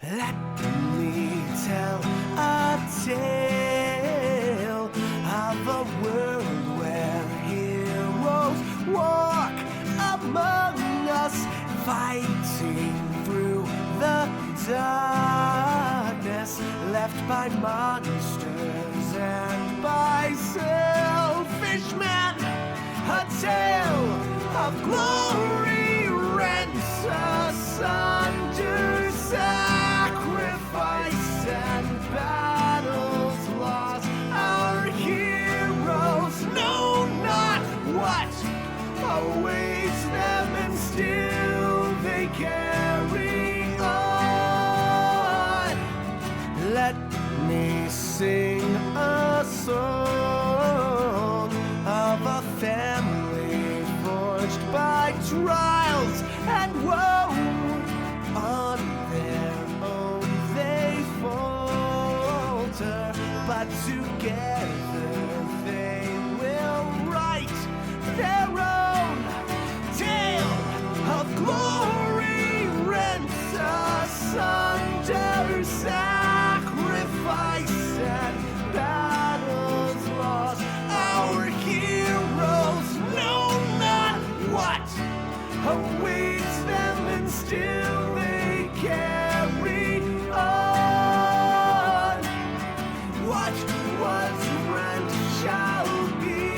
Let me tell a tale of a world where heroes walk among us, fighting through the darkness left by monsters and by selfish men. A tale of glory rents asunder, sacrifice and battles lost. Our heroes know not what awaits them, and still they carry on. Let me sing a song of a family forged by trials and woe. On their own they falter, but together they will write their own tale of glory rent asunder, sacrifice and battles lost. Our heroes know not what awaits them, and still they carry on. What was rent shall be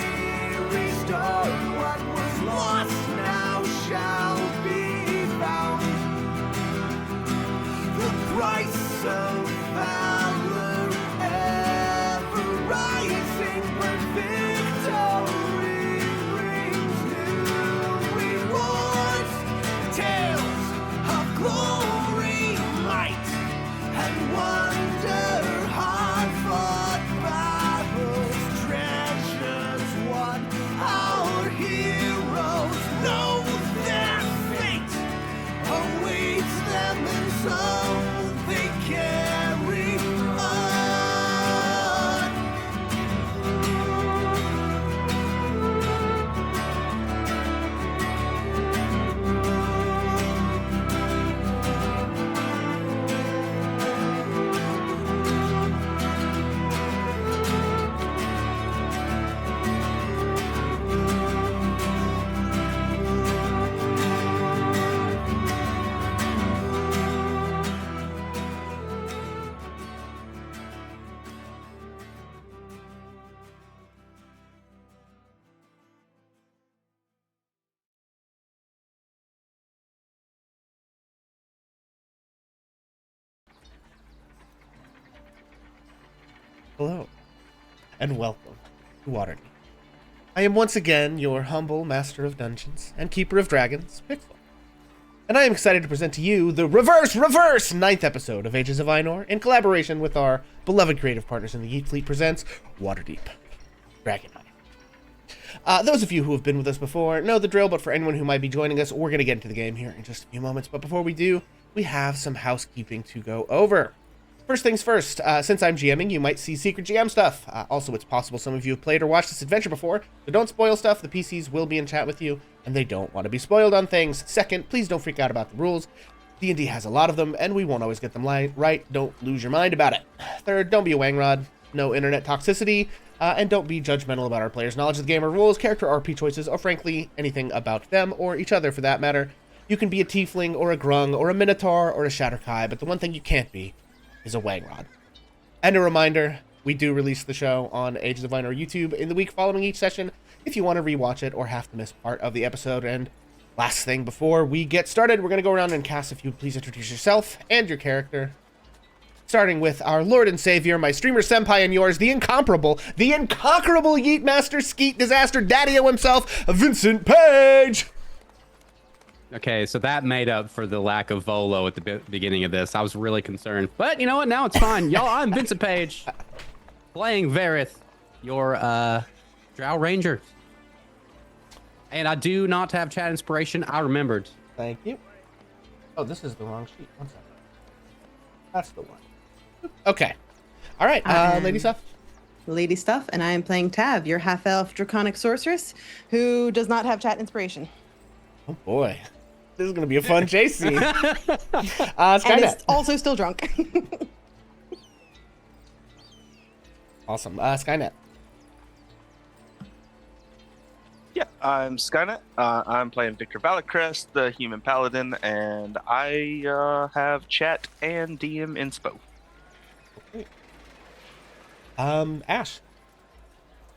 restored. What was lost now shall be found. The price of valor ever rising, but victory brings new rewards. Tales of glory, might, and wonder, hard-fought battles, treasures won. Our heroes know their fate awaits them, and so they carry on. Hello, and welcome to Waterdeep. I am once again your humble master of dungeons and keeper of dragons, Pixel. And I am excited to present to you the reverse 9th episode of Ages of Ainur in collaboration with our beloved creative partners in the Yeet Fleet presents Waterdeep, Dragon Eye. Those of you who have been with us before know the drill, but for anyone who might be joining us, we're going to get into the game here in just a few moments. But before we do, we have some housekeeping to go over. First things first, since I'm GMing, you might see secret GM stuff. Also, it's possible some of you have played or watched this adventure before, so don't spoil stuff. The PCs will be in chat with you, and they don't want to be spoiled on things. Second, please don't freak out about the rules. D&D has a lot of them, and we won't always get them right. Don't lose your mind about it. Third, don't be a wangrod. No internet toxicity, and don't be judgmental about our players' knowledge of the game or rules, character RP choices, or frankly, anything about them or each other for that matter. You can be a tiefling, or a grung, or a minotaur, or a shatterkai, but the one thing you can't be is a wangrod. And a reminder, we do release the show on Ages of Ainur YouTube in the week following each session if you want to rewatch it or have to miss part of the episode. And last thing before we get started, we're going to go around and cast. If you would please introduce yourself and your character. Starting with our Lord and Savior, my streamer senpai and yours, the incomparable Yeet Master Skeet Disaster Daddy-O himself, Vincent Page! Okay, so that made up for the lack of Volo at the beginning of this. I was really concerned. But you know what? Now it's fine. Y'all, I'm Vincent Page, playing Varith, your Drow Ranger. And I do not have chat inspiration. I remembered. Thank you. Oh, this is the wrong sheet. One second. That's the one. Okay. All right, Lady Stuff. Lady Stuff, and I am playing Tav, your half-elf draconic sorceress, who does not have chat inspiration. Oh boy. This is gonna be a fun chase scene. And Skynet. it's also still drunk. Awesome. Skynet. Yeah, I'm Skynet. I'm playing Victor Valacrest, the human paladin, and I have chat and DM inspo. Okay. Ash.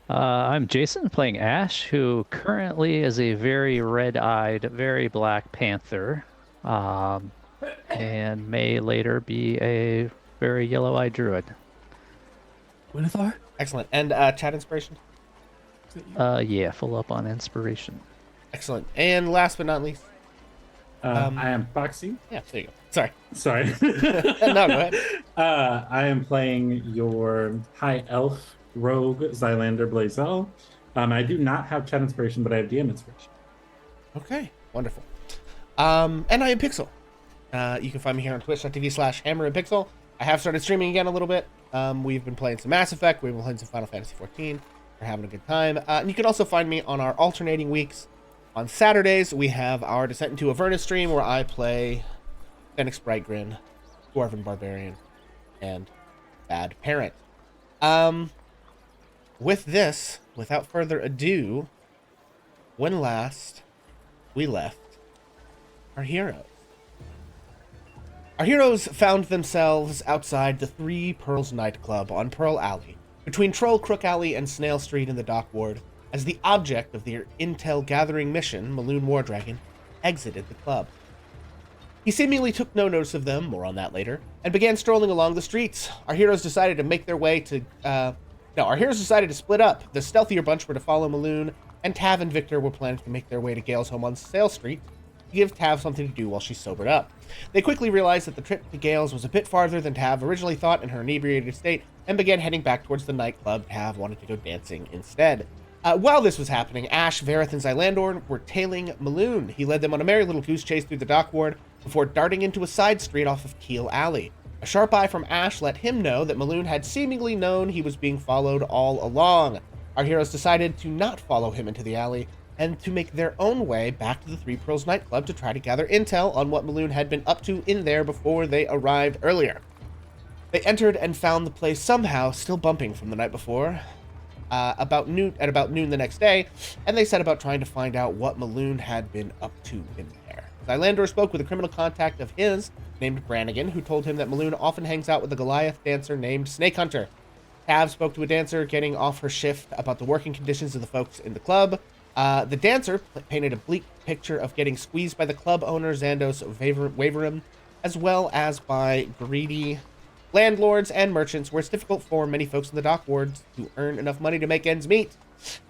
I'm Jason playing Ash, who currently is a very red-eyed, very black panther, and may later be a very yellow-eyed druid. Winithar? Excellent. And chat inspiration. Yeah, full up on inspiration. Excellent. And last but not least. I am Foxy. Yeah, there you go. Sorry. Sorry. No, go ahead. I am playing your high elf rogue Xylander Blazel. I do not have chat inspiration, but I have DM inspiration. Okay, wonderful. And I am Pixel. You can find me here on twitch.tv/HammerandPixel. I have started streaming again a little bit. We've been playing some Mass Effect. We've been playing some Final Fantasy 14. We're having a good time. And you can also find me on our alternating weeks. On Saturdays, we have our Descent into Avernus stream where I play Fenix Brightgrin, Dwarven Barbarian, and Bad Parent. With this, without further ado, when last we left our heroes. Our heroes found themselves outside the Three Pearls nightclub on Pearl Alley, between Troll Crook Alley and Snail Street in the Dock Ward, as the object of their intel gathering mission, Maloon Wardragon, exited the club. He seemingly took no notice of them, more on that later, and began strolling along the streets. Our heroes decided to make their way to, our heroes decided to split up. The stealthier bunch were to follow Maloon, and Tav and Victor were planning to make their way to Gale's home on Sail Street to give Tav something to do while she sobered up. They quickly realized that the trip to Gale's was a bit farther than Tav originally thought in her inebriated state, and began heading back towards the nightclub. Tav wanted to go dancing instead. While this was happening, Ash, Vareth, and Xylandor were tailing Maloon. He led them on a merry little goose chase through the dock ward before darting into a side street off of Keel Alley. A sharp eye from Ash let him know that Maloon had seemingly known he was being followed all along. Our heroes decided to not follow him into the alley and to make their own way back to the Three Pearls nightclub to try to gather intel on what Maloon had been up to in there before they arrived earlier. They entered and found the place somehow still bumping from the night before. At about noon the next day, and they set about trying to find out what Maloon had been up to in there. Xylandor spoke with a criminal contact of his named Brannigan, who told him that Maloon often hangs out with a Goliath dancer named Snake Hunter. Tav spoke to a dancer getting off her shift about the working conditions of the folks in the club. The dancer painted a bleak picture of getting squeezed by the club owner Xandos Waverum, as well as by greedy landlords and merchants, where it's difficult for many folks in the dock wards to earn enough money to make ends meet.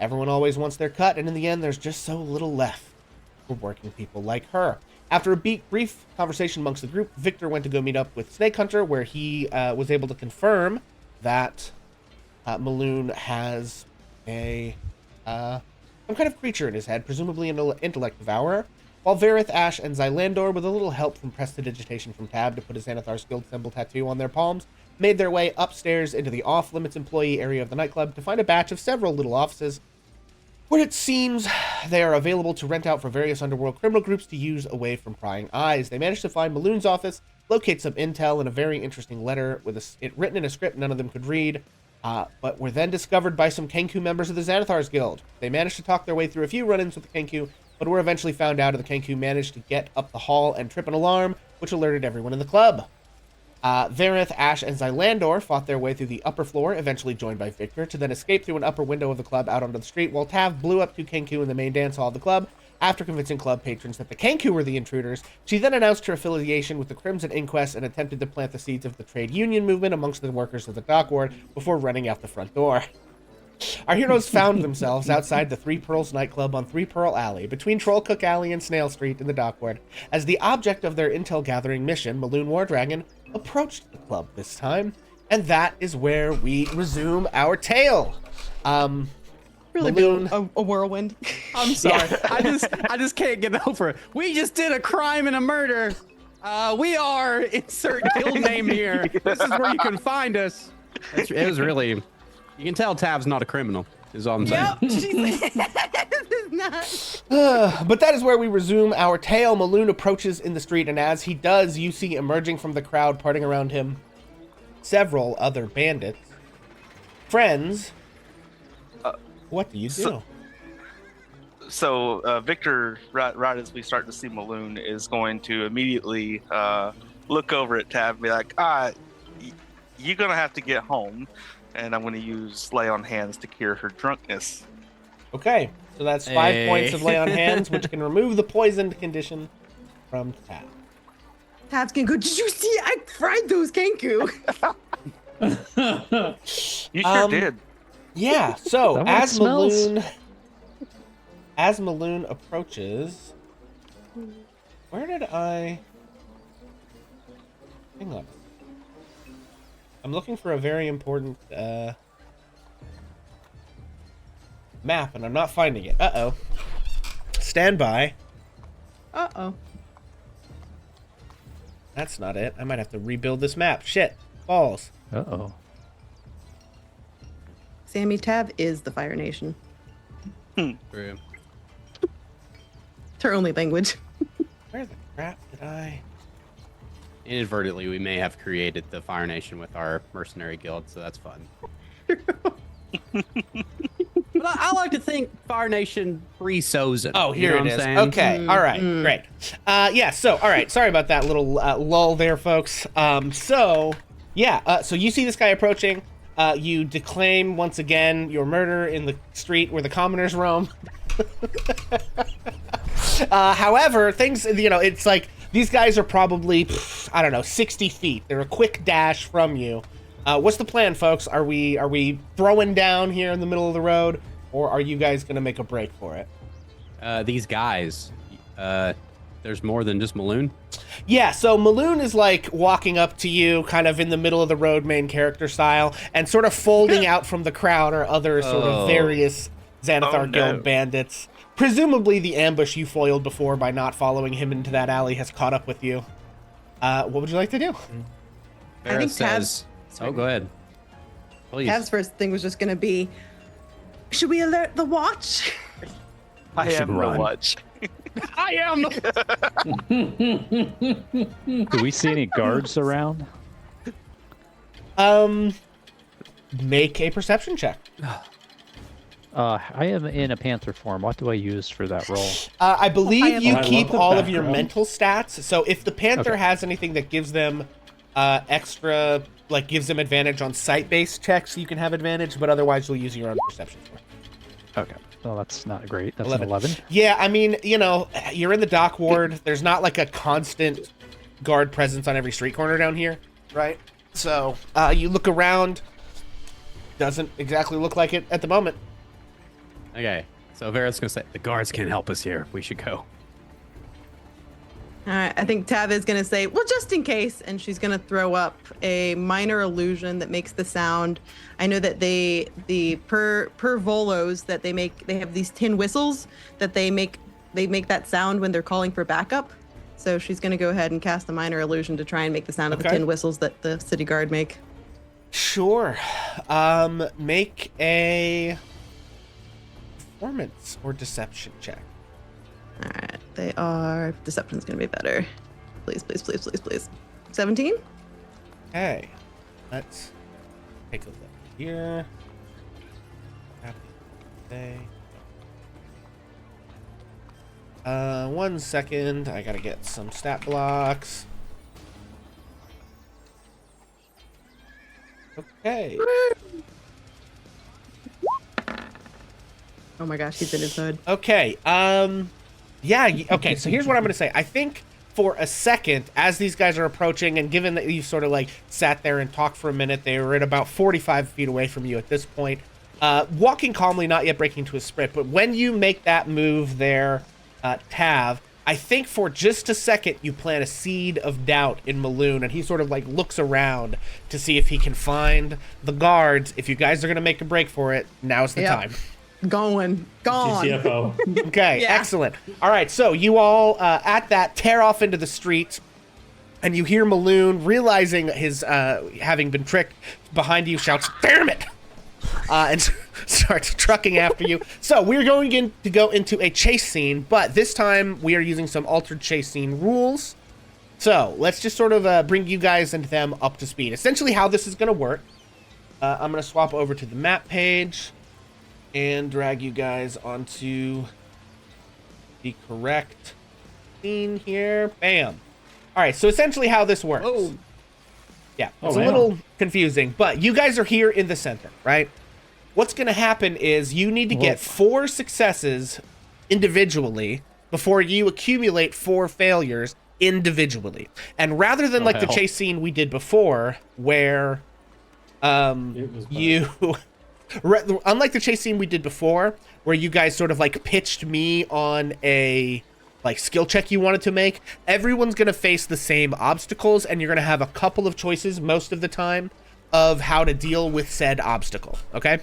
Everyone always wants their cut, and in the end, there's just so little left for working people like her. After a brief conversation amongst the group, Victor went to go meet up with Snake Hunter, where he was able to confirm that Maloon has some kind of creature in his head, presumably an intellect devourer, while Vareth, Ash, and Xylandor, with a little help from prestidigitation from Tab to put a Xanathar's Guild symbol tattoo on their palms, made their way upstairs into the off-limits employee area of the nightclub to find a batch of several little offices where it seems they are available to rent out for various underworld criminal groups to use away from prying eyes. They managed to find Maloon's office, locate some intel, and a very interesting letter with it written in a script none of them could read, but were then discovered by some Kenku members of the Xanathar's Guild. They managed to talk their way through a few run-ins with the Kenku, but were eventually found out, and the Kenku managed to get up the hall and trip an alarm, which alerted everyone in the club. Vareth, Ash, and Xylandor fought their way through the upper floor, eventually joined by Victor, to then escape through an upper window of the club out onto the street, while Tav blew up 2 Kenku in the main dance hall of the club. After convincing club patrons that the Kenku were the intruders, she then announced her affiliation with the Crimson Inquest and attempted to plant the seeds of the trade union movement amongst the workers of the dock ward before running out the front door. Our heroes found themselves outside the Three Pearls nightclub on Three Pearl Alley, between Troll Cook Alley and Snail Street in the Dockward, as the object of their intel gathering mission, Maloon Wardragon, approached the club this time, and that is where we resume our tale. Really Maloon. been a whirlwind. I'm sorry. I just can't get over it. We just did a crime and a murder. We are insert guild name here. This is where you can find us. It was really. You can tell Tav's not a criminal. is all I'm saying. Yep. She said not. But that is where we resume our tale. Maloon approaches in the street, and as he does, you see emerging from the crowd, parting around him, several other bandits. Friends, what do you do? So Victor, right as we start to see Maloon, is going to immediately look over at Tab and be like, you're going to have to get home. And I'm going to use Lay on Hands to cure her drunkenness. Okay, so that's 5 points of Lay on Hands, which can remove the poisoned condition from Tab. Tab's gonna go, did you see? I fried those kenku. You sure did. Yeah, so That one smells. as Maloon approaches, where did I... Hang on. I'm looking for a very important map, and I'm not finding it. Uh-oh. Stand by. Uh-oh. That's not it. I might have to rebuild this map. Shit. Balls. Uh-oh. Sammy, Tab is the Fire Nation. True. It's her only language. Where the crap did I... Inadvertently, we may have created the Fire Nation with our mercenary guild, so that's fun. But I like to think Fire Nation pre-Sozin. Oh, here You know it what is. I'm saying? Okay, all right, great. Yeah, so, all right, sorry about that little lull there, folks. So you see this guy approaching. You declaim, once again, your murder in the street where the commoners roam. However, things, it's like, these guys are probably, 60 feet. They're a quick dash from you. What's the plan, folks? Are we throwing down here in the middle of the road, or are you guys gonna make a break for it? These guys, there's more than just Maloon. Yeah, so Maloon is like walking up to you, kind of in the middle of the road, main character style, and sort of folding out from the crowd are other sort of various Xanathar Guild bandits. Presumably the ambush you foiled before by not following him into that alley has caught up with you. What would you like to do? I think says, "Oh, go ahead, please." Tab's first thing was just gonna be, should we alert the watch? I am run. the watch. I am. Do we see any guards around? Make a perception check. I am in a panther form. What do I use for that roll? I believe you I keep love the all of your background. mental stats. So if the Panther Okay. has anything that gives them extra, like gives them advantage on sight-based checks, you can have advantage, but otherwise you'll use your own perception score. Okay. Well, that's not great. That's an 11. Yeah, I mean, you're in the dock ward. There's not like a constant guard presence on every street corner down here, right? So you look around. Doesn't exactly look like it at the moment. Okay, so Vera's gonna say the guards can't help us here. We should go. All right, I think Tab is gonna say, well, just in case, and she's gonna throw up a minor illusion that makes the sound. I know that the per volos that they have these tin whistles that they make that sound when they're calling for backup. So she's gonna go ahead and cast a minor illusion to try and make the sound of the Okay. tin whistles that the city guard make. Sure. Make a performance or deception check. All right, they are. Deception's gonna be better. Please, please, please, please, please. 17. Okay, let's take a look here. Happy birthday. 1 second. I gotta get some stat blocks. Okay. Oh my gosh, he's in his hood. Okay. Okay, so here's what I'm going to say. I think for a second, as these guys are approaching, and given that you sort of like sat there and talked for a minute, they were at about 45 feet away from you at this point. Walking calmly, not yet breaking to a sprint, but when you make that move there, Tav, I think for just a second you plant a seed of doubt in Maloon, and he sort of like looks around to see if he can find the guards. If you guys are going to make a break for it, now's the Yep. time. Gone. GTFO. Okay, Yeah. excellent. All right, so you all at that tear off into the street, and you hear Maloon, realizing his having been tricked, behind you shouts, "Damn it!" And starts trucking after you. So we're going to go into a chase scene, but this time we are using some altered chase scene rules. So let's just sort of bring you guys and them up to speed. Essentially how this is going to work. I'm going to swap over to the map page and drag you guys onto the correct scene here. Bam. All right, so essentially how this works. Oh. Yeah, Oh, it's a wow. little confusing, but you guys are here in the center, right? What's going to happen is you need to get 4 successes individually before you accumulate 4 failures individually. And rather than like the hell. chase scene we did before, where It was bad. unlike the chase scene we did before, where you guys sort of like pitched me on a like skill check you wanted to make, everyone's going to face the same obstacles, and you're going to have a couple of choices most of the time of how to deal with said obstacle. Okay.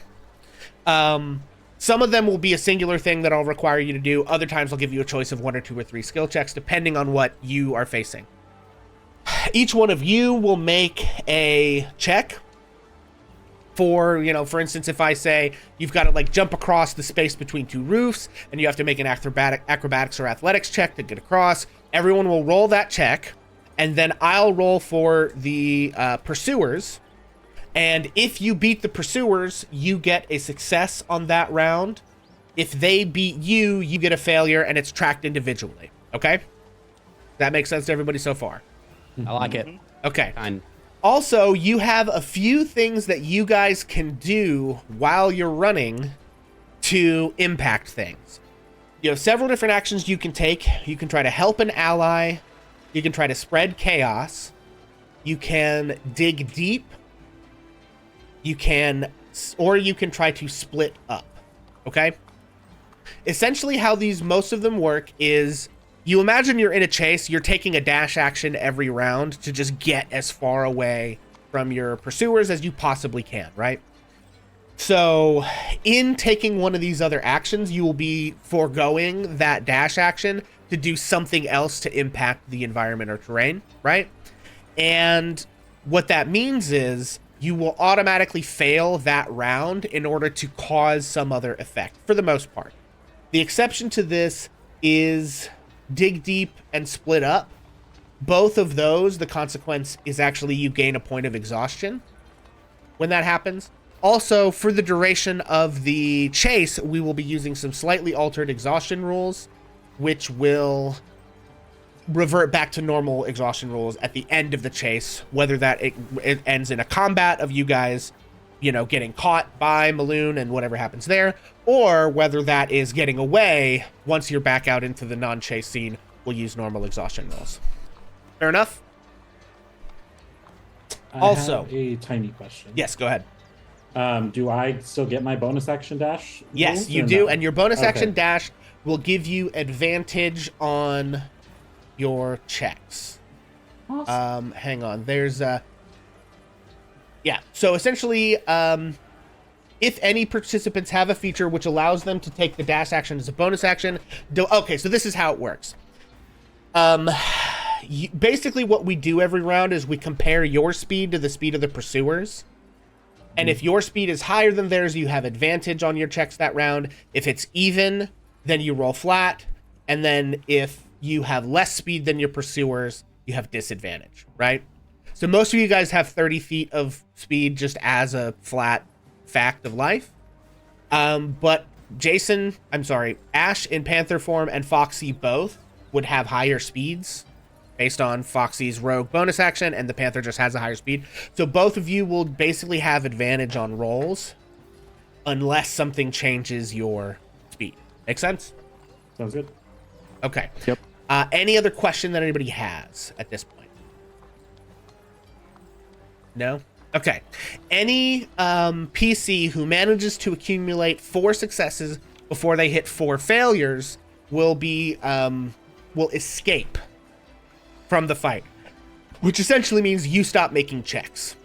Some of them will be a singular thing that I'll require you to do. Other times I'll give you a choice of 1 or 2 or 3 skill checks, depending on what you are facing. Each one of you will make a check for, you know, for instance, if I say you've got to like jump across the space between 2 roofs and you have to make an acrobatics or athletics check to get across, everyone will roll that check, and then I'll roll for the pursuers. And if you beat the pursuers, you get a success on that round. If they beat you, you get a failure, and it's tracked individually. Okay? That makes sense to everybody so far? I like it. Okay. Fine. Also, you have a few things that you guys can do while you're running to impact things. You have several different actions you can take. You can try to help an ally. You can try to spread chaos. You can dig deep. You can try to split up. Okay? Essentially how most of them work is, you imagine you're in a chase, you're taking a dash action every round to just get as far away from your pursuers as you possibly can, right? So in taking one of these other actions, you will be foregoing that dash action to do something else to impact the environment or terrain, right? And what that means is you will automatically fail that round in order to cause some other effect, for the most part. The exception to this is dig deep and split up. Both of those, the consequence is actually you gain a point of exhaustion when that happens. Also, for the duration of the chase, we will be using some slightly altered exhaustion rules, which will revert back to normal exhaustion rules at the end of the chase, whether that it ends in a combat of you guys, you know, getting caught by Maloon and whatever happens there, or whether that is getting away once you're back out into the non-chase scene. We'll use normal exhaustion rules. Fair enough? I Also- have a tiny question. Yes, go ahead. Do I still get my bonus action dash? Yes, rules you or do, no? and your bonus Okay. action dash will give you advantage on your checks. Awesome. Hang on. There's yeah. So essentially, if any participants have a feature which allows them to take the dash action as a bonus action, okay. So this is how it works. Basically, what we do every round is we compare your speed to the speed of the pursuers. And if your speed is higher than theirs, you have advantage on your checks that round. If it's even, then you roll flat. And then if you have less speed than your pursuers, you have disadvantage, right? So most of you guys have 30 feet of speed just as a flat fact of life. But Ash in Panther form and Foxy both would have higher speeds based on Foxy's rogue bonus action, and the Panther just has a higher speed. So both of you will basically have advantage on rolls unless something changes your speed. Make sense? Sounds good. Okay. Yep. Any other question that anybody has at this point? No? Okay. Any PC who manages to accumulate 4 successes before they hit 4 failures will escape from the fight, which essentially means you stop making checks.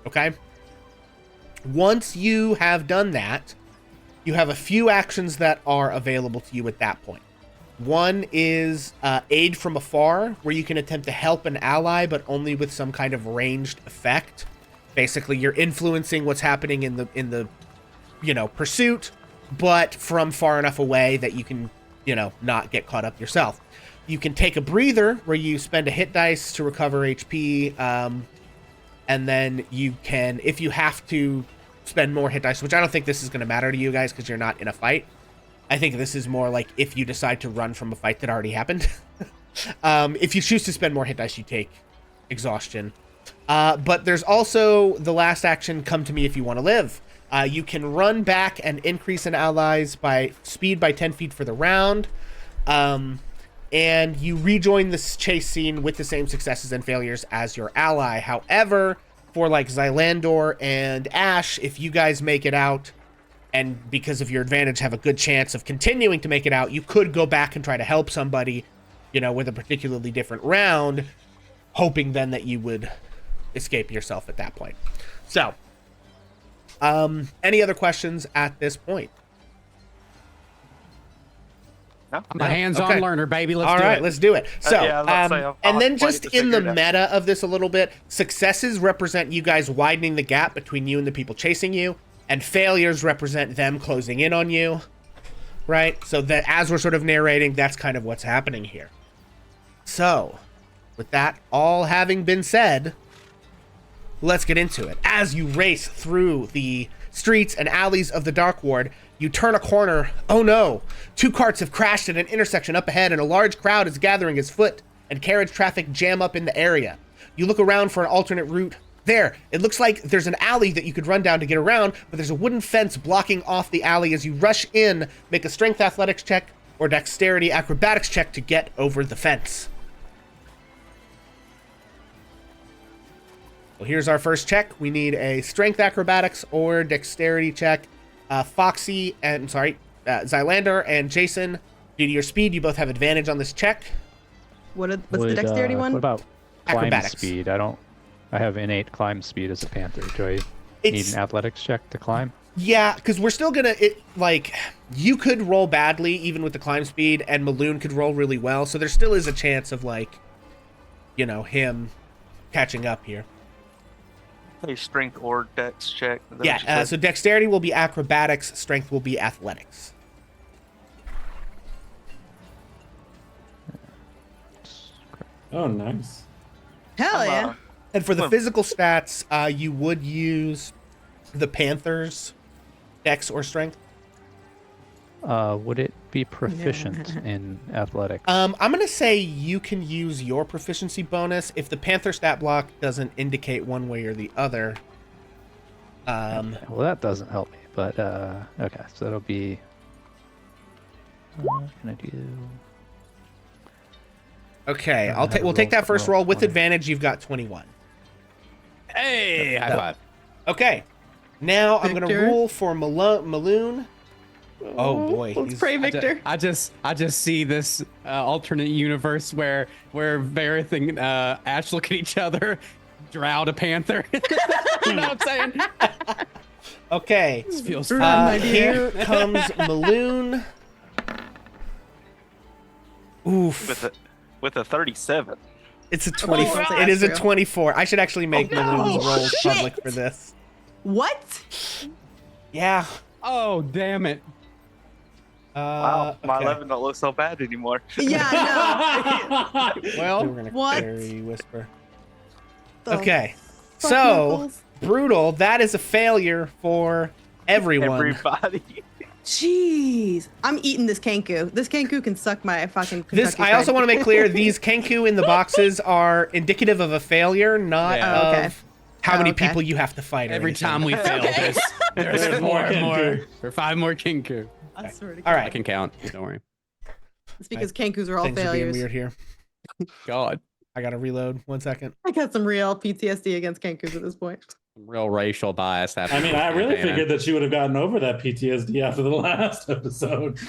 Okay? Once you have done that, you have a few actions that are available to you at that point. One is aid from afar, where you can attempt to help an ally, but only with some kind of ranged effect. Basically, you're influencing what's happening in the pursuit, but from far enough away that you can, not get caught up yourself. You can take a breather where you spend a hit dice to recover HP, and then you can, if you have to spend more hit dice, which I don't think this is going to matter to you guys because you're not in a fight. I think this is more like if you decide to run from a fight that already happened. If you choose to spend more hit dice, you take exhaustion. But there's also the last action, come to me if you want to live. You can run back and increase an ally's speed by 10 feet for the round. And you rejoin this chase scene with the same successes and failures as your ally. However, for like Xylandor and Ash, if you guys make it out, and because of your advantage have a good chance of continuing to make it out, you could go back and try to help somebody, with a particularly different round, hoping then that you would escape yourself at that point. So, any other questions at this point? I'm a hands-on learner, baby. Let's do it. All right, let's do it. So, yeah, I was about to say, I'll and have then to play just it to in the figure it out. meta of this a little bit, successes represent you guys widening the gap between you and the people chasing you, and failures represent them closing in on you, right? So that as we're sort of narrating, that's kind of what's happening here. So, with that all having been said, let's get into it. As you race through the streets and alleys of the Dark Ward, you turn a corner. Oh no! 2 carts have crashed at an intersection up ahead, and a large crowd is gathering as foot and carriage traffic jam up in the area. You look around for an alternate route. There, it looks like there's an alley that you could run down to get around, but there's a wooden fence blocking off the alley. As you rush in, make a strength athletics check or dexterity acrobatics check to get over the fence. Well, here's our first check. We need a strength acrobatics or dexterity check. Xylander and Jason, due to your speed, you both have advantage on this check. What's the dexterity one? What about climb Acrobatics. speed? I have innate climb speed as a panther. Do I need an athletics check to climb? Yeah, because we're still gonna you could roll badly even with the climb speed, and Maloon could roll really well. So there still is a chance of him catching up here. A strength or dex check. Is that what you Yeah. said? So dexterity will be acrobatics, strength will be athletics. Oh, nice. Hell yeah. And for the physical stats, you would use the Panthers' dex or strength. Would it be proficient in athletics? I'm gonna say you can use your proficiency bonus if the Panther stat block doesn't indicate one way or the other. Okay, well, that doesn't help me, but okay, so that'll be. What can I do? Okay, I we'll take that first roll with 20. advantage. You've got 21. Hey, high five. Okay, now I'm gonna Victor? roll for Maloon. Oh boy, Let's pray, Victor. I just see this alternate universe where Varith and Ash look at each other, drow a panther. You know what I'm saying? Okay, This feels here comes Maloon. Oof. With a 37. It's a 24. Oh, it is a that's real. 24. I should actually make Maloon's rolls shit. public for this. What? Yeah. Oh, damn it. Wow, my okay. 11 don't look so bad anymore. Yeah, Well, we're gonna What? carry whisper. no. Okay, Fuck so Knuckles. brutal. That is a failure for everyone. Everybody. Jeez. I'm eating this Kenku. This Kenku can suck my fucking This Kentucky I also Fried- want to make clear: these Kenku in the boxes are indicative of a failure, not Yeah. of Okay. how many Okay. people you have to fight. or Every anything. time we fail this, there's more and more. For 5 more Kinku. I swear to All God. I right, can count. Don't worry. It's because Kenkus are all things are being failures. weird here. God, I gotta reload. 1 second. I got some real PTSD against Kenkus at this point. some real racial bias I happening. mean, I really Campaign. figured that she would have gotten over that PTSD after the last episode.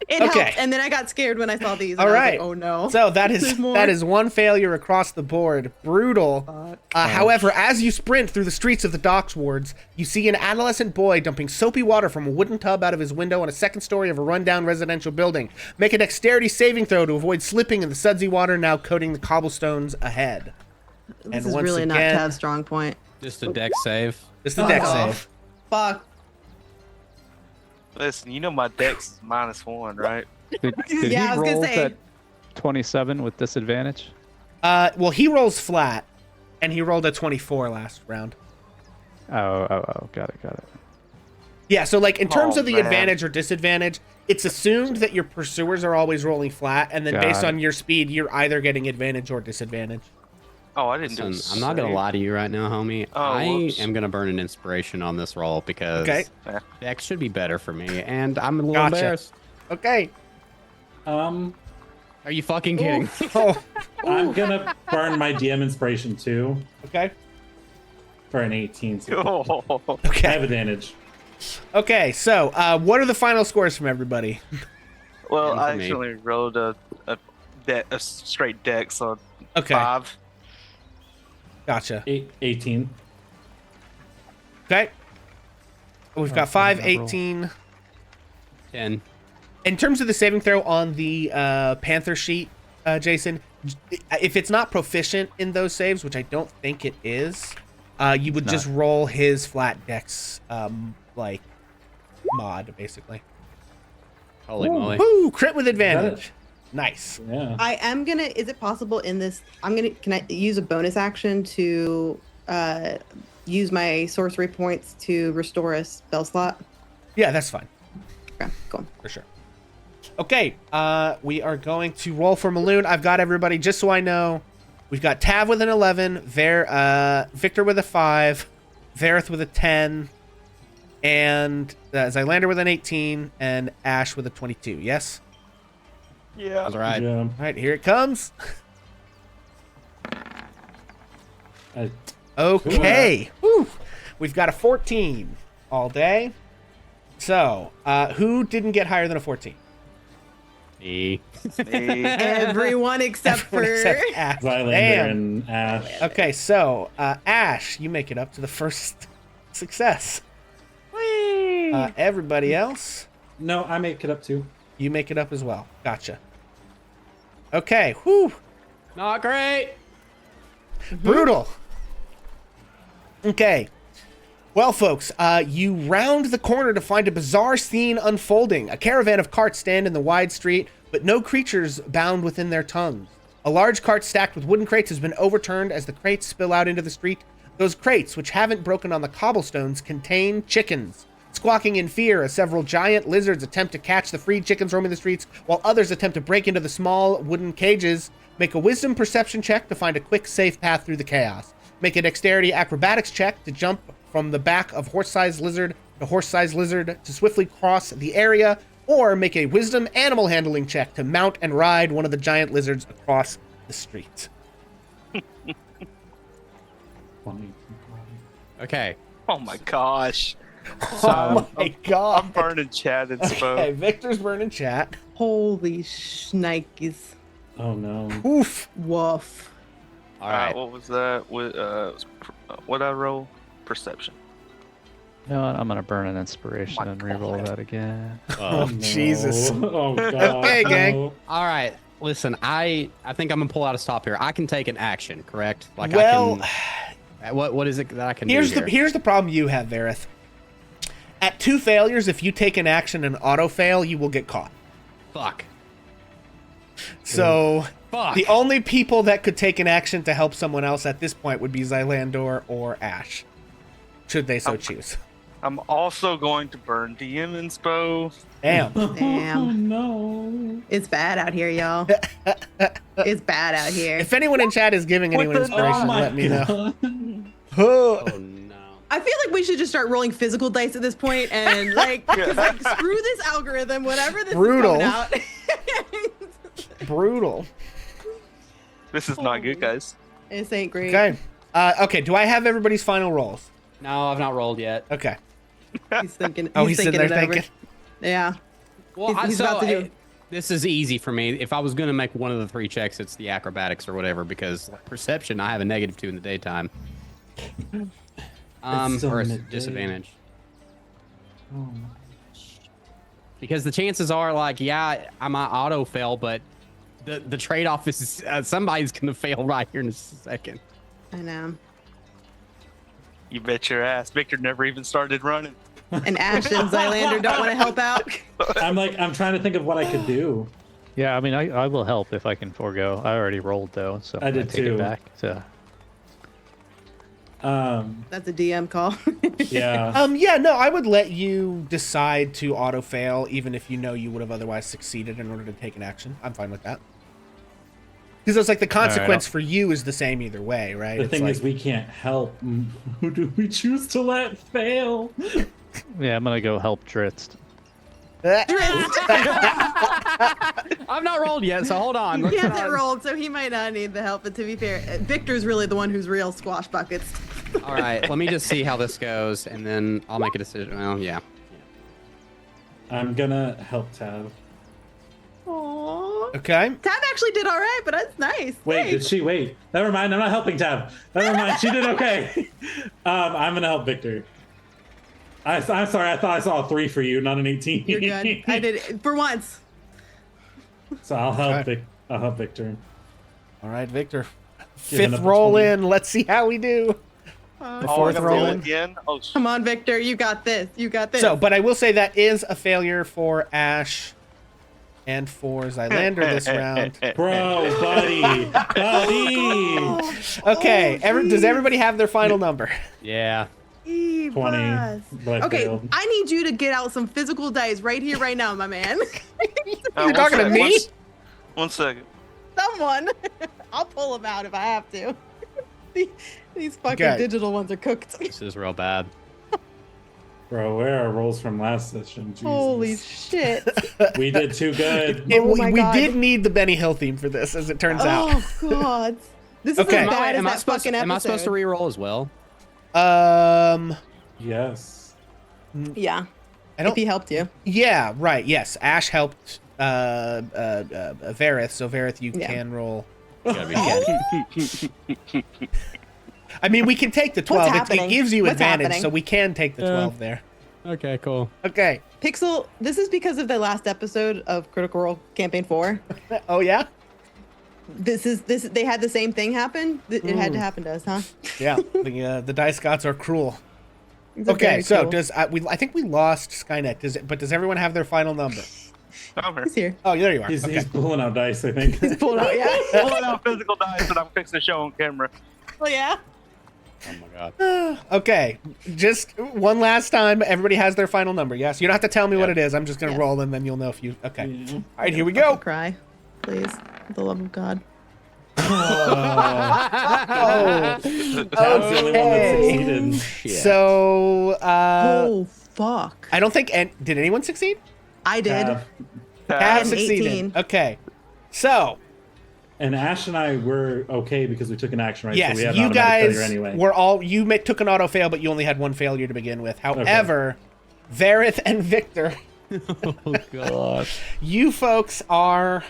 It Okay. helped, and then I got scared when I saw these. And All I was right. like, oh no. So that There's is more? that is one failure across the board. Brutal. Fuck. However, as you sprint through the streets of the docks wards, you see an adolescent boy dumping soapy water from a wooden tub out of his window on a second story of a rundown residential building. Make a dexterity saving throw to avoid slipping in the sudsy water now coating the cobblestones ahead. This and is once really again- not Tav's strong point. Just a deck save. It's the dex Oh. save. Fuck. Listen, you know my dex is -1, right? Did Yeah, I he was gonna roll say. that 27 with disadvantage? Well, he rolls flat, and he rolled a 24 last round. Oh, got it. Yeah, so like in terms Oh, of the man. advantage or disadvantage, it's assumed that your pursuers are always rolling flat, and then based Got on it. your speed, you're either getting advantage or disadvantage. Oh, I didn't do Listen, I'm not gonna save. lie to you right now, homie. Oh, I whoops. am gonna burn an inspiration on this roll because Okay. Dex should be better for me, and I'm a little Gotcha. embarrassed. Okay. Are you fucking kidding? Oh, I'm gonna burn my DM inspiration too okay. for an 18. So Oh, I Okay. have advantage. Okay, so what are the final scores from everybody? well, And I for me. actually rolled a straight dex on Okay. 5. Gotcha. 18. Okay. We've got I 5, did not roll. 18. 10. In terms of the saving throw on the Panther sheet, Jason, if it's not proficient in those saves, which I don't think it is, you would just roll his flat dex, like, mod, basically. Holy moly. Woo! Crit with advantage. Nice. Yeah. I am gonna. Is it possible in this? Can I use a bonus action to use my sorcery points to restore a spell slot? Yeah, that's fine. Okay, cool. For sure. Okay, we are going to roll for Maloon. I've got everybody, just so I know. We've got Tav with an 11, Victor with a 5, Vareth with a 10, and Zylander with an 18, and Ash with a 22. Yes? Yeah. That's right. Yeah. All right, here it comes. I- Okay. Woo. We've got a 14 all day. So, who didn't get higher than a 14? Me. Me. Everyone except for. Except Ash. Zylander Damn. and Ash. Okay, so Ash, you make it up to the first success. Everybody else, No, I make it up too. you make it up as well. Gotcha. Okay, whew, Not great. brutal. Okay. Well, folks, you round the corner to find a bizarre scene unfolding. A caravan of carts stand in the wide street, but no creatures bound within their tongues. A large cart stacked with wooden crates has been overturned as the crates spill out into the street. Those crates, which haven't broken on the cobblestones, contain chickens. Squawking in fear as several giant lizards attempt to catch the freed chickens roaming the streets, while others attempt to break into the small wooden cages. Make a wisdom perception check to find a quick, safe path through the chaos. Make a dexterity acrobatics check to jump from the back of horse-sized lizard to horse-sized lizard to swiftly cross the area, or make a wisdom animal handling check to mount and ride one of the giant lizards across the street. Okay. Oh my gosh. Oh my god. I'm burning chat and Okay, spoke. Victor's burning chat. Holy shnikes. Oh no. Oof. Woof. All right. What was that? What I roll? Perception. You know what? I'm gonna burn an inspiration and re-roll that again. Oh, Jesus. Oh god. Okay, gang. no. All right. Listen, I think I'm gonna pull out a stop here. I can take an action, correct? Like Well, I can. What is it that I can here's do the here? here's the problem you have, Vareth. At 2 failures, if you take an action and auto fail, you will get caught. Fuck. So Fuck. the only people that could take an action to help someone else at this point would be Zylandor or Ash, should they so choose. I'm also going to burn DM inspo. Damn. Oh Damn. no. It's bad out here, y'all. It's bad out here. If anyone in chat is giving anyone the- inspiration, Oh my let me know. God. Oh. Oh no. I feel like we should just start rolling physical dice at this point and like, 'cause, like screw this algorithm, whatever this Brutal. is coming out. Brutal. This is not good, guys. This ain't great. Okay. Okay, do I have everybody's final rolls? No, I've not rolled yet. Okay. He's thinking. Oh, he's sitting there it over. thinking. Yeah. Well, He's about to do- this is easy for me. If I was gonna make one of the 3 checks, it's the acrobatics or whatever, because perception I have a -2 in the daytime. still Or a midday. disadvantage. Oh. Because the chances are, like, yeah, I might auto fail, but the trade-off is somebody's gonna fail right here in a second. I know. You bet your ass. Victor never even started running. And Ash and Zylander don't want to help out. I'm trying to think of what I could do. Yeah, I mean, I will help if I can forego. I already rolled though, so I did take too. it back. So That's a DM call. Yeah. Yeah, no, I would let you decide to auto fail, even if you know you would have otherwise succeeded in order to take an action. I'm fine with that. Because it's like the consequence for you is the same either way, right? The It's thing like, is, we can't help. Who do we choose to let fail? yeah, I'm gonna go help Dritz. I've not rolled yet, so hold on. He hasn't rolled, so he might not need the help. But to be fair, Victor's really the one who's real squash buckets. All right, let me just see how this goes, and then I'll make a decision. Well, yeah. I'm gonna help Tav. Aww. Okay. Tab actually did all right, but that's nice. Wait, Thanks. did she? Wait. Never mind. I'm not helping Tav. Never mind. She did okay. I'm gonna help Victor. I'm sorry. I thought I saw a 3 for you, not an 18. You're good. I did it for once. So I'll help. Okay. I'll help Victor. All right, Victor. Giving Fifth up a roll 20. in. Let's see how we do. The Oh, we're fourth gonna roll roll in. again. Oh, Come on, Victor. You got this. You got this. So, but I will say that is a failure for Ash and for Zylander this round. Bro, buddy. Okay, does everybody have their final number? Yeah. 20. But I Okay, failed. I need you to get out some physical dice right here, right now, my man. You're talking to me? One second. Someone. I'll pull them out if I have to. These fucking Okay. digital ones are cooked. This is real bad. Bro, where are rolls from last session? Jesus. Holy shit. We did too good. Oh my we God. did need the Benny Hill theme for this, as it turns out. Oh, God. This is Okay. as bad as am I that supposed fucking episode. am I supposed to re-roll as well? Yes. Yeah. I don't. If he helped you. Yeah, right. Yes, Ash helped Vareth, so Vareth, you Yeah. can roll. You gotta be kidding. I mean, we can take the 12. It happening? gives you What's advantage, happening? so we can take the 12 there. Okay, cool. Okay. Pixel, this is because of the last episode of Critical Role Campaign 4. Oh yeah. They had the same thing happen. It had to happen to us, huh? Yeah. The dice gods are cruel. It's Okay, very so cool. does I think we lost Skynet. But does everyone have their final number? Over. He's here. Oh, there you are. He's Okay. pulling out dice, I think. Pull it out, yeah. Pulling out physical dice that I'm fixing to show on camera. Oh, yeah. Oh my god. Okay, just one last time. Everybody has their final number. Yes, you don't have to tell me what Yep. it is. I'm just gonna Yes. roll, and then you'll know if you. Okay. Yeah. All right, here we Fucking go. Cry, please. For the love of God. Oh, Tav's the only one that succeeded. Shit. so Oh, fuck. I don't think. And did anyone succeed? I did. Tav. Have an succeeded. 18. Okay. So And Ash and I were okay because we took an action, right? yes, so we have you automatic guys failure anyway. were all took an auto fail, but you only had one failure to begin with. However, Vareth and Victor, Oh god. you folks are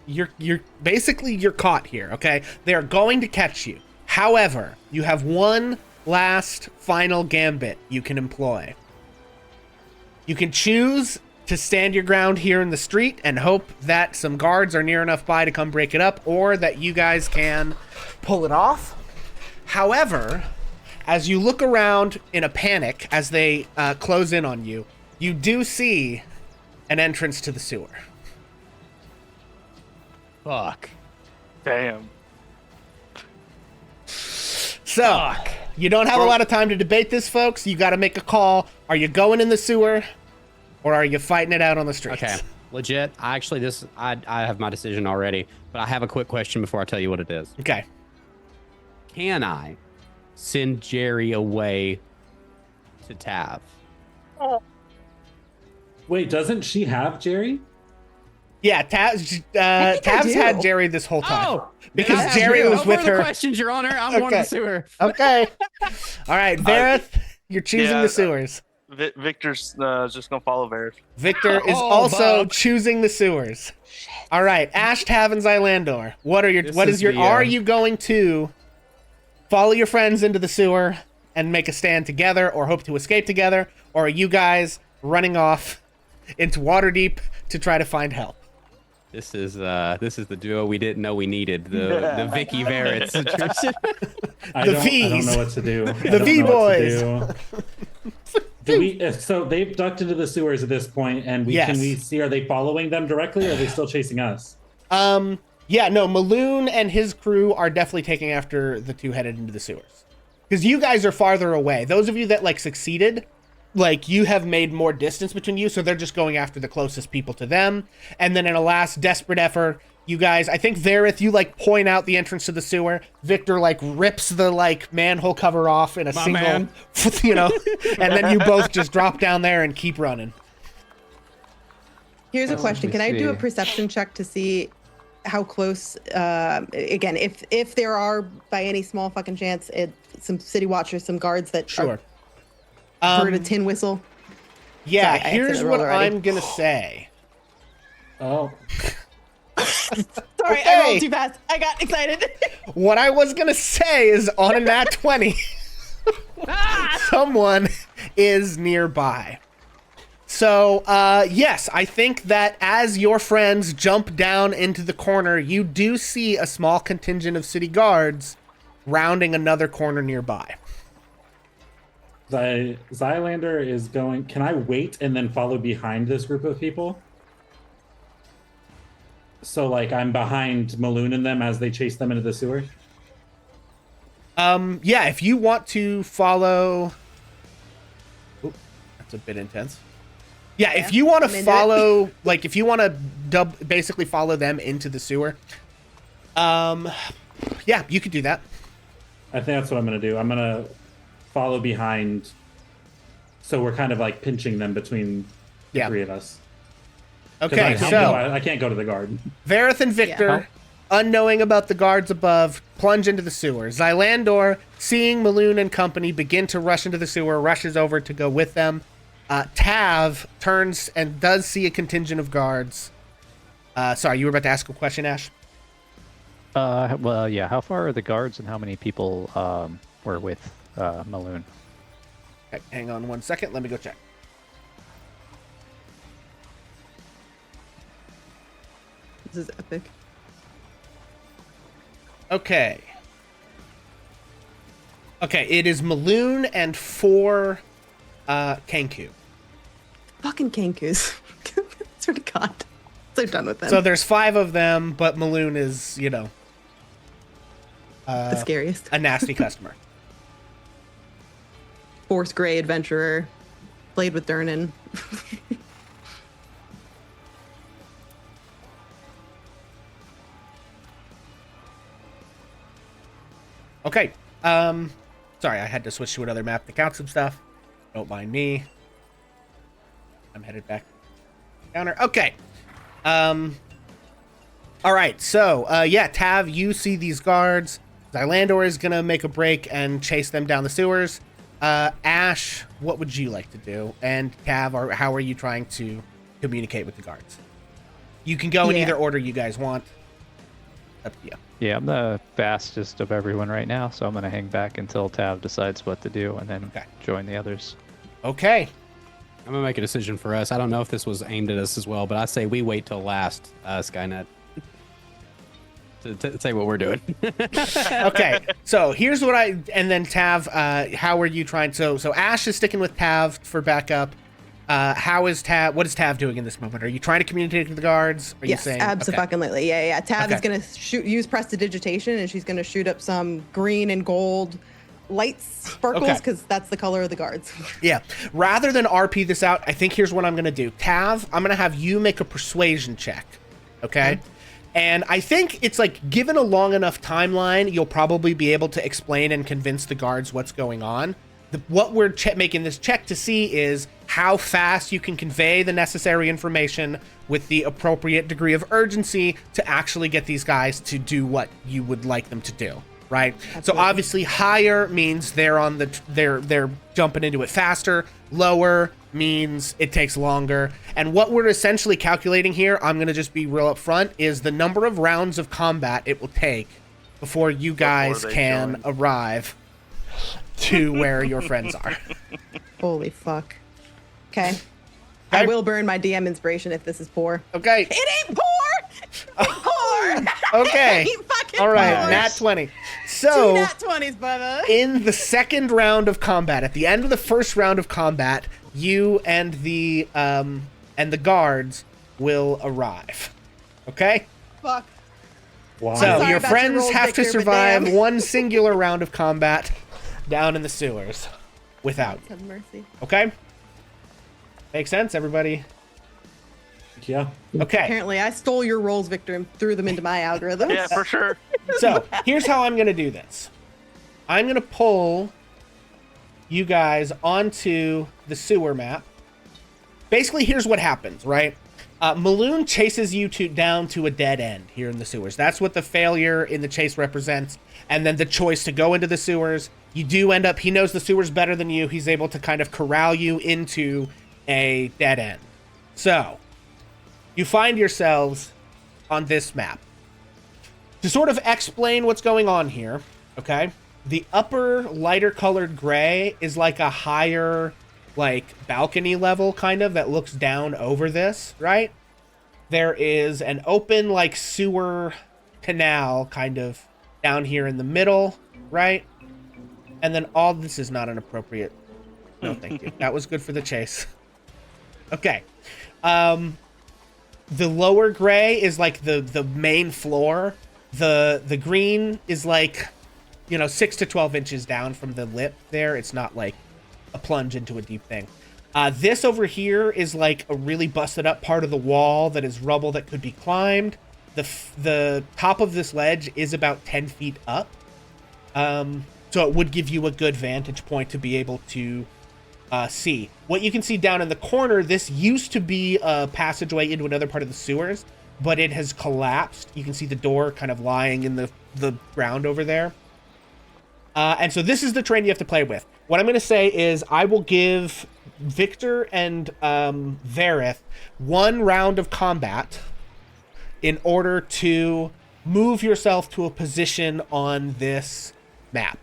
you're basically you're caught here. Okay, they're going to catch you. However, you have one last final gambit you can employ. You can choose to stand your ground here in the street and hope that some guards are near enough by to come break it up, or that you guys can pull it off. However, as you look around in a panic as they close in on you, you do see an entrance to the sewer. Fuck. Damn. So, you don't have a lot of time to debate this, folks. You got to make a call. Are you going in the sewer, or are you fighting it out on the streets? Okay. Legit. I have my decision already, but I have a quick question before I tell you what it is. Okay. Can I send Jerry away to Tav? Wait, doesn't she have Jerry? Yeah, Tav's had Jerry this whole time. Oh, because then I have Jerry you. was No with further her. questions, Your Honor. I'm going to Okay. the sewer. Okay. All right, Vareth, you're choosing Yeah, the sewers. Victor's just gonna follow Vareth. Victor is Oh, also Bob. choosing the sewers. All right, Ash, Tav, and Zylandor. Are you going to follow your friends into the sewer and make a stand together, or hope to escape together, or are you guys running off into Waterdeep to try to find help? This is the duo we didn't know we needed. The Vicky Verrett situation. I The don't Vs. know what to do. The V boys. Do we? So they've ducked into the sewers at this point, and Yes. can we see? Are they following them directly, or are they still chasing us? Yeah, no, Maloon and his crew are definitely taking after the two headed into the sewers. Because you guys are farther away. Those of you that, like, succeeded, like, you have made more distance between you, so they're just going after the closest people to them. And then in a last desperate effort, you guys, I think, Varith, you, like, point out the entrance to the sewer. Victor, like, rips the, like, manhole cover off in a single, man. you know, and then you both just drop down there and keep running. Here's a question. me Can I do a see. perception check to see how close, again, if there are, by any small fucking chance, some city watchers, some guards that Sure. heard a tin whistle? Yeah, Sorry, I here's accidentally what rolled already. I'm going to say. Oh, Sorry, Okay. I rolled too fast. I got excited. What I was going to say is on a nat 20, someone is nearby. So, yes, I think that as your friends jump down into the corner, you do see a small contingent of city guards rounding another corner nearby. Xylander is going. Can I wait and then follow behind this group of people? So, like, I'm behind Maloon and them as they chase them into the sewer. Yeah, if you want to follow... Oop, that's a bit intense. Yeah, if you want I'm to into it. follow, like, if you want to basically follow them into the sewer, yeah, you could do that. I think that's what I'm going to do. I'm going to follow behind. So we're kind of like pinching them between the Yeah. three of us. 'Cause Okay, I can't go to the guard. Varith and Victor, unknowing about the guards above, plunge into the sewer. Xylandor, seeing Maloon and company begin to rush into the sewer, rushes over to go with them. Tav turns and does see a contingent of guards. Sorry, you were about to ask a question, Ash? Well, yeah. How far are the guards, and how many people were with Maloon? Okay, hang on 1 second. Let me go check. This is epic. Okay. Okay, it is Maloon and 4 Kenku. Fucking Kankus. Swear to God. So done with them. So there's 5 of them, but Maloon is, you know, the scariest. a nasty customer. Force Grey adventurer. Played with Durnan. Okay. Sorry, I had to switch to another map to count some stuff. Don't mind me. I'm headed back. Counter. Okay. All right. So, yeah, Tav, you see these guards. Xylandor is gonna make a break and chase them down the sewers. Ash, what would you like to do? And Tav, how are you trying to communicate with the guards? You can go in Yeah. either order you guys want. Up to you. Yeah, I'm the fastest of everyone right now, so I'm gonna hang back until Tav decides what to do, and then Okay. join the others. Okay. I'm gonna make a decision for us. I don't know if this was aimed at us as well, but I say we wait till last, Skynet, to say what we're doing. Okay, so here's what and then Tav, how are you trying? So Ash is sticking with Tav for backup. What is Tav doing in this moment? Are you trying to communicate with the guards? Are you Yes, saying absolutely. Yeah. Tav is Okay. gonna use prestidigitation, and she's gonna shoot up some green and gold light sparkles Okay. because that's the color of the guards. Yeah. Rather than RP this out, I think here's what I'm gonna do. Tav, I'm gonna have you make a persuasion check. Okay. And I think it's like, given a long enough timeline, you'll probably be able to explain and convince the guards what's going on. What we're making this check to see is how fast you can convey the necessary information with the appropriate degree of urgency to actually get these guys to do what you would like them to do, right? So obviously higher means they're on they're jumping into it faster. Lower means it takes longer. And what we're essentially calculating here, I'm going to just be real upfront, is the number of rounds of combat it will take before you guys they can join. arrive to where your friends are. Holy fuck. Okay. I Okay. will burn my DM inspiration if this is poor. Okay. It ain't poor. It's poor. Okay. It ain't fucking All right, Nice. nat 20. Two So, nat 20s, brother. in the second round of combat, at the end of the first round of combat, you and the guards will arrive. Okay? Fuck. Why? So Sorry your about your friends rolls, have to Victor, but survive damn. one singular round of combat down in the sewers without. Have mercy. Okay? Make sense, everybody? Yeah. Okay. Apparently, I stole your rolls, Victor, and threw them into my algorithm. Yeah, for sure. So here's how I'm going to do this. I'm going to pull you guys onto the sewer map. Basically, here's what happens, right? Maloon chases you down to a dead end here in the sewers. That's what the failure in the chase represents. And then the choice to go into the sewers. You do end up, he knows the sewers better than you. He's able to kind of corral you into a dead end. So, you find yourselves on this map. To sort of explain what's going on here, okay? The upper lighter colored gray is like a higher, like, balcony level kind of that looks down over this, right? There is an open, like, sewer canal kind of down here in the middle, right? And then all this is not an appropriate. No, thank you. That was good for the chase. Okay. The lower gray is like the main floor. The green is like, 6 to 12 inches down from the lip there. It's not like a plunge into a deep thing. This over here is like a really busted up part of the wall that is rubble that could be climbed. The top of this ledge is about 10 feet up. So it would give you a good vantage point to be able to see. What you can see down in the corner, this used to be a passageway into another part of the sewers, but it has collapsed. You can see the door kind of lying in the ground over there. And so this is the terrain you have to play with. What I'm going to say is I will give Victor and Vareth one round of combat in order to move yourself to a position on this map.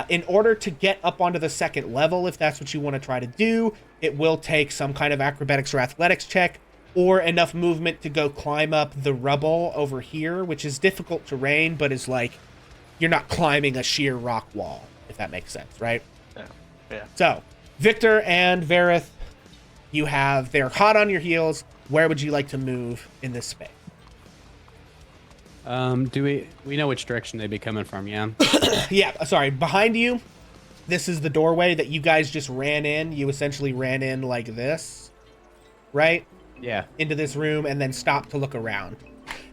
In order to get up onto the second level, if that's what you want to try to do, it will take some kind of acrobatics or athletics check or enough movement to go climb up the rubble over here, which is difficult terrain, but is like, you're not climbing a sheer rock wall, if that makes sense, right? Yeah. So, Victor and Vareth, they're hot on your heels. Where would you like to move in this space? Do we know which direction they'd be coming from? Yeah. Yeah, sorry. Behind you, this is the doorway that you guys just ran in. You essentially ran in like this, right? Yeah. Into this room and then stop to look around.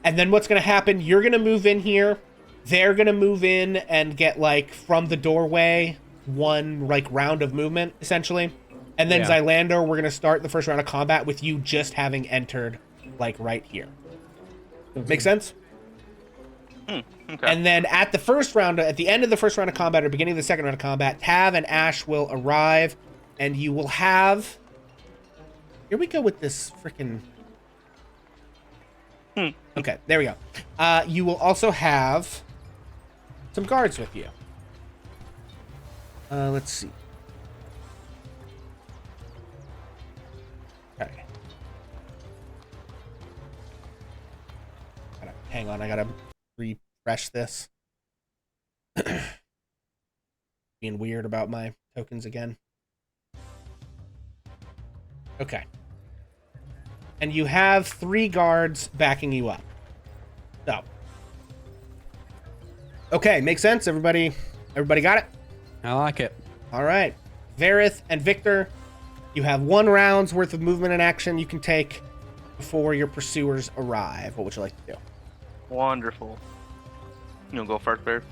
And then what's going to happen, you're going to move in here. They're going to move in and get like from the doorway one like round of movement essentially. And then Yeah. Zylander, we're going to start the first round of combat with you just having entered like right here. Make sense? Okay. And then at the end of the first round of combat or beginning of the second round of combat, Tav and Ash will arrive and you will have... Here we go with this freaking... Okay, there we go. You will also have some guards with you. Let's see. Okay. Hang on, I gotta refresh this. Being weird about my tokens again. Okay. And you have 3 guards backing you up. So. Okay, makes sense. Everybody got it? I like it. All right. Vareth and Victor, you have 1 round's worth of movement and action you can take before your pursuers arrive. What would you like to do? Wonderful. You'll go first, Bear.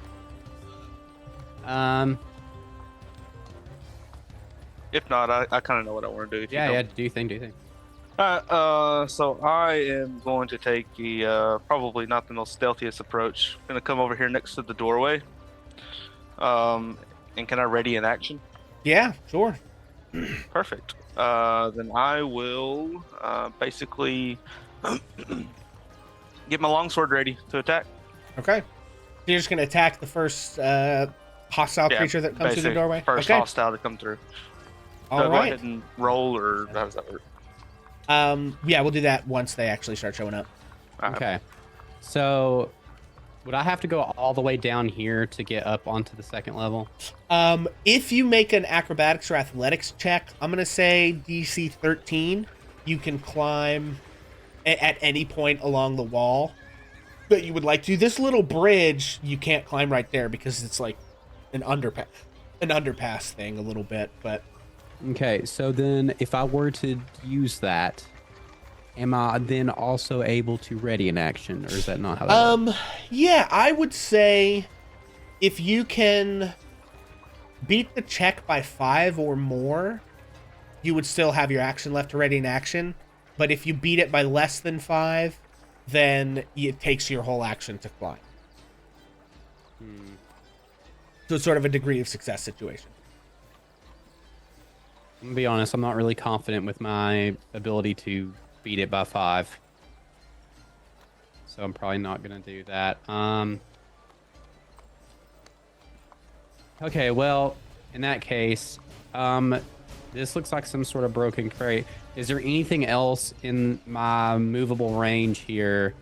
If not, I kind of know what I want to do. If you Yeah, don't. yeah. Do you think? So I am going to take the probably not the most stealthiest approach. I'm gonna come over here next to the doorway. And can I ready an action? Yeah, sure. Perfect. Then I will basically get my longsword ready to attack. Okay. You're just going to attack the first hostile creature that comes through the basically doorway? First okay. hostile to come through. All So go right. ahead and roll, or how does that work? Yeah, we'll do that once they actually start showing up. All right. Okay. So Would I have to go all the way down here to get up onto the second level? If you make an acrobatics or athletics check, I'm gonna say DC 13, you can climb at any point along the wall that you would like to. This little bridge, you can't climb right there because it's like an underpass thing a little bit, but Okay, so then if I were to use that, am I then also able to ready an action, or is that not how that works? yeah, I would say if you can beat the check by 5 or more, you would still have your action left to ready an action. But if you beat it by less than 5, then it takes your whole action to climb. So it's sort of a degree of success situation. I'm gonna be honest, I'm not really confident with my ability to beat it by 5. So I'm probably not gonna do that. Okay, well, in that case, this looks like some sort of broken crate. Is there anything else in my movable range here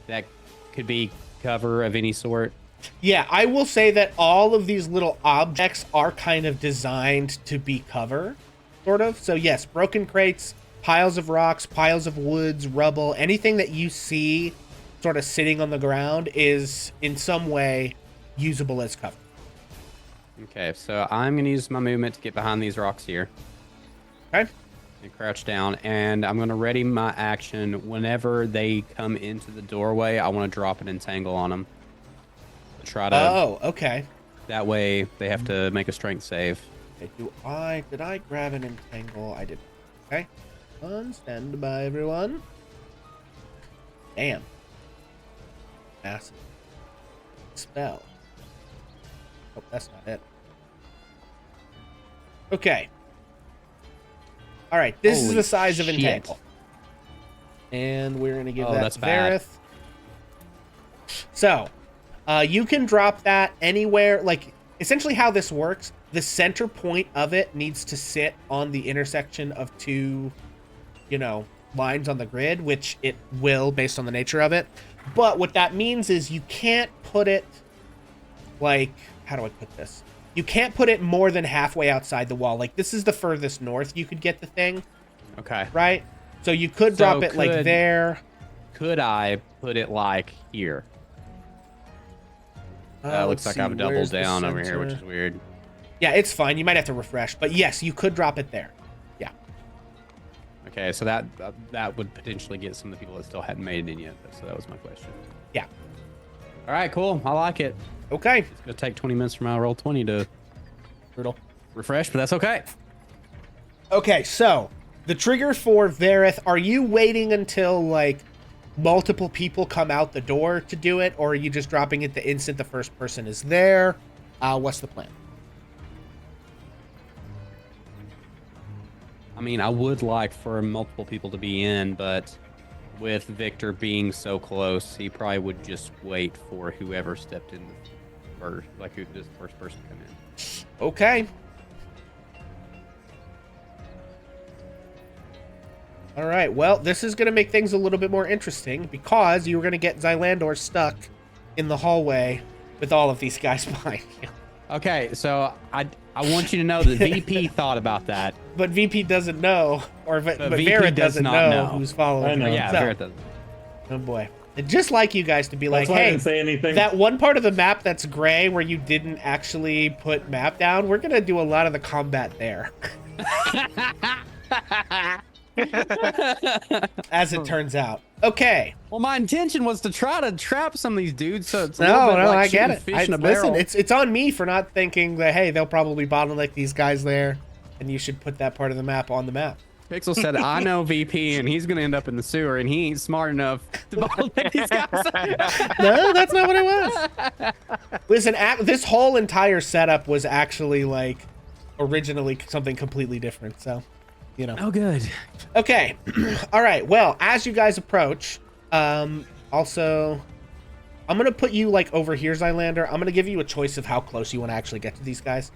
that could be cover of any sort? Yeah, I will say that all of these little objects are kind of designed to be cover, sort of. So yes, broken crates, piles of rocks, piles of woods, rubble, anything that you see sort of sitting on the ground is in some way usable as cover. Okay, so I'm gonna use my movement to get behind these rocks here. Okay. And crouch down, and I'm gonna ready my action whenever they come into the doorway. I want to drop an entangle on them. Try to. Oh, okay. That way they have to make a strength save. Okay, did I grab an entangle? I did. Okay. Stand by, everyone. Damn. Massive spell. Oh, that's not it. Okay. All right, this is Holy the size of shit. entangle. And we're going to give Oh, that that's to bad. Vareth. So, you can drop that anywhere. Like, essentially how this works, the center point of it needs to sit on the intersection of two, lines on the grid, which it will based on the nature of it. But what that means is you can't put it, like, how do I put this? You can't put it more than halfway outside the wall. Like, this is the furthest north you could get the thing, Okay. right? So you could drop it like there. Could I put it like here? Let's Looks like see, I've doubled where's the down over here, which center? is weird. Yeah, it's fine. You might have to refresh. But yes, you could drop it there. Yeah. Okay, so that would potentially get some of the people that still hadn't made it in yet. So that was my question. Yeah. All right, cool. I like it. Okay. It's gonna take 20 minutes for my roll 20 to Brutal. refresh, but that's okay. Okay, so the trigger for Vareth, are you waiting until, like, multiple people come out the door to do it, or are you just dropping it the instant the first person is there? What's the plan? I mean, I would like for multiple people to be in, but with Victor being so close, he probably would just wait for whoever stepped in first, like who this first person to come in. Okay. All right, well, this is going to make things a little bit more interesting because you're going to get Xylandor stuck in the hallway with all of these guys behind you. Okay, so I want you to know that VP thought about that. But VP doesn't know, or but VP Vareth does doesn't not know. who's following. I know. him. Yeah, So, Barrett doesn't. oh boy. I'd just like you guys to be That's like, why I hey, didn't say anything. that one part of the map that's gray where you didn't actually put map down, we're going to do a lot of the combat there. As it turns out. Okay. Well, my intention was to try to trap some of these dudes, so it's a little No, bit no, like I get shooting it. fish in a Listen, barrel. it's on me for not thinking that, hey, they'll probably bottleneck these guys there, and you should put that part of the map on the map. Pixel said, I know VP, and he's going to end up in the sewer, and he ain't smart enough to bottleneck these guys. No, that's not what it was. Listen, this whole entire setup was actually, like, originally something completely different, so, Oh, good. Okay. All right. Well, as you guys approach, also, I'm going to put you, like, over here, Xylander. I'm going to give you a choice of how close you want to actually get to these guys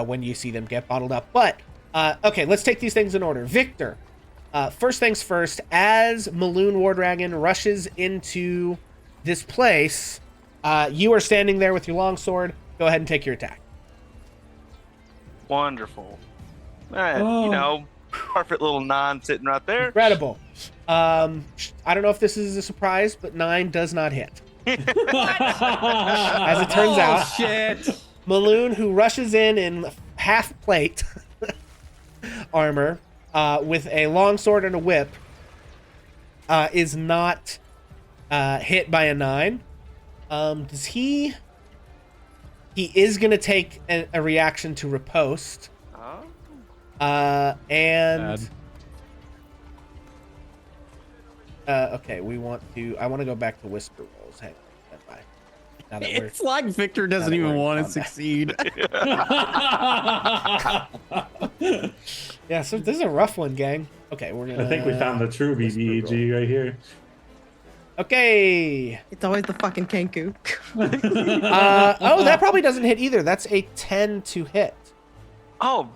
when you see them get bottled up. But, okay, let's take these things in order. Victor, first things first, as Maloon Wardragon rushes into this place, You are standing there with your longsword. Go ahead and take your attack. Wonderful. Oh. Perfect little 9 sitting right there. Incredible. I don't know if this is a surprise, but 9 does not hit. As it turns out, shit. Maloon, who rushes in half plate armor with a longsword and a whip, is not hit by a 9. Does he? He is going to take a reaction to riposte. Oh. Okay, I want to go back to whisper rolls. Hang on, bye. Now that we're, It's like Victor doesn't that even we're want on to succeed. yeah, so this is a rough one, gang. Okay, we're gonna. I think we found the true BBEG right here. Okay. It's always the fucking Kenku. Oh, that probably doesn't hit either. That's a 10 to hit. Oh,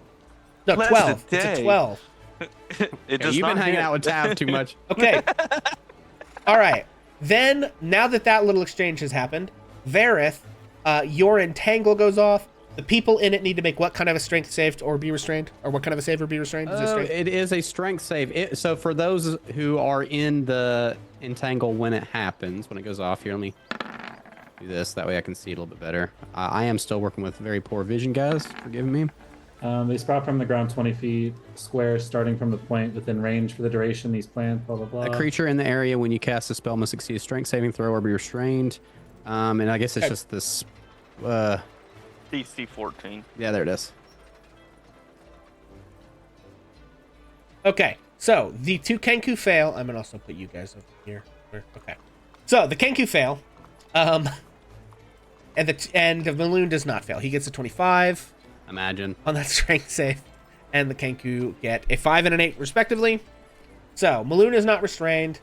No, bless 12. the It's a day. 12. It Yeah, you've been hanging out with Tab too much. Okay. All right. Then, now that little exchange has happened, Varith, your entangle goes off. The people in it need to make what kind of a strength save or be restrained? Or what kind of a save or be restrained? Is it strength? It is a strength save. So for those who are in the entangle when it happens, when it goes off, here, let me do this. That way I can see it a little bit better. I am still working with very poor vision, guys. Forgive me. They sprout from the ground 20 feet square, starting from the point within range for the duration. These plants, blah, blah, blah. A creature in the area when you cast a spell must succeed a strength saving throw or be restrained. And I guess it's just this... DC 14. Yeah, there it is. Okay, so the 2 Kenku fail. I'm gonna also put you guys over here. Okay, so the Kenku fail, and the Maloon does not fail. He gets a 25 Imagine. on that strength save, and the Kenku get a 5 and an 8 respectively. So Maloon is not restrained.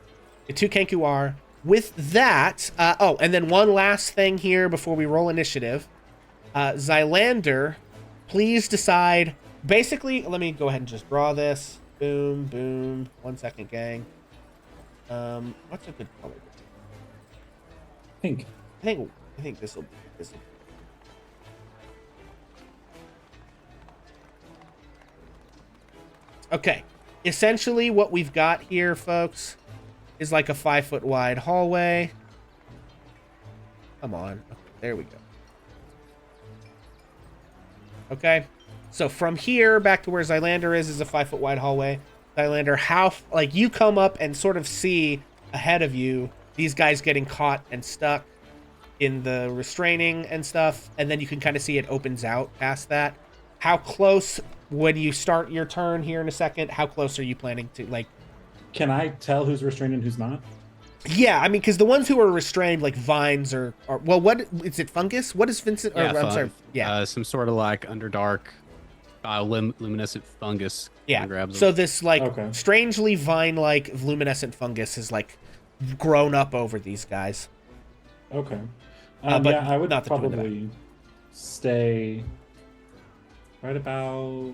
The 2 Kenku are. With that, and then one last thing here before we roll initiative. Zylander, please decide. Basically, let me go ahead and just draw this. Boom, boom. 1 second, gang. What's a good color? Pink. I think this will be this. Okay. Essentially, what we've got here, folks, is like a 5 foot wide hallway. Come on. Okay, there we go. Okay, so from here back to where Zylander is a 5 foot wide hallway. Zylander, you come up and sort of see ahead of you these guys getting caught and stuck in the restraining and stuff, and then you can kind of see it opens out past that. How close, when you start your turn here in a second, how close are you planning to, Can I tell who's restrained and who's not? Yeah, I mean, because the ones who are restrained, like vines or well, what is it? Fungus? What is Vincent? Yeah, I'm sorry. Yeah, some sort of like underdark, luminescent fungus. yeah. Grabs So them. this Okay. strangely vine-like luminescent fungus has grown up over these guys. Okay. But yeah, I would not the two in the probably stay right about...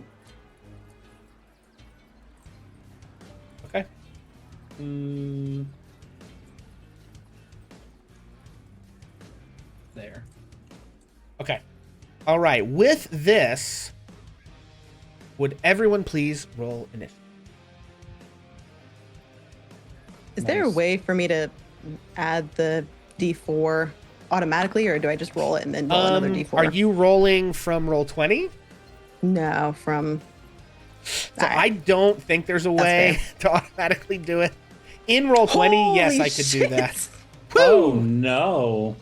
Okay. There. Okay. All right. With this, would everyone please roll initiative? Is there a Nice. way for me to add the D4 automatically, or do I just roll it and then roll another D4? Are you rolling from roll 20? No, from. So Alright. I don't think there's a way to automatically do it. In roll 20, yes, Holy I could do shit. that. Oh, no.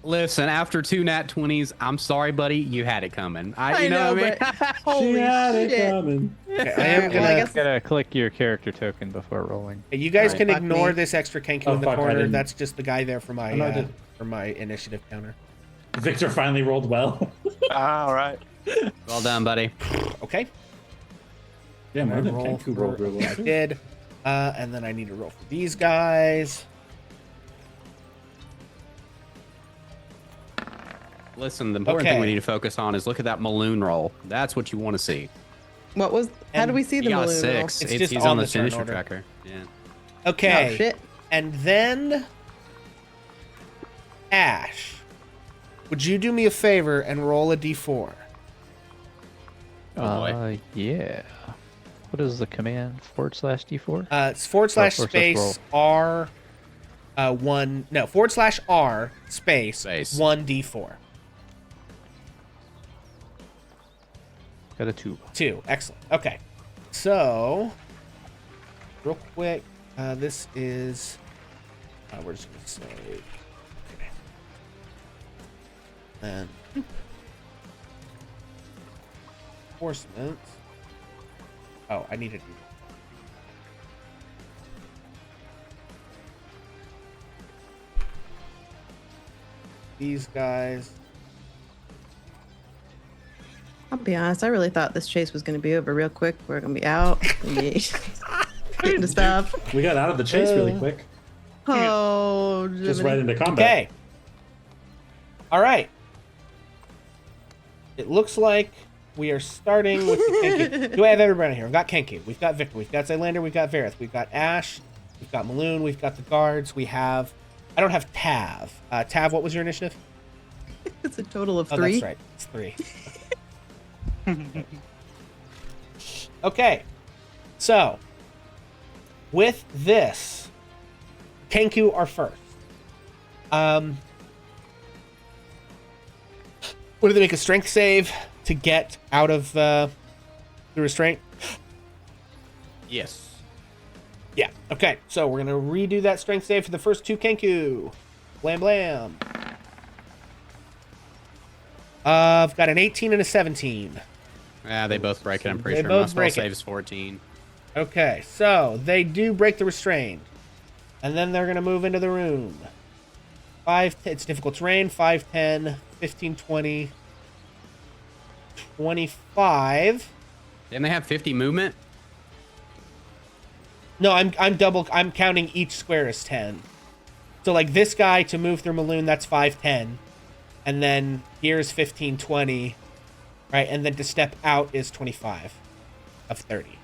Listen, after 2 nat 20s, I'm sorry, buddy. You had it coming. I know, what I mean? but holy She had it shit. coming. Okay, I am Well, I gonna. guess- Gotta click your character token before rolling. You guys Alright. can Fuck ignore me. this extra Kenku Oh, in the fuck, I corner. didn't- That's just the guy there for my Oh, no, I didn't. initiative counter. Victor finally rolled well. All right. Well done, buddy. Okay. Yeah, more than Roll Kenku rolled for- really I well. did. And then I need to roll for these guys. Listen, the important Okay. thing we need to focus on is look at that Maloon roll. That's what you want to see. What was? How And do we see He the got balloon? 6. It's It's, just he's on on the the turn finisher order. tracker. Yeah. Oh Okay. shit! And then Ash. would you do me a favor and roll a d4? Oh, boy. Yeah. What is the command? /D4? It's forward slash Or space roll. R, one, no, forward slash R space, Space. 1d4. Got a 2. 2. Excellent. Okay. So, real quick, this is, we're just going to say, okay. And enforcement. Oh, I need to do these guys. I'll be honest, I really thought this chase was going to be over real quick. We're going to be out. Into stuff. We got out of the chase really quick. Oh, Just Jiminy. right into combat. Okay. All right. It looks like we are starting with the Kenku. Do I have everybody here? We've got Kenku. We've got Victor. We've got Zylander. We've got Vareth. We've got Ash. We've got Maloon. We've got the guards. We have... I don't have Tav. Tav, what was your initiative? It's a total of Oh, 3. that's right. It's 3. Okay. So, with this, Kenku are first. What do they make, a strength save to get out of the restraint? Yes. Yeah. Okay. So we're gonna redo that strength save for the first 2 Kenku. Blam blam. I've got an 18 and a 17. Yeah, they both break it. I'm pretty They sure. both My spell break it. save is 14. Okay, so they do break the restraint. And then they're going to move into the room. 5, it's difficult terrain. 5, 10, 15, 20, 25. Didn't they have 50 movement? No, I'm counting each square as 10. So like this guy to move through Maloon, that's 5, 10. And then here's 15, 20. Right, and then to step out is 25 of 30.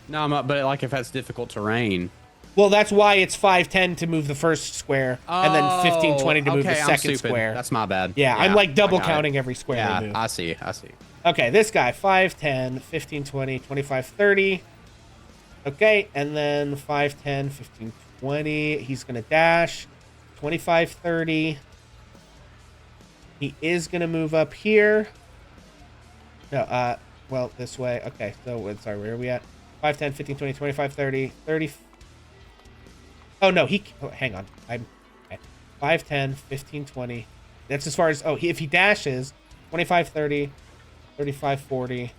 No, but like if that's difficult terrain. Well, that's why it's 5, 10 to move the first square, and then 15, 20 to move the okay, I'm second stupid. square. That's my bad. Yeah, I'm like double I got it. counting every square Yeah, they move. I see. Okay, this guy, 5, 10, 15, 20, 25, 30. Okay, and then 5, 10, 15, 20. He's going to dash. 25, 30. He is going to move up here. No, well, this way. Okay, so, sorry, where are we at? 5, 10, 15, 20, 25, 30, 30. Oh, no, hang on. Okay. 5, 10, 15, 20. That's as far as, if he dashes, 25, 30, 35, 40,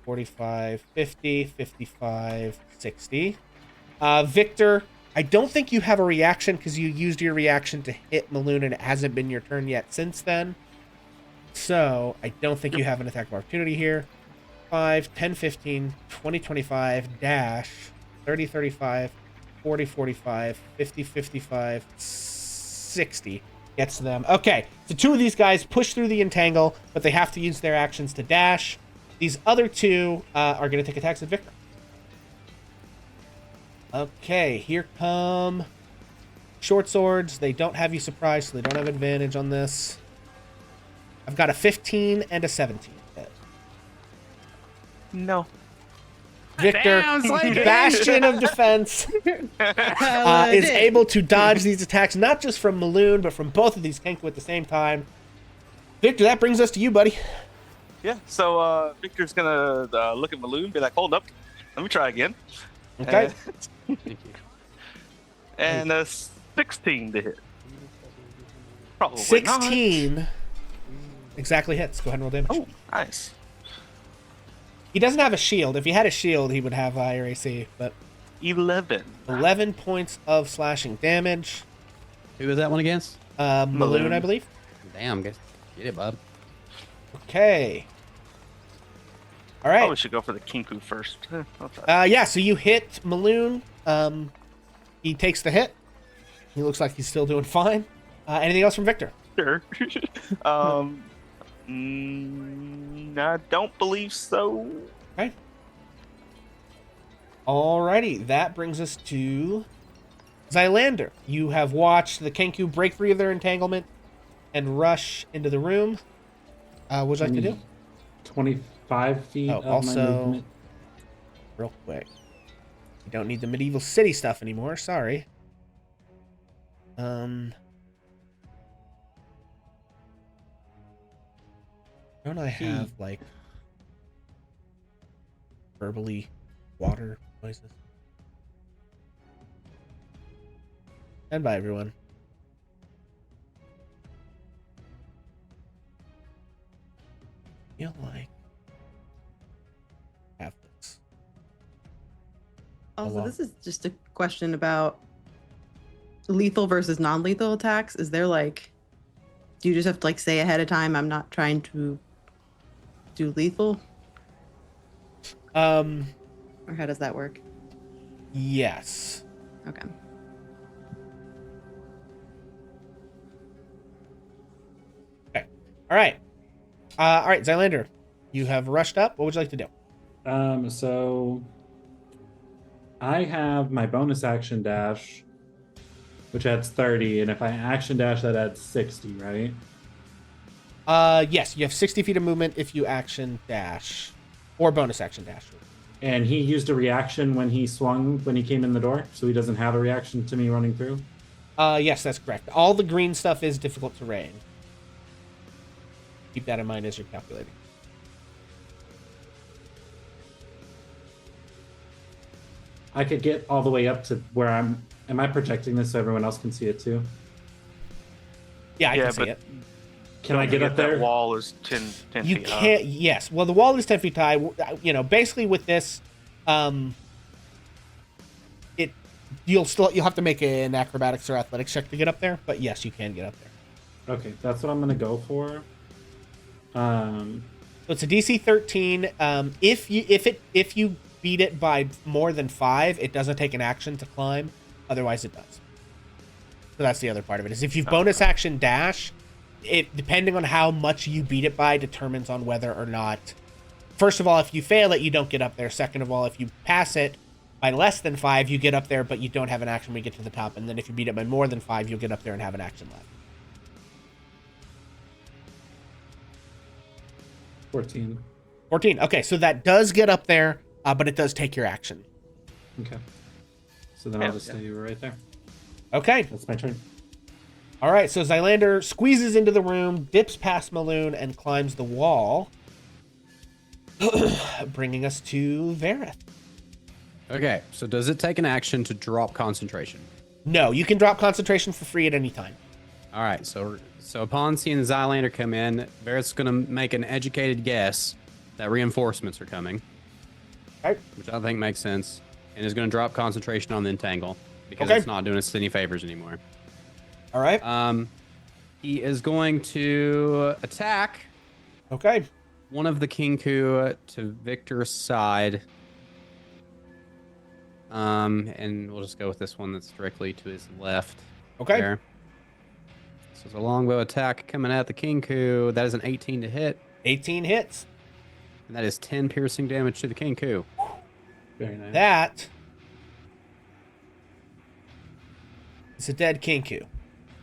45, 50, 55, 60. Victor, I don't think you have a reaction because you used your reaction to hit Maloon and it hasn't been your turn yet since then. So, I don't think you have an attack of opportunity here. 5, 10, 15, 20, 25, dash, 30, 35, 40, 45, 50, 55, 60. Gets to them. Okay, so 2 of these guys push through the entangle, but they have to use their actions to dash. These other 2 are going to take attacks at Victor. Okay, here come short swords. They don't have you surprised, so they don't have advantage on this. I've got a 15 and a 17. No. Victor, bastion of defense, is able to dodge these attacks, not just from Maloon, but from both of these Kenku at the same time. Victor, that brings us to you, buddy. Yeah, so Victor's gonna look at Maloon and be like, hold up, let me try again. Okay. Thank you. And a 16 to hit. Probably 16 exactly hits. Go ahead and roll damage. Oh, nice. He doesn't have a shield. If he had a shield, he would have higher AC, but 11. 11 points of slashing damage. Who was that one against? Maloon, I believe. Damn, get it, bud. Okay. All right. Probably should go for the Kenku first. I'll try. Yeah, so you hit Maloon. He takes the hit. He looks like he's still doing fine. Anything else from Victor? Sure. I don't believe so. Okay. Alrighty, that brings us to Zylander. You have watched the Kenku break free of their entanglement. and rush into the room. What would you like to do? 25 feet Oh, of my also, movement. real quick. You don't need the medieval city stuff anymore. Sorry. Don't I have like verbally water noises? And bye, everyone. Feel like have this. Also, well. this is just a question about lethal versus non-lethal attacks. Is there like, do you just have to like say ahead of time, I'm not trying to do lethal? Or how does that work? Yes. Okay. Okay. All right. All right, Zylander, you have rushed up. What would you like to do? So I have my bonus action dash, which adds 30, and if I action dash, that adds 60, right? Yes, you have 60 feet of movement if you action dash, or bonus action dash. And he used a reaction when he swung, when he came in the door, so he doesn't have a reaction to me running through. Yes, that's correct. All the green stuff is difficult terrain. Keep that in mind as you're calculating. I could get all the way up to where I'm. Am I projecting this so everyone else can see it too? Yeah, I Yeah, can see but it. Can I get up That there? wall is 10 You feet can't. high. Yes. Well, the wall is 10 feet high. You know, basically with this, you'll have to make an acrobatics or athletics check to get up there. But yes, you can get up there. Okay, that's what I'm gonna go for. So it's a DC 13. If you beat it by more than 5, it doesn't take an action to climb. Otherwise, it does. So that's the other part of it. Is if you bonus action dash, it depending on how much you beat it by determines on whether or not. First of all, if you fail it, you don't get up there. Second of all, if you pass it by less than 5, you get up there, but you don't have an action when you get to the top. And then if you beat it by more than 5, you'll get up there and have an action left. 14. 14. Okay, so that does get up there, but it does take your action. Okay. So then I'll just stay right there. Okay. That's my turn. All right, so Zylander squeezes into the room, dips past Maloon, and climbs the wall, bringing us to Vareth. Okay, so does it take an action to drop concentration? No, you can drop concentration for free at any time. All right, so upon seeing Zylander come in, Barrett's going to make an educated guess that reinforcements are coming, Okay. which I think makes sense, and is going to drop concentration on the entangle because Okay. it's not doing us any favors anymore. All right. He is going to attack Okay. one of the Kinku to Victor's side. And we'll just go with this one that's directly to his left. Okay. There. So it's a longbow attack coming at the Kinku. That is an 18 to hit, 18 hits. and that is 10 piercing damage to the Kinku. Very nice. That is a dead Kinku.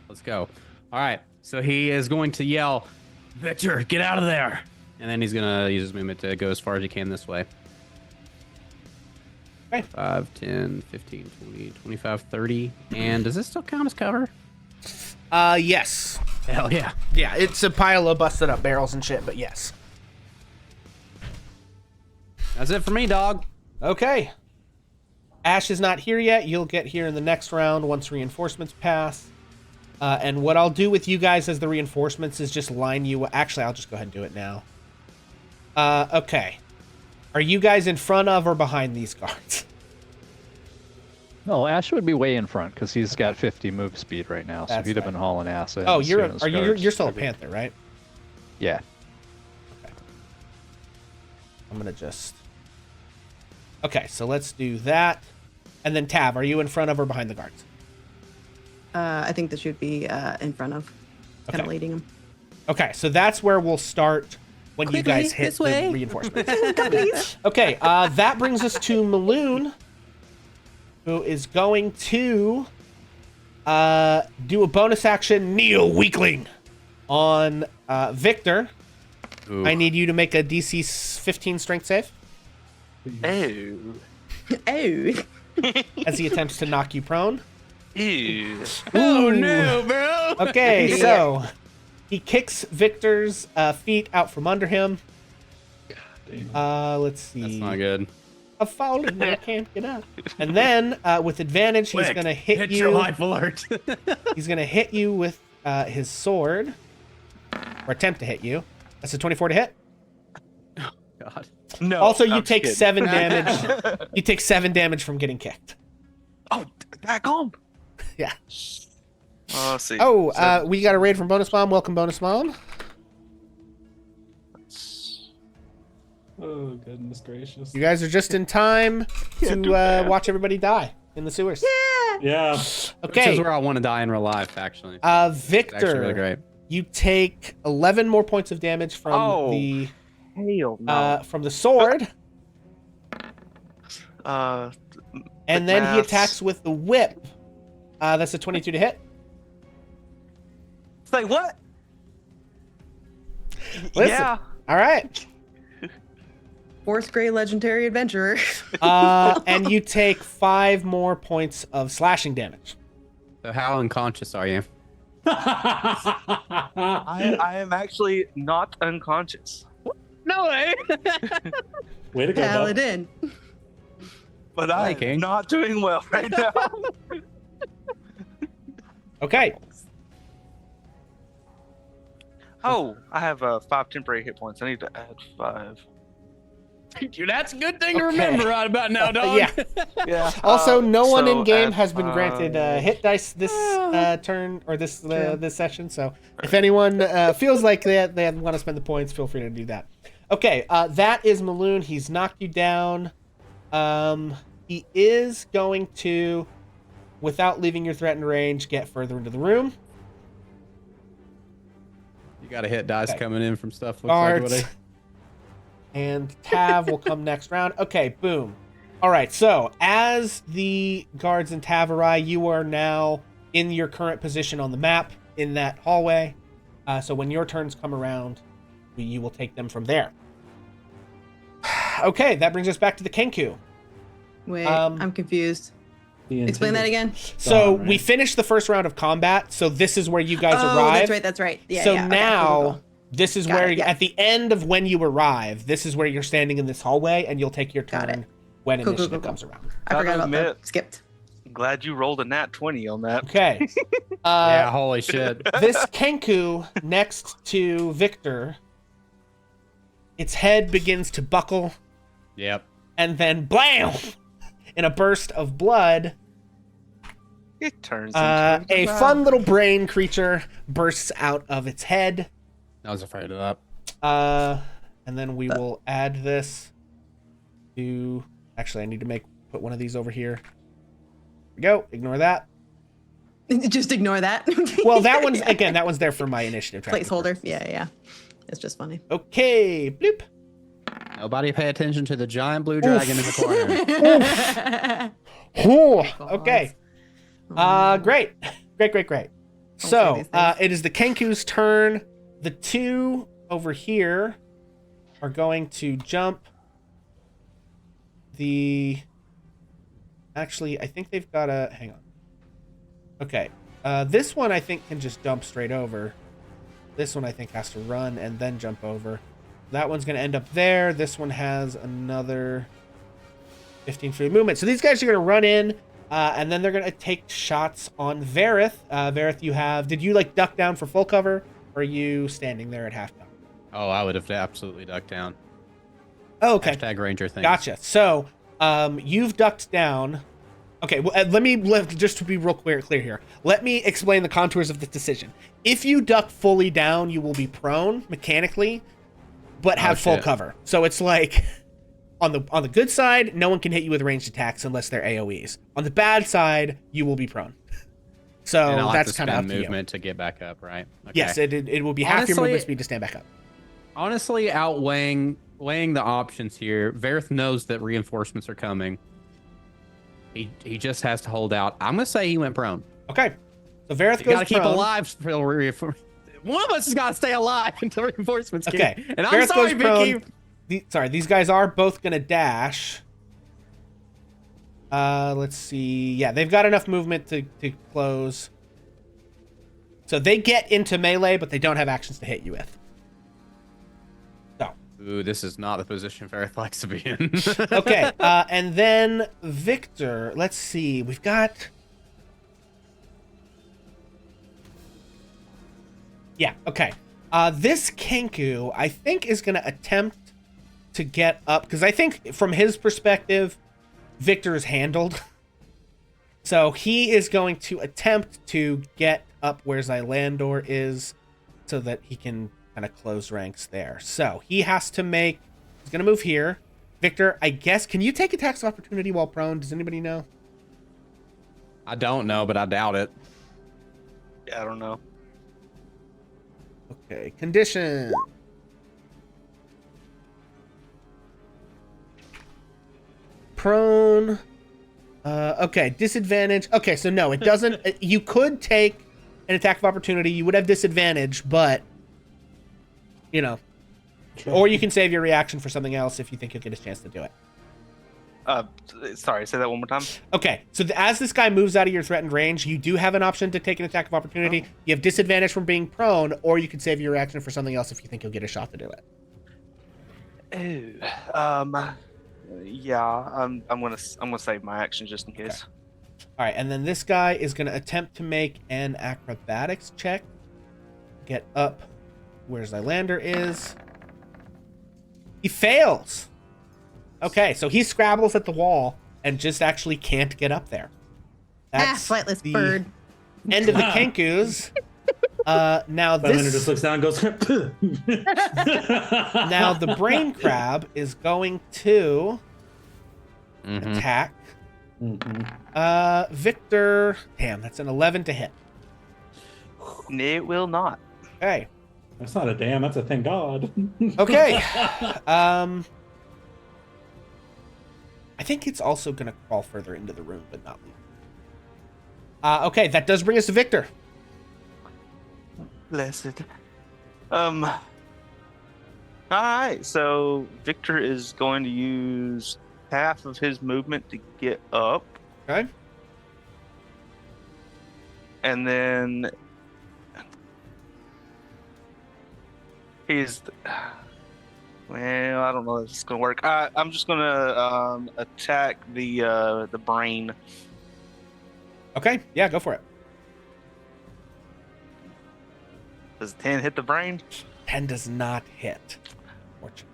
Let's go. All right. So he is going to yell, Victor, get out of there. And then he's going to use his movement to go as far as he can this way. Okay. 5, 10, 15, 20, 25, 30. And does this still count as cover? Yes. Hell yeah. Yeah, it's a pile of busted up barrels and shit, but yes. That's it for me, dog. Okay. Ash is not here yet. You'll get here in the next round once reinforcements pass. And what I'll do with you guys as the reinforcements is just line you... Actually, I'll just go ahead and do it now. Okay. Are you guys in front of or behind these guards? No, Ash would be way in front because he's got 50 move speed right now. So That's he'd have right. been hauling ass. Oh, as you're soon as are you guards you're still a would be- panther, right? Yeah. I'm gonna just... Okay, so let's do that. And then Tab, are you in front of or behind the guards? I think this should be in front of, kind of Okay. leading him. Okay, so that's where we'll start when you Quickly, guys hit this the way. reinforcements. Okay, that brings us to Maloon, who is going to do a bonus action, Neo Weakling. On Victor, Ooh. I need you to make a DC 15 strength save Oh. Oh. as he attempts to knock you prone. Ew. Oh Ooh. no, bro! Okay, Yeah. so he kicks Victor's feet out from under him. Let's see. That's not good. I've fallen, I can't get up. And then, with advantage, he's Quick, gonna hit your you. life alert. He's gonna hit you with his sword, or attempt to hit you. That's a 24 to hit. God. No. Also, you I'm take kidding. 7 damage. You take 7 damage from getting kicked. Oh, back home. Yeah. Oh, let's see. Oh, we got a raid from Bonus Mom. Welcome, Bonus Mom. Oh, goodness gracious. You guys are just in time to watch everybody die in the sewers. Yeah. This Okay. is where I want to die in real life, actually. Victor, It's actually really great. you take 11 more points of damage from Oh. the Hell no. from the sword, and then he maths. attacks with the whip. That's a 22 to hit. Say what? Listen. Yeah. All right. 4th grade legendary adventurer. And you take 5 more points of slashing damage. So how unconscious are you? I am actually not unconscious, No way. Way to go, Bob. Paladin. but Hi, I'm King. not doing well right now. Okay. Oh, I have 5 temporary hit points. I need to add 5. Dude, that's a good thing to Okay. remember right about now, dog. Yeah. Yeah. Also, no one in game add has been granted 5. hit dice this turn or this session. So if anyone feels like they want to spend the points, feel free to do that. Okay, that is Maloon. He's knocked you down. He is going to, without leaving your threatened range, get further into the room. You got a hit dice Okay. coming in from stuff. Looks like what Guards. And Tav will come next round. Okay, boom. All right, so as the guards and Tav arrive, you are now in your current position on the map in that hallway. So when your turns come around, you will take them from there. Okay, that brings us back to the Kenku. Wait, Um, I'm confused. The Explain that intended- again. So Gone, right? we finished the first round of combat, so this is where you guys Oh, arrive. that's right. Yeah. So yeah. Okay, now, cool, cool, cool. this is Got where, it, yeah. at the end of when you arrive, this is where you're standing in this hallway, and you'll take your Got turn it. when Cool, cool, initiative cool, comes around. I forgot Gotta about that. admit. Skipped. Glad you rolled a nat 20 on that. Okay. Yeah, holy shit. This Kenku next to Victor, its head begins to buckle, Yep. and then blam! In a burst of blood, It turns a into fun little brain creature bursts out of its head. I was afraid of that. And then we will add this to... Actually, I need to put one of these over here. There we go. Ignore that. Just ignore that. Well, that one's, again, that one's there for my initiative. tracking Placeholder. purposes. Yeah. It's just funny. Okay. Bloop. Nobody pay attention to the giant blue dragon in the corner. Ooh, okay. Great. So, these things. it is the Kenku's turn. The two over here are going to jump Actually, I think they've got a... Hang on. Okay. This one, I think, can just dump straight over. This one, I think, has to run and then jump over. That one's going to end up there. This one has another 15 feet of movement. So these guys are going to run in, and then they're going to take shots on Vareth. Vareth, you have... Did you, duck down for full cover, or are you standing there at half cover? Oh, I would have absolutely ducked down. Oh, okay. Hashtag Ranger thing. Gotcha. So, you've ducked down. Okay, well, just to be real clear here. Let me explain the contours of this decision. If you duck fully down, you will be prone mechanically, but have full shit. cover. So it's like on the good side, no one can hit you with ranged attacks unless they're AoEs. On the bad side, you will be prone. So And I'll have that's to kind of up spend to you. movement to get back up, right? Okay. Yes, it will be half your Honestly- movement speed to stand back up. Honestly, weighing the options here, Vareth knows that reinforcements are coming. He just has to hold out. I'm gonna say he went prone. Okay. So Vareth You goes gotta keep prone. alive. one of us has got to stay alive until reinforcements Okay. came. And I'm Gareth sorry, goes prone. Vicky. Sorry, these guys are both gonna dash. Let's see. Yeah, they've got enough movement to close. So they get into melee, but they don't have actions to hit you with. So. Ooh, this is not the position Verith likes to be in. Okay, and then Victor, let's see. We've got... Yeah, okay. This Kenku, I think, is going to attempt to get up, because I think from his perspective, Victor is handled. So he is going to attempt to get up where Xylandor is so that he can kind of close ranks there. So he has to make... He's going to move here. Victor, I guess, can you take attacks of opportunity while prone? Does anybody know? I don't know, but I doubt it. Yeah, I don't know. Okay, condition. Prone. Okay, disadvantage. Okay, so no, it doesn't. You could take an attack of opportunity. You would have disadvantage, but, you know. Or you can save your reaction for something else if you think you'll get a chance to do it. Sorry, say that one more time. Okay, so as this guy moves out of your threatened range, you do have an option to take an attack of opportunity. Oh. You have disadvantage from being prone, or you can save your reaction for something else if you think you'll get a shot to do Oh, it. yeah, I'm gonna save my action just in case. Okay. All right, and then this guy is gonna attempt to make an acrobatics check. Get up where Xylander is. He fails. Okay, so he scrabbles at the wall and just actually can't get up there. That's flightless the bird. End of the Kenkus. Now Xylander this just looks down and goes. now the brain crab is going to attack. Victor. Damn, that's an 11 to hit. It will not. Okay. That's not a damn. That's a thank God. Okay. I think it's also going to crawl further into the room, but not leave. Okay, that does bring us to Victor. Blessed. All right, so Victor is going to use half of his movement to get up, Okay. and then he's. Well, I don't know if it's gonna work. I'm just gonna attack the brain. Okay, yeah, go for it. Does 10 hit the brain? 10 does not hit. Fortunately.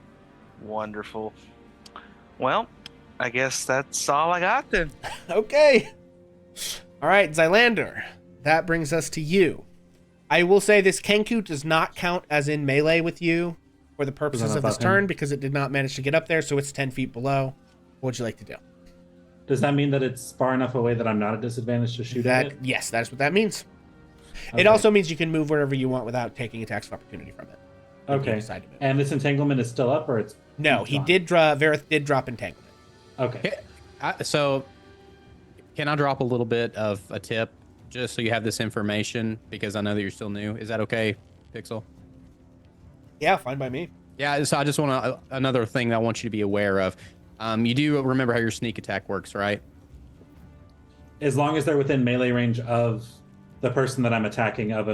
Wonderful. Well, I guess that's all I got then. Okay. All right, Xylander. That brings us to you. I will say this Kenku does not count as in melee with you for the purposes of this turn because it did not manage to get up there, so it's 10 feet below. What would you like to do? Does that mean that it's far enough away that I'm not at disadvantage to shoot at it? Yes, that's what that means. Okay. It also means you can move wherever you want without taking attacks of opportunity from it. Okay. And this entanglement is still up, or it's no? He did. Verith did drop entanglement. Okay. So, can I drop a little bit of a tip just so you have this information because I know that you're still new? Is that okay, Pixel? Yeah, fine by me. Yeah. So I just want to another thing that I want you to be aware of. You do remember how your sneak attack works, right? As long as they're within melee range of the person that I'm attacking If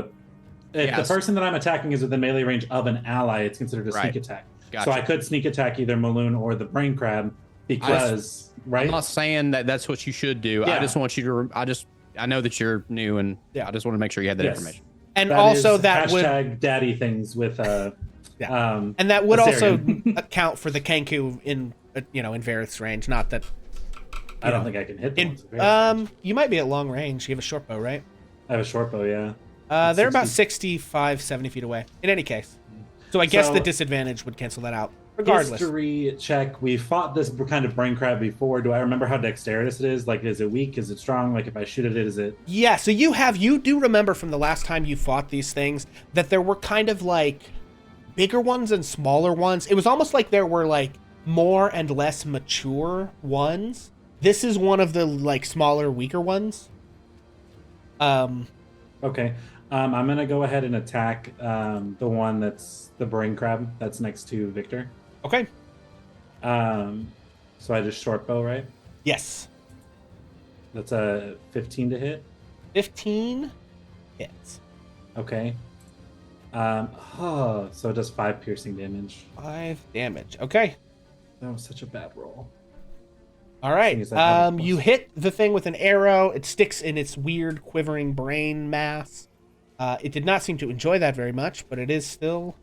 the person that I'm attacking is within melee range of an ally, it's considered a sneak attack. Gotcha. So I could sneak attack either Maloon or the brain crab because, right? I'm not saying that that's what you should do. Yeah. I just want you to. I know that you're new, and I just want to make sure you have that information. And also that would hashtag daddy things with and that would also account for the Kenku in in Verith's range. Not that I don't think I can hit them. You might be at long range. You have a short bow, right? I have a short bow, yeah. They're about 65, 70 feet away. In any case, so I guess the disadvantage would cancel that out. Regardless, history check. We fought this kind of brain crab before. Do I remember how dexterous it is? Like, is it weak? Is it strong? Like, if I shoot at it, is it? Yeah. So you do remember from the last time you fought these things that there were kind of like bigger ones and smaller ones. It was almost like there were like more and less mature ones. This is one of the like smaller, weaker ones. Okay. I'm gonna go ahead and attack the one that's the brain crab that's next to Victor. Okay. So I just short bow, right? Yes. That's a 15 to hit. 15 hits. Okay. So it does 5 piercing damage. 5 damage. Okay. That was such a bad roll. All right. Seeing as I have a You plus- hit the thing with an arrow. It sticks in its weird quivering brain mass. It did not seem to enjoy that very much, but it is still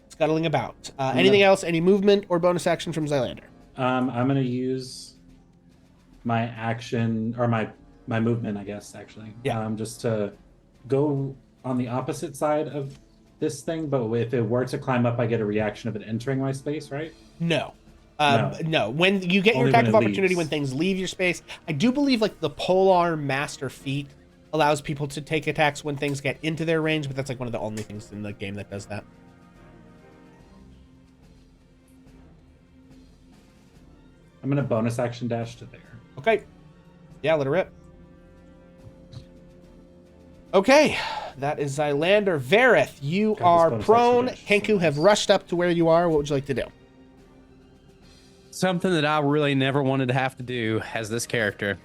scuttling about. Anything else? Any movement or bonus action from Zylander? I'm gonna use my action or my movement, I guess, actually. Yeah. Just to go on the opposite side of this thing, but if it were to climb up, I get a reaction of it entering my space, right? No. No. No. When you get your Only attack when of it opportunity leaves. when things leave your space, I do believe like the polearm master feat allows people to take attacks when things get into their range, but that's like one of the only things in the game that does that. I'm gonna bonus action dash to there. Okay. Yeah, let her rip. Okay. That is Zylander. Vareth, you God, are this bonus prone. action dash is so Kenku have nice. rushed up to where you are. What would you like to do? Something that I really never wanted to have to do as this character.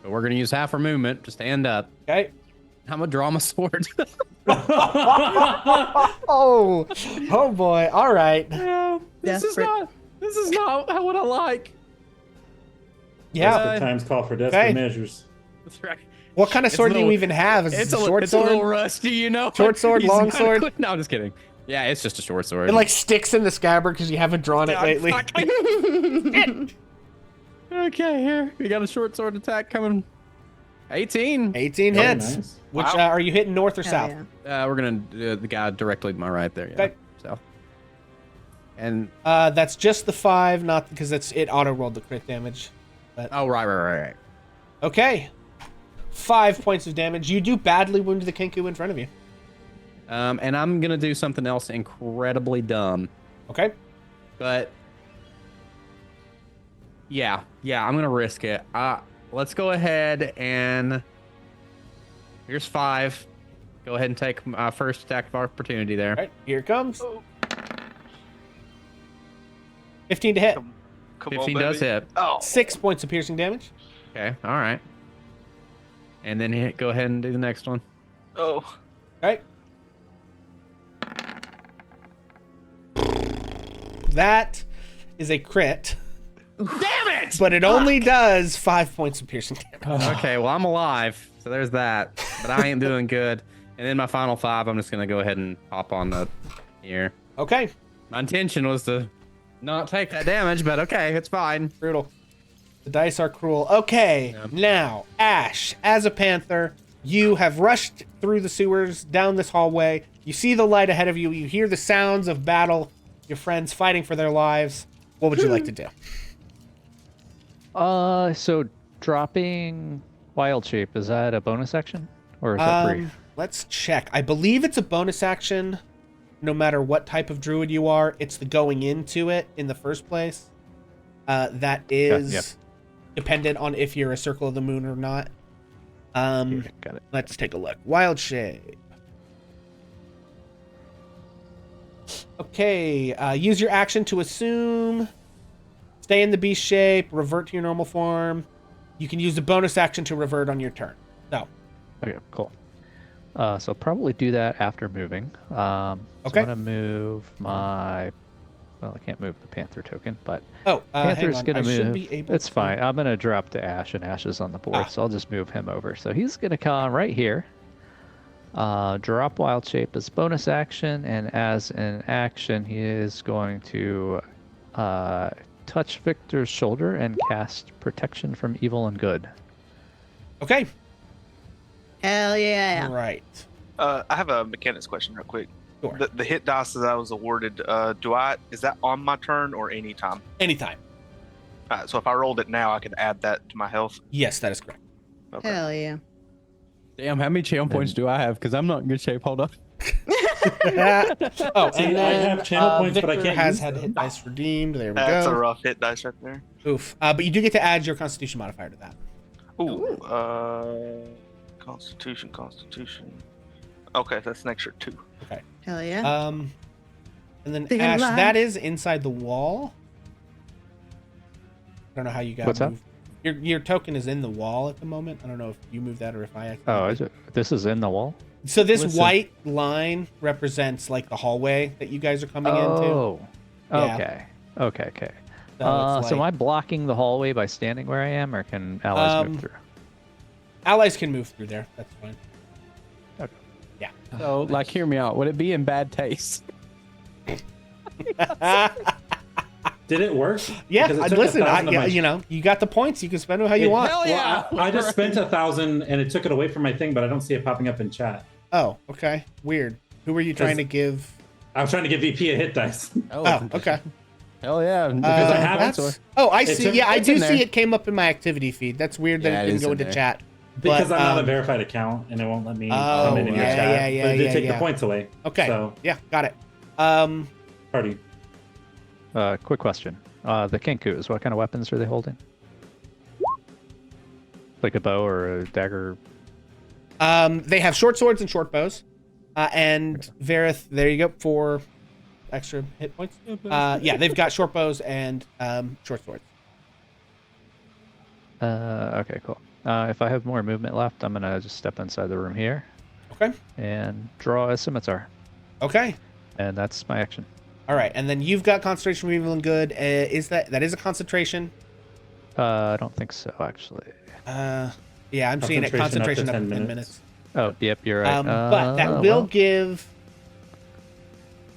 But we're going to use half our movement to stand up. Okay. I'm going to draw my sword. Oh, oh boy. All right. Yeah, this is Desperate. not what I like. Yeah. Desperate times call for desperate Okay. measures. That's right. What kind of It's sword a do you little- even have? Is It's it a, a short it's a little sword? rusty, you know? Short sword, He's long kinda sword? quick- No, I'm just kidding. Yeah, it's just a short sword. It like sticks in the scabbard because you haven't drawn it Yeah, lately. fuck. Okay, here. We got a short sword attack coming. 18. 18 Very hits. nice. Which Wow. are you hitting north or Hell south? yeah. We're going to do the guy directly to my right there. Yeah. Okay. So. And, That's just the 5, not because it auto rolled the crit damage. oh, right. Okay. 5 points of damage. You do badly wound the Kenku in front of you. And I'm going to do something else incredibly dumb. Okay. But yeah, I'm gonna risk it. Let's go ahead and here's 5. Go ahead and take my first attack of opportunity there. All right. Here it comes. 15 to hit. Come 15 on, does baby. hit. Oh, 6 points of piercing damage. Okay, all right. And then go ahead and do the next one. oh. Okay. That is a crit, Damn it! but it only does 5 points of piercing damage. Okay, well I'm alive, so there's that. But I ain't doing good. And then my final 5, I'm just gonna go ahead and hop on the here. Okay. My intention was to not take that damage, but okay, it's fine. Brutal. The dice are cruel. Okay, now, Ash, as a panther, you have rushed through the sewers, down this hallway. You see the light ahead of you. You hear the sounds of battle, your friends fighting for their lives. What would you like to do? So dropping wild shape, is that a bonus action? Or is that brief? Let's check. I believe it's a bonus action no matter what type of druid you are. It's the going into it in the first place. That is yep. dependent on if you're a Circle of the Moon or not. Here, got it. Let's take a look. Wild shape. Okay, use your action to assume. Stay in the beast shape. Revert to your normal form. You can use the bonus action to revert on your turn. So, Okay, cool. So probably do that after moving. So Okay. I'm gonna move my. Well, I can't move the panther token, but hang panther's on. gonna I move. should be able It's to- fine. I'm gonna drop to Ash, and Ash is on the board, so I'll just move him over. So he's gonna come right here. Drop wild shape as bonus action, and as an action, he is going to touch Victor's shoulder and cast protection from evil and good. Okay. Hell yeah. Right. I have a mechanics question real quick. Sure. The hit dice that I was awarded, is that on my turn or any time? Anytime. So if I rolled it now, I could add that to my health. Yes, that is correct. Okay. Hell yeah. Damn, how many channel points do I have? Because I'm not in good shape. Hold up. Oh, See, and I then have channel points, Victor but I can't has use had them. hit dice redeemed. There we That's a go. rough hit dice right there. Oof. But you do get to add your Constitution modifier to that. Ooh. Constitution. Okay, that's an extra 2. Okay. Hell yeah. And then They Ash, lie. that is inside the wall. I don't know how you got What's that? moved. Your token is in the wall at the moment. I don't know if you moved that or if I. Oh, accidentally is it? This is in the wall? So this Listen. white line represents like the hallway that you guys are coming into. Oh. Yeah. Okay. Okay. So, it's So am like- I blocking the hallway by standing where I am, or can allies move through? Allies can move through there. That's fine. Okay. Yeah. So, like, hear me out. Would it be in bad taste? Did it work? Yeah. Because it took Listen, 1,000 of my- you know, you got the points. You can spend them how you want. Hell Well, yeah! I just spent 1,000 and it took it away from my thing, but I don't see it popping up in chat. Oh, okay. Weird. Who were you trying to give? I was trying to give VP a hit dice. Oh, okay. Hell yeah! Because I have points it. or- Oh, I It's see. in- Yeah, I it's do in see there. it came up in my activity feed. That's weird that Yeah, it it didn't is go in into there. chat. Because But, I'm not a verified account and it won't let me Oh, come in your yeah, chat. yeah, but it did yeah, take yeah. the points away. Okay. So, Yeah, got it. party. Quick question. The Kinkus, what kind of weapons are they holding? Like a bow or a dagger? They have short swords and short bows. And Vareth, there you go, 4 extra hit points. Yeah, they've got short bows and short swords. Okay, cool. If I have more movement left, I'm gonna just step inside the room here Okay. and draw a scimitar, Okay. and that's my action. All right, and then you've got concentration from evil and good. Is that is a concentration? I don't think so, actually. Yeah, I'm seeing it. Concentration Concentration up to up to 10 10 minutes. Oh, yep, you're right. But that will well, give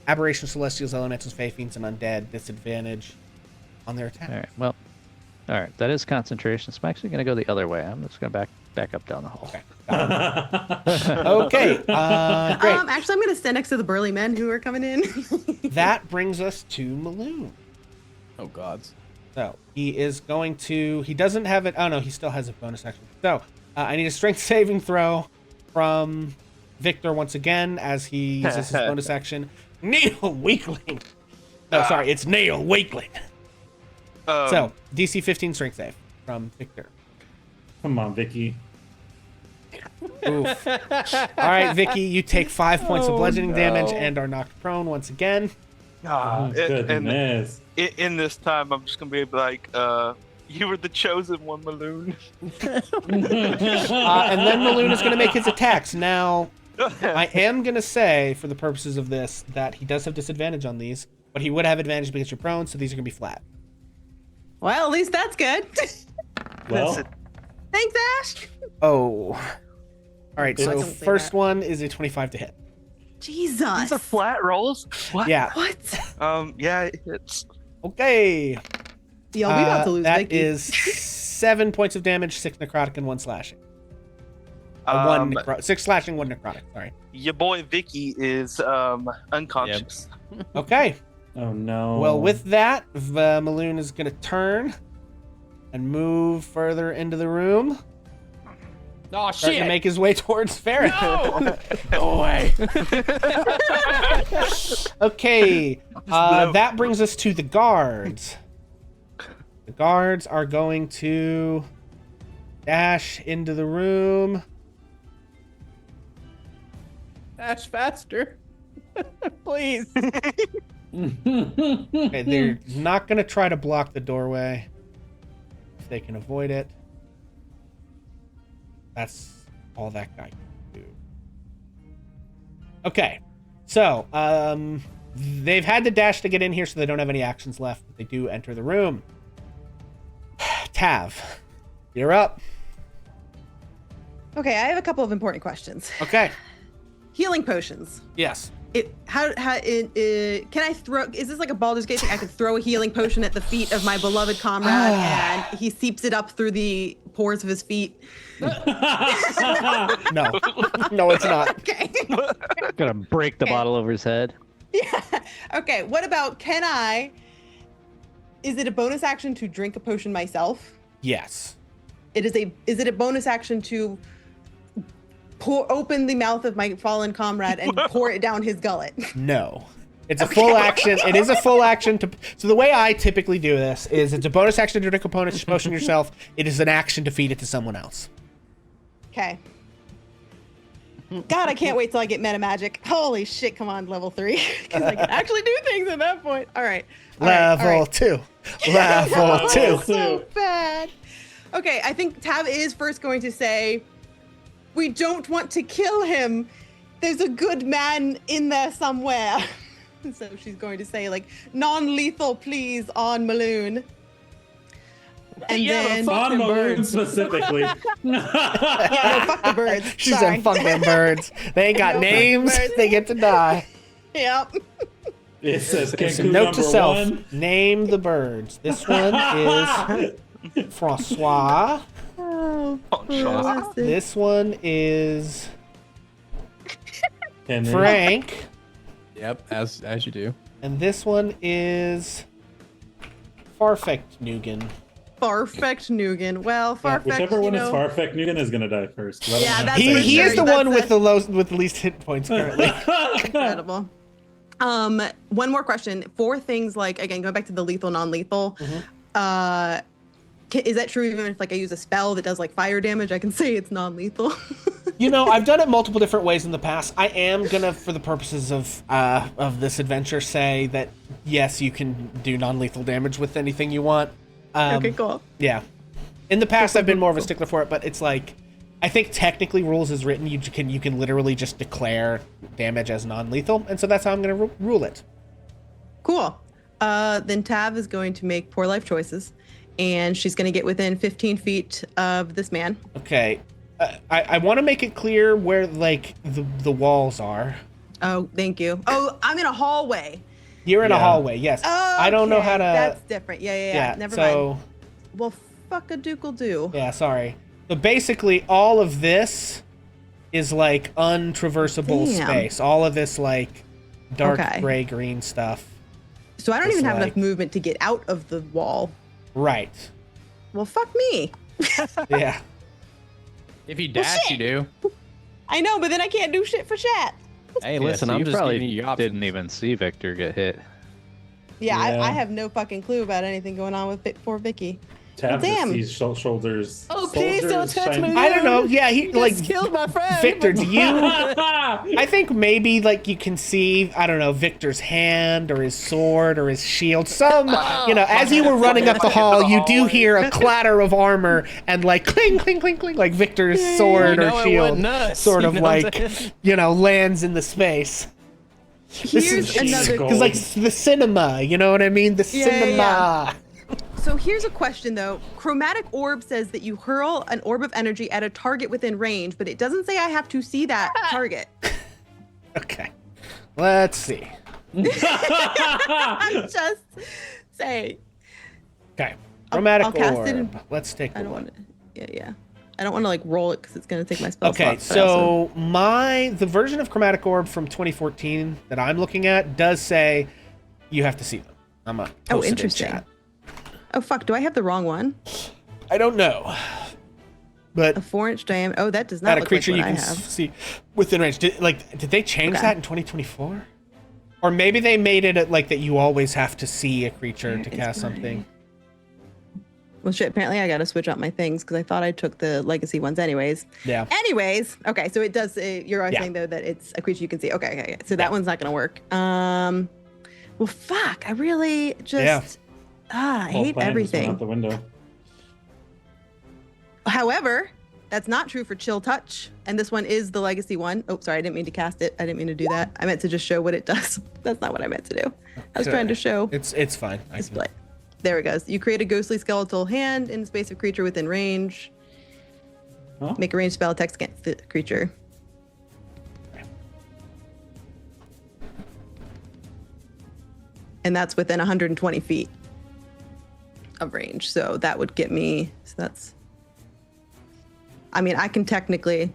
aberration, celestials, elementals, fae, fiends, and undead disadvantage on their attack. All right. Well, all right. That is concentration. So I'm actually gonna go the other way. I'm just gonna back up down the hall. Okay. Okay. Great. Actually, I'm gonna stand next to the burly men who are coming in. That brings us to Maloon. Oh gods. So he is going to. He doesn't have it. Oh no, he still has a bonus action. So I need a strength saving throw from Victor once again as he uses his bonus action. Nail weakling. No, sorry, it's nail weakling. So DC 15 strength save from Victor. Come on, Vicky. Oof. All right, Vicky, you take 5 points of bludgeoning damage and are knocked prone once again. Oh, goodness. In this time, I'm just gonna be like, you were the chosen one, Maloon. And then Maloon is going to make his attacks. Now, I am going to say, for the purposes of this, that he does have disadvantage on these, but he would have advantage because you're prone, so these are going to be flat. Well, at least that's good. Well, Thanks, Ash. Oh. All right, so Don't say first that. one is a 25 to hit. Jesus. These are flat rolls. What? Yeah. What? Yeah, it's Okay. Yo, we about to lose That Vicky. is 7 points of damage, 6 necrotic, and 1 slashing. 6 slashing, 1 necrotic. Sorry. your boy Vicky is unconscious. Okay. oh no. Well, with that, Maloon is going to turn and move further into the room. Oh Starting shit! to make his way towards Farron. No! No way! Okay, that brings us to the guards. The guards are going to dash into the room. Dash faster, please. Okay, they're not going to try to block the doorway if they can avoid it. That's all that guy can do. Okay, so they've had to dash to get in here, so they don't have any actions left. But they do enter the room. Tav, you're up. Okay, I have a couple of important questions. Okay. Healing potions. Yes. Can I throw? Is this like a Baldur's Gate thing? I could throw a healing potion at the feet of my beloved comrade, and he seeps it up through the pores of his feet. No. No, it's not. Okay. Gonna break the bottle over his head. Yeah. Okay. What about? Is it a bonus action to drink a potion myself? Yes. Is it a bonus action to open the mouth of my fallen comrade and pour it down his gullet? No. It's a full action. It is a full action to. So the way I typically do this is it's a bonus action to drink a potion yourself. It is an action to feed it to someone else. Okay. God, I can't wait till I get meta magic. Holy shit, come on, level 3. Because I can actually do things at that point. All right. Level 2. Level 2. So bad. Okay, I think Tab is first going to say, we don't want to kill him. There's a good man in there somewhere. So she's going to say, like, non-lethal, please, on Maloon. And then On Maloon specifically. yeah, no, fuck the birds. She Sorry. said, fuck them birds. They ain't got No, fuck names. birds. They get to die. Yep. It says It's a Kenku note to number self. 1. Name the birds. This one is Francois. Francois. This one is Henry. Frank. Yep, as you do. And this one is Farfect Nugan. Farfetch Nugan. Well, Yeah, Farfetch, whichever one you is know, Farfetch Nugan is gonna die first. 'cause I don't Yeah, have that's to for He say is the That's one with it. the least hit points currently. incredible. One more question. For things like, again, going back to the lethal, non-lethal, is that true even if like I use a spell that does like fire damage? I can say it's non-lethal. You know, I've done it multiple different ways in the past. I am gonna, for the purposes of this adventure, say that yes, you can do non-lethal damage with anything you want. Okay, cool. Yeah. In the past, I've been more of a stickler for it, but it's like, I think technically, rules as written, you can literally just declare damage as non-lethal, and so that's how I'm gonna rule it. Cool. Then Tav is going to make poor life choices, and she's going to get within 15 feet of this man. Okay. I want to make it clear where like the walls are. Oh, thank you. Oh, I'm in a hallway. You're in a Yeah. hallway, yes. Oh, I don't know okay, how to. That's different. Yeah. Never so, mind. Well, fuck a dookle do. Yeah, sorry. So basically, all of this is like untraversable Damn. space. All of this like dark Okay. gray green stuff. So I don't It's even have like- enough movement to get out of the wall. Right. Well, fuck me. Yeah. If you dash, you do. I know, but then I can't do shit for chat. Hey, Yeah, listen, so I'm you just probably giving you options. didn't even see Victor get hit. Yeah, Yeah. I have no fucking clue about anything going on with poor Vicky. Tab Damn. just sees shoulders. Oh, please don't soldiers touch shine- me. I don't know. Yeah, he like killed my friend. Victor, do you? I think maybe like you can see, I don't know, Victor's hand or his sword or his shield. Some, you know, as you were running up the hall, you do hear a clatter of armor and like cling, cling, cling, cling, like Victor's sword You know or it went shield nuts, sort you of know what I'm like, saying? you know, lands in the space. Here's another. Gold. Because like the cinema, you know what I mean? The Yeah, cinema. yeah. So here's a question though. Chromatic orb says that you hurl an orb of energy at a target within range, but it doesn't say I have to see that target. Okay. Let's see. I'm just saying. Okay. Chromatic I'll cast orb. it in- Let's take a I don't look. want to. Yeah. I don't want to like roll it because it's gonna take my spell Okay, slots, but I also- so the version of Chromatic Orb from 2014 that I'm looking at does say you have to see them. I'm gonna post it in interesting. chat. Oh fuck! Do I have the wrong one? I don't know, but A 4-inch diameter. Oh, that does not at a look creature like you what can I have. see within range. Did they change Okay. that in 2024? Or maybe they made it like that you always have to see a creature Where to is cast my- something. Well, shit. Apparently, I got to switch out my things because I thought I took the legacy ones anyways. Yeah. Anyways, okay. So it does. You're always Yeah. saying though that it's a creature you can see. Okay. So that one's not gonna work. Well, fuck. I really just. I Whole hate plan just went everything. out the window. However, that's not true for Chill Touch, and this one is the legacy one. Oh, sorry, I didn't mean to cast it. I didn't mean to do that. I meant to just show what it does. That's not what I meant to do. I was trying to show It's fine. I can- display. There it goes. You create a ghostly skeletal hand in the space of creature within range. Huh? Make a ranged spell attack against the creature. And that's within 120 feet of range. So that would get me. So that's. I mean, I can technically.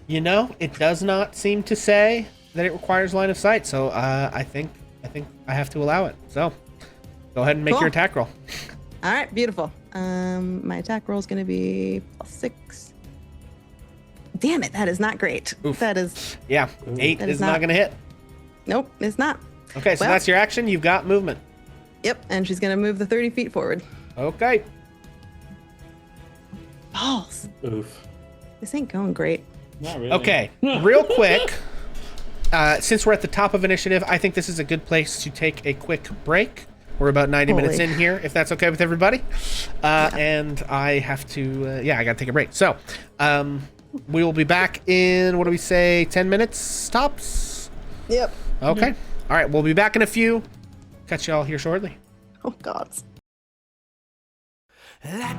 You know, it does not seem to say that it requires line of sight, so I think I have to allow it. So, go ahead and make Cool. your attack roll. All right, beautiful. My attack roll is going to be +6. Damn it, that is not great. Oof. That is. Yeah, 8 That is is not not- going to hit. Nope, it's not. Okay, so Well- that's your action. You've got movement. Yep, and she's going to move the 30 feet forward. Okay. Balls. Oof. This ain't going great. Not really. Okay, real quick. Since we're at the top of initiative, I think this is a good place to take a quick break. We're about 90 minutes Holy. in here, if that's okay with everybody. And I have to, I got to take a break. So, we will be back in, what do we say, 10 minutes tops? Yep. Okay. All right, we'll be back in a few. Catch y'all here shortly. Oh God. Let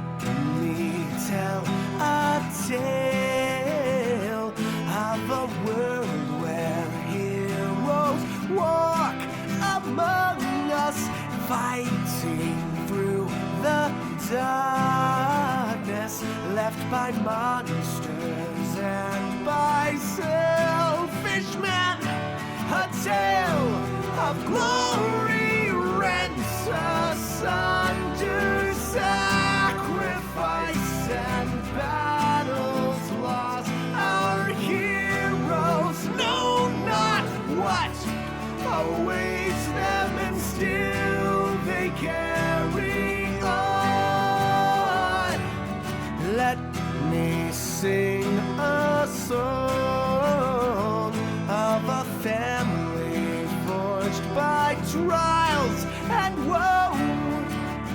me tell a tale of a world where heroes walk among us, fighting through the darkness left by monsters and by selfish men. A tale of glory rents asunder, sacrifice and battles lost. Our heroes know not what awaits them, and still they carry on. Let me sing a song of a family forged by trials and woe.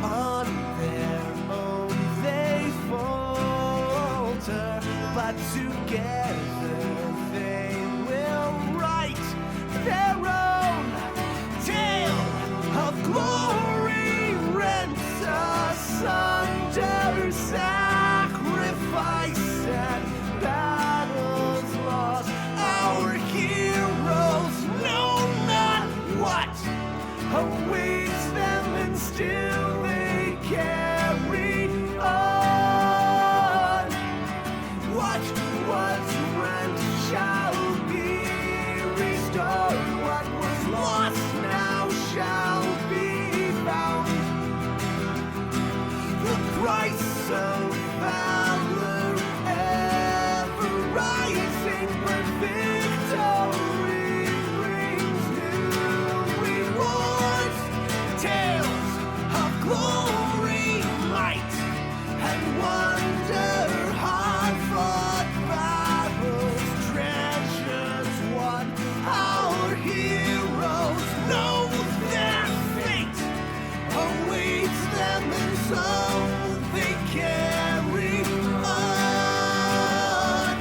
On their own they falter, but together they will write their own tale of glory rents asunder, sacrifice and battles lost. Our heroes know not what awaits them, and still they carry on. What was rent shall be restored. What was lost now shall be found. The price of valor ever rising, but victory brings new rewards. Tales of glory, might, and wonder, hard-fought battles, treasures won. Our heroes know their fate awaits them, and so they carry on.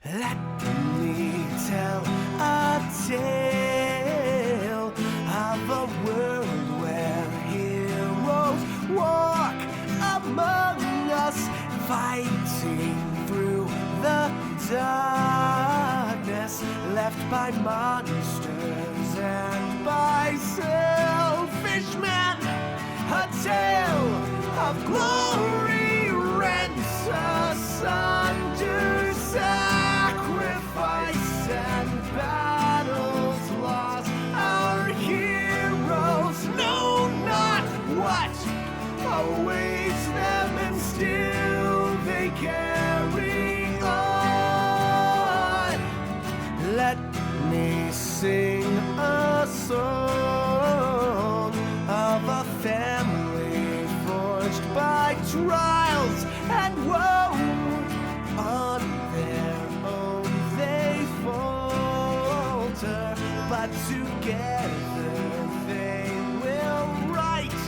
Let me tell a tale of a world where heroes walk among us, fighting through the darkness left by monsters and by selfish men. A tale of glory rents asunder, sacrifice and battles lost. Our heroes know not what awaits them, and still they carry on. Let me sing a song of a family forged by trials and woe. On their own they falter, but together they will write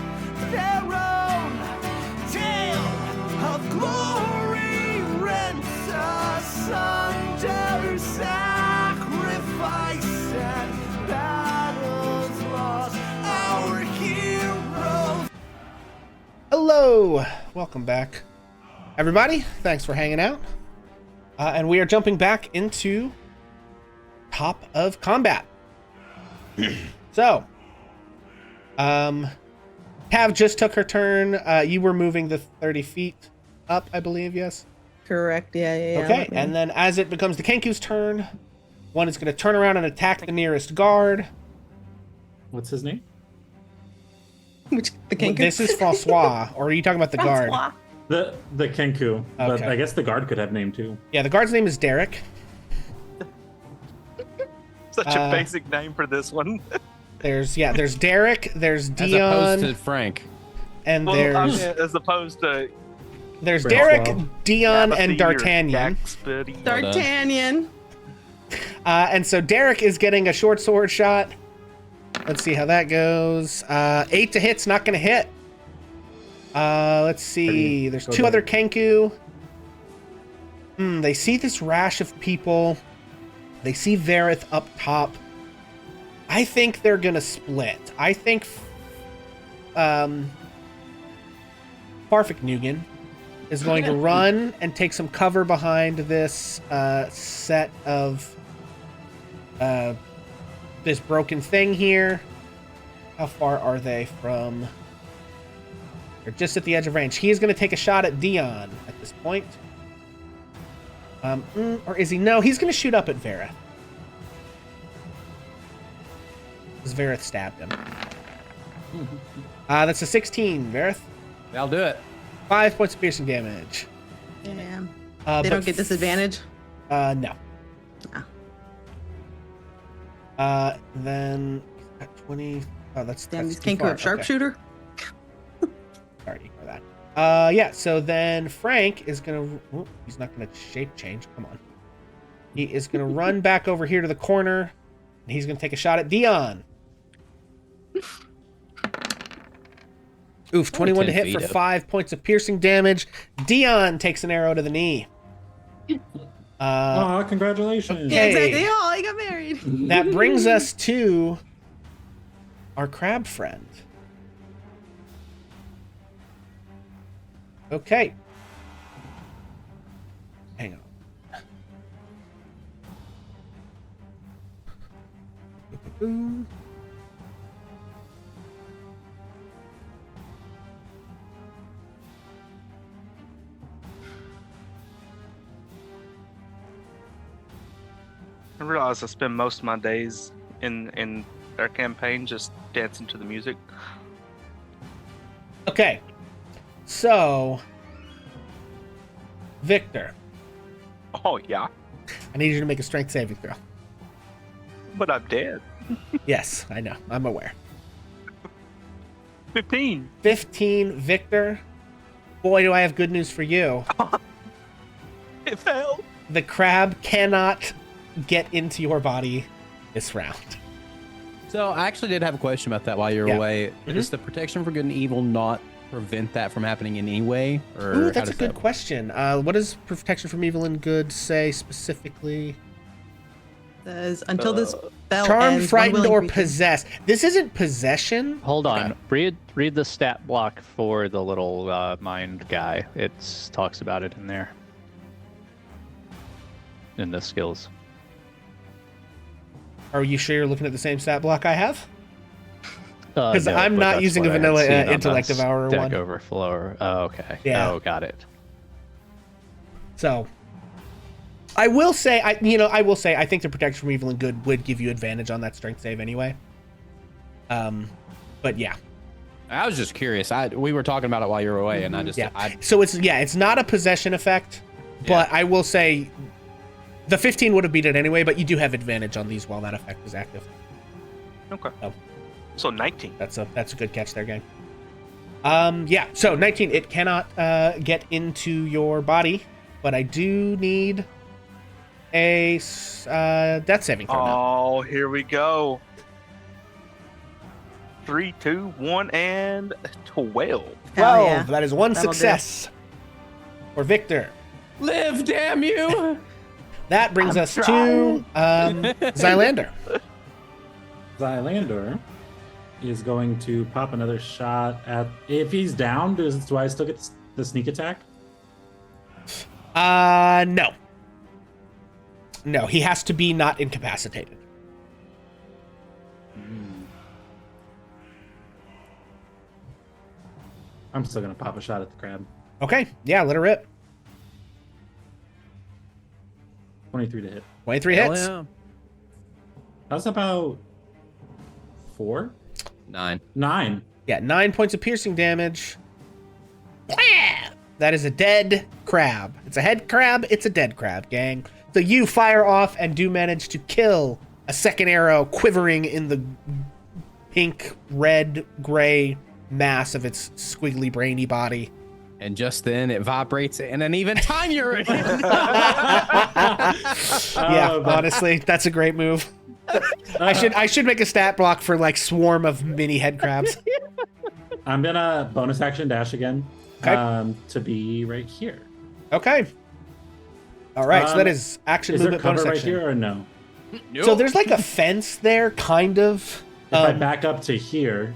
their own tale of glory rents asunder, sacrifice and battles lost. Our heroes. Hello, welcome back, everybody. Thanks for hanging out. And we are jumping back into Top of Combat. So, Tav just took her turn. You were moving the 30 feet up, I believe, yes? Correct. Yeah. Okay, let me- and then as it becomes the Kenku's turn, one is going to turn around and attack the nearest guard. What's his name? Which the Kenku? This is Francois, or are you talking about the guard? Francois. The Kenku. But Okay. I guess the guard could have name too. Yeah, the guard's name is Derek. Such a basic name for this one. There's Derek, there's As Dion, opposed to Frank. and Well, there's as opposed to there's Francois. Derek, Dion, Timothy and or D'Artagnan. Gaxpity. D'Artagnan. And so Derek is getting a short sword shot. Let's see how that goes. 8 to hit's not going to hit. Let's see. There's 2 other Kenku. They see this rash of people. They see Vareth up top. I think they're going to split. I think Farfik Nugan is going to run and take some cover behind this set of this broken thing here. How far are they from? They're just at the edge of range. He is going to take a shot at Dion at this point. Or is he? No, he's going to shoot up at Vareth. Because Vareth stabbed him. That's a 16, Vareth. That'll do it. 5 points of piercing damage. Damn. They They don't get disadvantage. No. Ah. Then he's got 20. Oh, that's Damn, that's these too Kenku far. have sharpshooter. Sorry, ignore that. Yeah. So then Frank is gonna. He's not gonna shape change. Come on. He is gonna run back over here to the corner, and he's gonna take a shot at Dion. Oof, 21 to 10 hit for feet up. 5 points of piercing damage. Dion takes an arrow to the knee. Oh, congratulations. okay. Yeah, exactly. Oh, he got married. That brings us to our crab friend. Okay. Hang on. I realize I spend most of my days in our campaign just dancing to the music. Okay. So, Victor, Oh yeah, I need you to make a strength saving throw. but I'm dead. Yes, I know. I'm aware. 15. 15, Victor. Boy, do I have good news for you. It failed. The crab cannot get into your body this round. So I actually did have a question about that while you were Yeah. away. Does the protection for good and evil not prevent that from happening in any way? Or Ooh, how that's a does good that- question. What does protection from evil and good say specifically? Says until this spell Charm, ends, one frightened, willing or creature- possess. This isn't possession. Hold on. Okay. Read the stat block for the little mind guy. It talks about it in there. In the skills. Are you sure you're looking at the same stat block I have? 'Cause No, I'm but not that's using a what I had vanilla, seen on the intellect devourer Stack one. Overflow. Oh, okay. Yeah. Oh, got it. So, I will say, I think the protection from evil and good would give you advantage on that strength save anyway. But yeah, I was just curious. We were talking about it while you were away, and I just yeah. So it's not a possession effect, but I will say, the 15 would have beat it anyway. But you do have advantage on these while that effect is active. Okay. Oh. So 19. That's a good catch there, gang. Yeah. So 19, it cannot get into your body, but I do need a death saving throw now. Oh, here we go. 3, 2, 1, and 12. Hell 12. yeah. That is one That'll do. success for Victor. live, damn you! That brings us to Xylander. Xylander is going to pop another shot at. If he's down, do I still get the sneak attack? No. No, he has to be not incapacitated. I'm still gonna pop a shot at the crab. Okay, yeah, let her rip. 23 to hit. 23 Hell hits. yeah. That's about 4? 9. 9. Yeah, 9 points of piercing damage. That is a dead crab. It's a head crab, it's a dead crab, gang. So you fire off and do manage to kill a second arrow quivering in the pink, red, gray mass of its squiggly, brainy body. And just then it vibrates in an even tinier. Yeah, honestly, that's a great move. I should make a stat block for like swarm of mini head crabs. I'm gonna bonus action dash again. Okay. To be right here. Okay. All right, so that is action Is there movement cover bonus right action. here or no? So there's like a fence there, kind of. If I back up to here,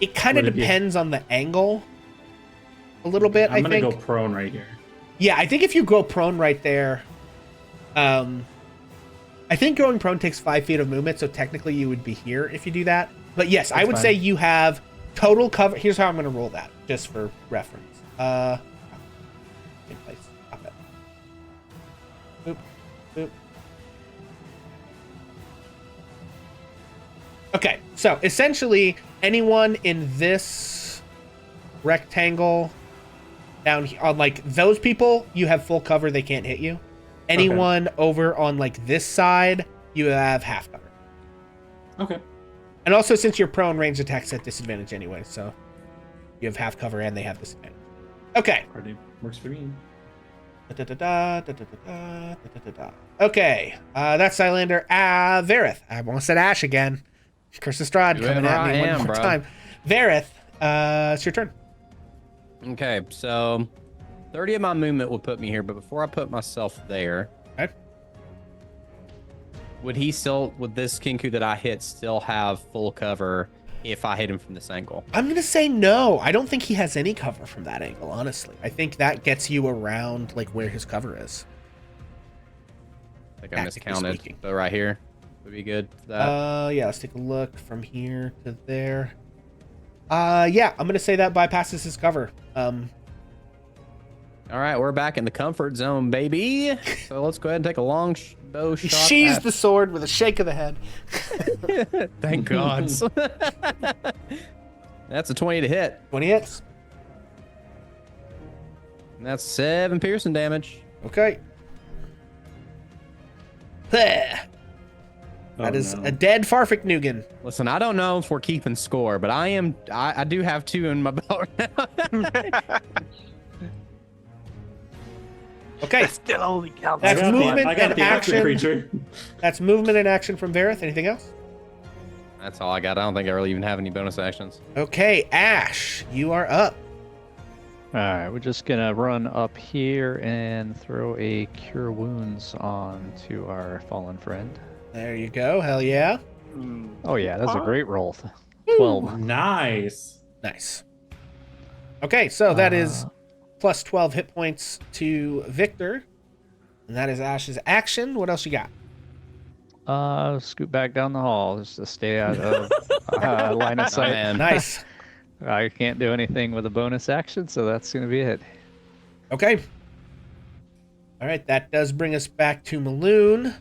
It kind of would it be- depends on the angle. A little bit, I'm I gonna think. go prone right here. Yeah, I think if you go prone right there, I think going prone takes 5 feet of movement, so technically you would be here if you do that. But yes, I That's would fine. say you have total cover. Here's how I'm going to roll that, just for reference. In place. Stop it. Boop. Boop. Okay, so essentially, anyone in this rectangle down on like those people, you have full cover, they can't hit you. Anyone over on like this side, you have half cover. Okay. And also, since you're prone, ranged attacks at disadvantage anyway, so you have half cover and they have disadvantage. Okay. Party works for me. Okay, that's Cylander. Varith. I almost said Ash again. Curse of Strahd coming Whoever at me I one am, more bro. time. Varith, it's your turn. Okay, so 30 of my movement will put me here, but before I put myself there, Okay. would this Kinku that I hit still have full cover if I hit him from this angle? I'm going to say no. I don't think he has any cover from that angle, honestly. I think that gets you around like where his cover is. I think I Tactically miscounted. speaking. So right here would be good for that. Yeah, let's take a look from here to there. Yeah, I'm going to say that bypasses his cover. All right, we're back in the comfort zone, baby. So let's go ahead and take a long bow He shot. sheathes at- the sword with a shake of the head. Thank God. That's a 20 to hit. 20 hits. And that's 7 piercing damage. Okay. Bleh. That Oh, is no. a dead Farfik Nugan. Listen, I don't know if we're keeping score, but I do have 2 in my belt now. Okay, Still only counts. That's movement I got and the active action. creature. that's movement and action from Varith. Anything else? That's all I got. I don't think I really even have any bonus actions. Okay, Ash, you are up. All right, we're just gonna run up here and throw a cure wounds on to our fallen friend. There you go. Hell yeah. Oh yeah, that's a great roll. 12. Nice. Nice. Okay, so that is plus 12 hit points to Victor. And that is Ash's action. What else you got? Scoot back down the hall just to stay out of line of Oh, sight. man. Nice. I can't do anything with a bonus action, so that's gonna be it. Okay. All right, that does bring us back to Maloon,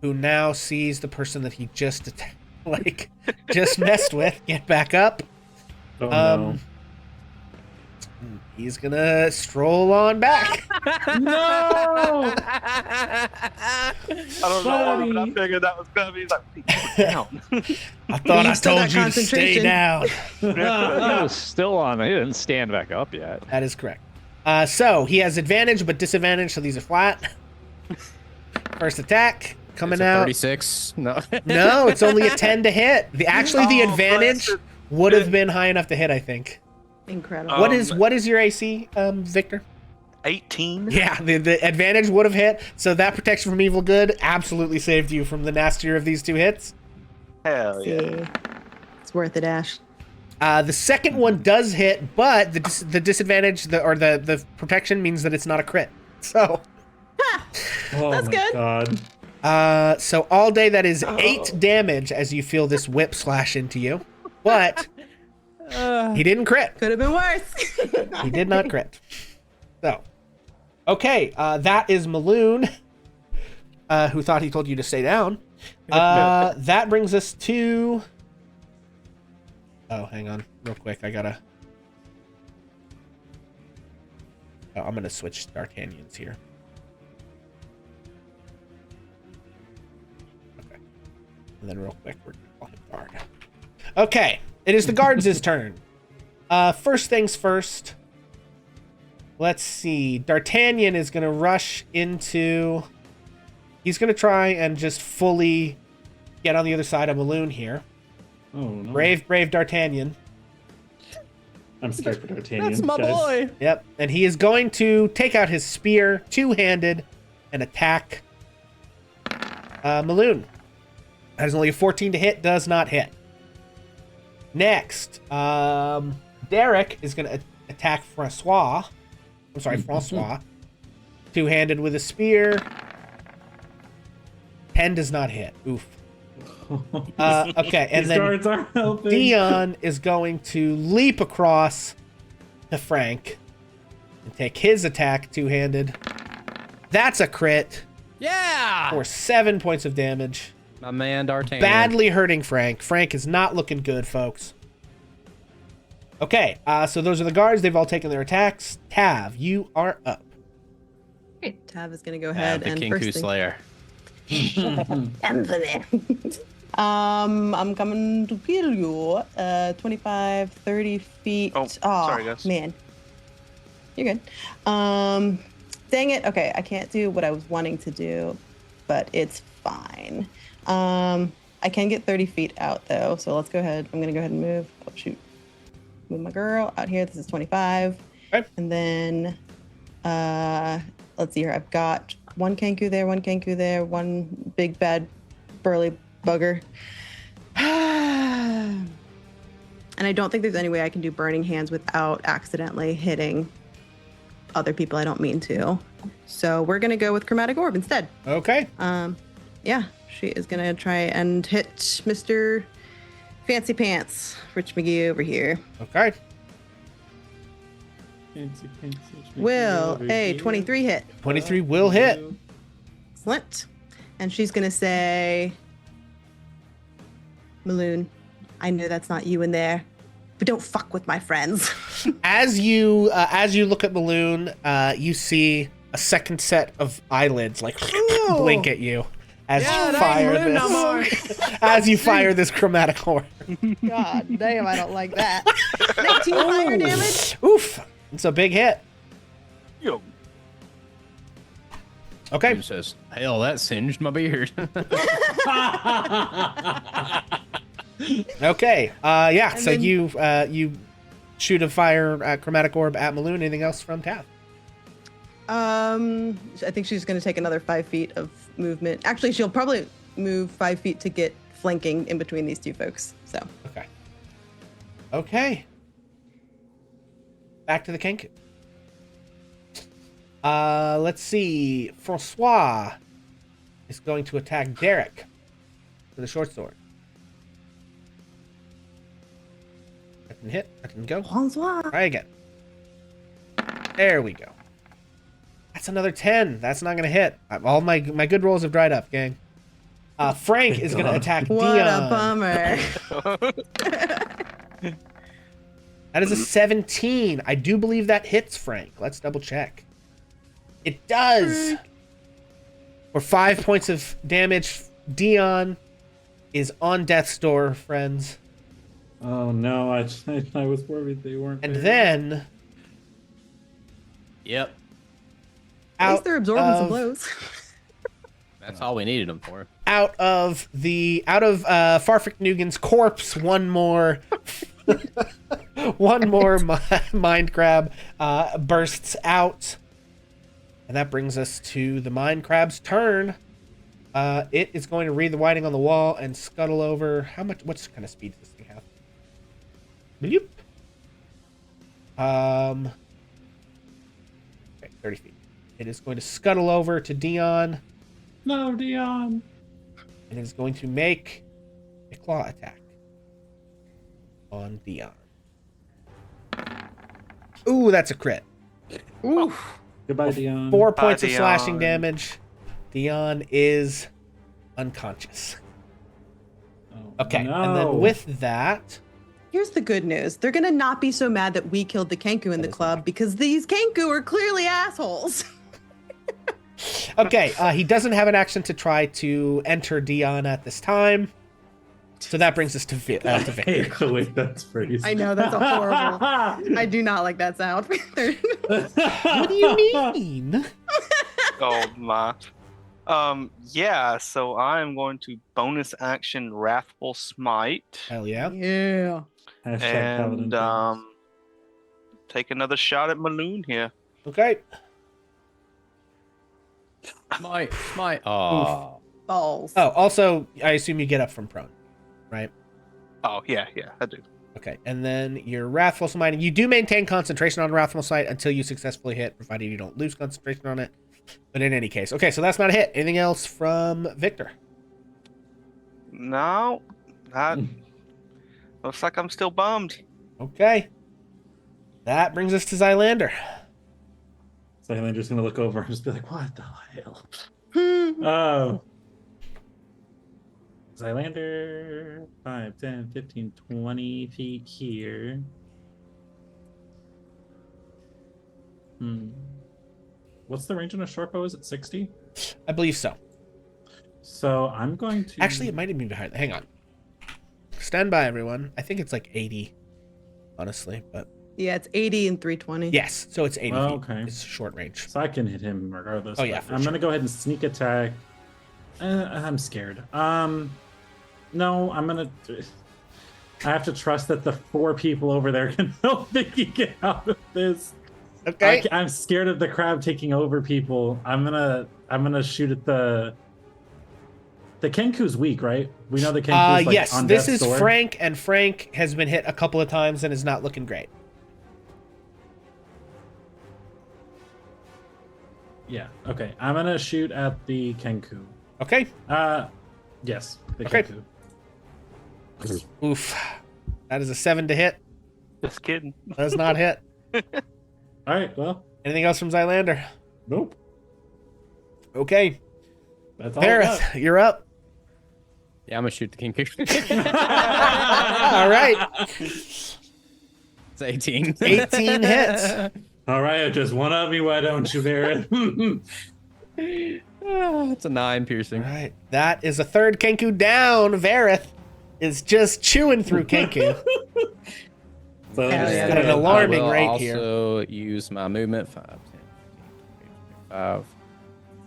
who now sees the person that he just just messed with get back up. Oh no. He's gonna stroll on back. No! I don't know, but I figured that was gonna be like down. I thought I He's still told got you to stay concentration. down. He was still on. He didn't stand back up yet. That is correct. So he has advantage but disadvantage, so these are flat. First attack coming It's a out. 36. No. No, it's only a 10 to hit. The Oh, advantage blessed. would have been high enough to hit, I think. Incredible. What is your AC, Victor? 18. Yeah, the advantage would have hit. So that protection from evil good absolutely saved you from the nastier of these two hits. Hell yeah. See. It's worth it, Ash. The second one does hit, but the disadvantage, the protection means that it's not a crit. So, Oh That's my good. God. so all day that is 8 damage as you feel this whip slash into you. But He didn't crit. Could have been worse. He did not crit. So, okay, that is Maloon, who thought he told you to stay down. That brings us to... Oh, hang on, real quick. I'm gonna switch D'Artagnans here. Okay, and then real quick, we're gonna call him guard. Okay, it is the guards' turn. First things first. Let's see. D'Artagnan is gonna rush into. He's gonna try and just fully get on the other side of Maloon here. Oh no. Brave D'Artagnan. I'm scared for D'Artagnan. That's my guys. boy. Yep, and he is going to take out his spear, two-handed, and attack Maloon. That is only a 14 to hit, does not hit. Next, Derek is going to attack Francois. I'm sorry, Francois. Two-handed with a spear. 10 does not hit. Oof. Okay, and These then guards aren't helping. Dion is going to leap across to Frank and take his attack two-handed. That's a crit Yeah. for 7 points of damage. My man D'Artagnan. Badly hurting Frank. Frank is not looking good, folks. Okay, so those are the guards. They've all taken their attacks. Tav, you are up. Great. Tav is gonna go Yeah, ahead the and Kinku first thing. Slayer. I'm coming to kill you. 25, 30 feet. Oh, sorry, guys. Man. You're good. Dang it. Okay, I can't do what I was wanting to do, but it's fine. I can get 30 feet out though, so let's go ahead. I'm gonna go ahead and move. Oh shoot. Move my girl out here. This is 25. Okay. And then let's see here. I've got one Kenku there, one big bad burly bugger. And I don't think there's any way I can do burning hands without accidentally hitting other people I don't mean to. So we're gonna go with chromatic orb instead. Okay. Yeah, she is gonna try and hit Mr. Fancy Pants, Rich McGee over here. Okay. Fancy, fancy, Will over a here. 23 hit? 23 will hit. Excellent. And she's gonna say, Maloon, I know that's not you in there, but don't fuck with my friends. As you look at Maloon, you see a second set of eyelids like blink at you as you fire this. As you fire this chromatic orb. God damn, I don't like that. 19 fire damage. Oof! It's a big hit. Yo. Okay. Who says, hell, that singed my beard. Okay. Yeah. And So then- you shoot a fire chromatic orb at Maloon. Anything else from Tav? I think she's gonna take another 5 feet of movement. Actually, she'll probably move 5 feet to get flanking in between these two folks. So Okay. Okay. Back to the Kenku. Let's see. Francois is going to attack Derek with a short sword. That can hit. That can go. Francois. Try again. There we go. That's another 10. That's not going to hit. All my good rolls have dried up, gang. Frank is going to attack What Dion. a bummer. That is a 17. I do believe that hits Frank. Let's double check. It does. For 5 points of damage, Dion is on death's door, friends. Oh no, I was worried they weren't. And there. then Yep. At least out they're absorbing some of, blows. That's all we needed them for. out of Farfik Nugan's corpse, one more mind crab bursts out. And that brings us to the mind crab's turn. It is going to read the writing on the wall and scuttle over. What kind of speed does this thing have? Bloop. Okay, 30 feet. It is going to scuttle over to Dion, No, Dion. and it is going to make a claw attack on Dion. Ooh, that's a crit. Goodbye, Dion. 4 points of Dion. slashing damage. Dion is unconscious. Oh, Okay, no. and then with that, Here's the good news. They're gonna not be so mad that we killed the Kenku in the club because these Kenku are clearly assholes. okay, he doesn't have an action to try to enter Dion at this time. So that brings us to I Victor. hate the way that's phrased. I know, that's a horrible. I do not like that sound. What do you mean? Oh my. Yeah, so I'm going to bonus action Wrathful Smite Hell yeah. Yeah. Hashtag Paladin and take another shot at Maloon here. Okay. My. Oh. Balls. Oh, also, I assume you get up from prone, right? Oh yeah, I do. Okay, and then your Wrathful Smite. And you do maintain concentration on Wrathful Smite until you successfully hit, provided you don't lose concentration on it. But in any case. Okay, so that's not a hit. Anything else from Victor? No, not. Looks like I'm still bummed. Okay. That brings us to Xylander. Xylander's gonna look over and just be like, what the hell? Hmm. Oh. Xylander, 5, 10, 15, 20 feet here. What's the range on a short bow? Is it 60? I believe so. So I'm going to... Actually, it might even be behind. Hang on. Stand by, everyone. I think it's like 80, honestly, but... Yeah, it's 80 and 320. Yes, so it's 80 feet. Okay. It's short range. So I can hit him regardless. Oh, yeah, but for I'm sure. gonna go ahead and sneak attack. I'm scared. No, I'm gonna... I have to trust that the 4 people over there can help Vicky get out of this. Okay. I'm scared of the crab taking over people. I'm gonna shoot at the Kenku's weak, right? We know the Kenku's like yes, on this death's is door. Frank, and Frank has been hit a couple of times and is not looking great. Yeah. Okay. I'm gonna shoot at the Kenku. Okay. Yes. The Okay. Kenku. Oof. That is a 7 to hit. Just kidding. Does not hit. All right. Well. Anything else from Xylander? Nope. Okay. That's all. I got. Paris, you're up. Yeah, I'm gonna shoot the king kicker. All right. It's 18. 18 hits. All right. Just one of me. Why don't you, Barrett? It's a 9 piercing. All right. That is a third Kenku down. Vareth is just chewing through Kenku. So Hell just yeah. At an gonna- alarming I will rate here. also use my movement. 5, 10, 15,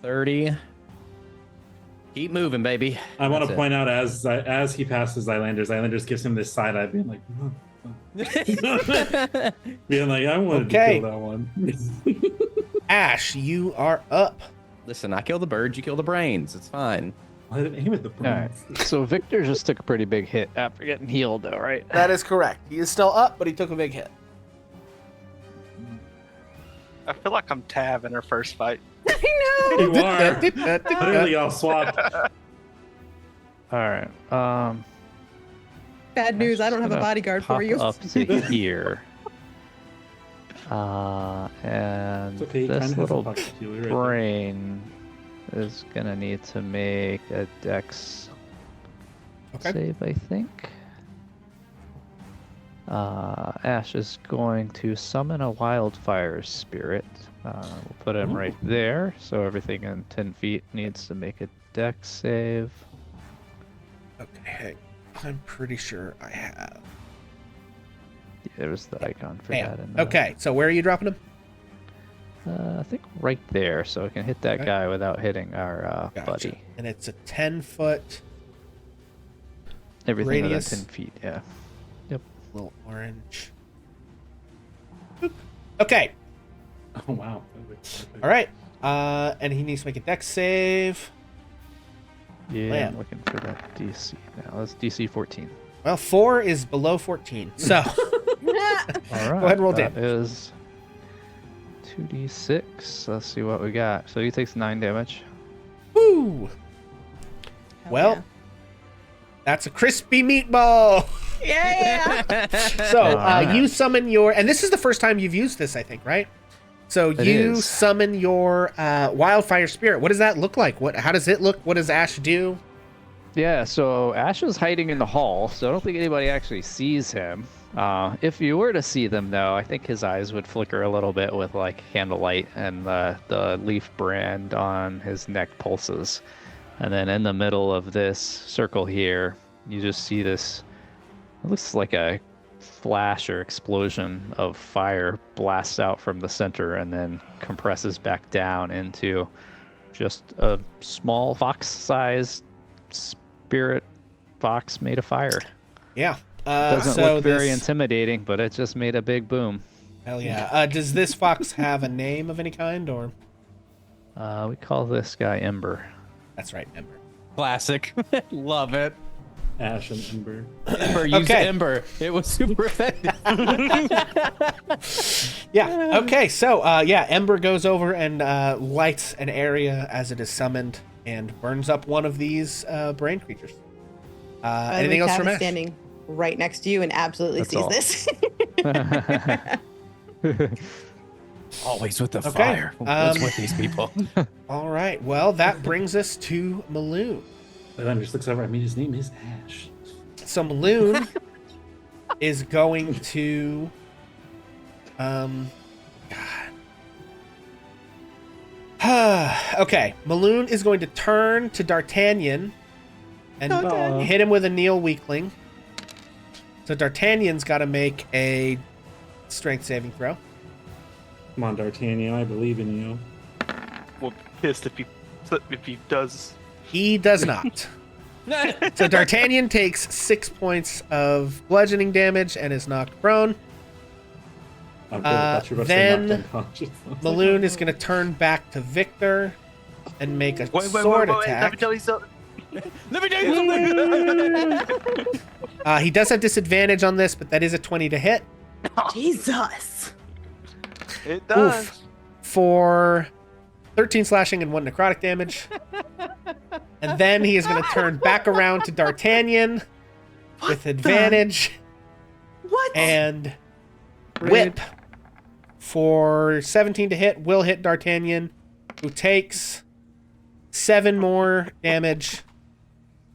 30. Keep moving, baby. I want That's to it. point out as he passes Xylander just gives him this side eye, being like, being like, I wanted Okay. to kill that one. Ash, you are up. Listen, I kill the birds, you kill the brains. It's fine. I didn't aim at the All right. brains. So Victor just took a pretty big hit after getting healed, though, right? That is correct. He is still up, but he took a big hit. I feel like I'm Tav in her first fight. You are. Literally, I'll swap. All right. Bad news, I don't have a Gonna bodyguard pop for you. up to here. And It's okay. He kind this of has a little pocket healer right there. brain is gonna need to make a dex Okay. save, I think. Ash is going to summon a wildfire spirit. We'll put him right there, so everything in 10 feet needs to make a dex save. Okay. I'm pretty sure I have. Yeah, there's the icon for Bam. that. In the, Okay, so where are you dropping him? I think right there, so I can hit that Okay. guy without hitting our Gotcha. buddy. And it's a 10-foot Everything Radius. within 10 feet, yeah. little orange. Boop. Okay. Oh, wow. All right. And he needs to make a dex save. Yeah, Man. I'm looking for that DC now. That's DC 14. Well, 4 is below 14. So, All right. ahead and roll that damage. is 2d6. Let's see what we got. So he takes 9 damage. woo! Hell Well, yeah. That's a crispy meatball. Yeah. So you summon your, and this is the first time you've used this, I think, right? So you is. summon your wildfire spirit. What does that look like? How does it look? What does Ash do? Yeah, so Ash is hiding in the hall, so I don't think anybody actually sees him. If you were to see them, though, I think his eyes would flicker a little bit with like candlelight, and the leaf brand on his neck pulses. And then in the middle of this circle here, you just see this. It looks like a flash or explosion of fire blasts out from the center and then compresses back down into just a small fox-sized spirit fox made of fire. Yeah. Doesn't so look very this- intimidating, but it just made a big boom. Hell yeah. Does this fox have a name of any kind, or? We call this guy Ember. That's right, Ember. Classic. Love it. Ash and Ember. Ember used Okay. Ember. It was super effective. Yeah. Okay. So, Ember goes over and lights an area as it is summoned and burns up one of these brain creatures. By the way, Anything else Tav from is Ash? standing right next to you and absolutely That's sees all. this. Always with the Okay, fire. What's with these people? All right. Well, that brings us to Maloon. And then he just looks over at me. His name is Ash. So Maloon is going to, okay, Maloon is going to turn to D'Artagnan and Okay. hit him with a Neil Weakling. So D'Artagnan's got to make a strength saving throw. Come on, D'Artagnan. I believe in you. We'll be pissed if he does. He does not. So D'Artagnan takes 6 points of bludgeoning damage and is knocked prone. I'm good. I thought you were about to say Then knocked unconscious. I was like, Maloon oh, is going to turn back to Victor and make a Wait, sword Let me attack. tell you something. Let me tell you something. He does have disadvantage on this, but that is a 20 to hit. Jesus. It does. Oof. For 13 slashing and 1 necrotic damage. And then he is going to turn back around to D'Artagnan with advantage What? and whip for 17 to hit. Will hit D'Artagnan, who takes 7 more damage.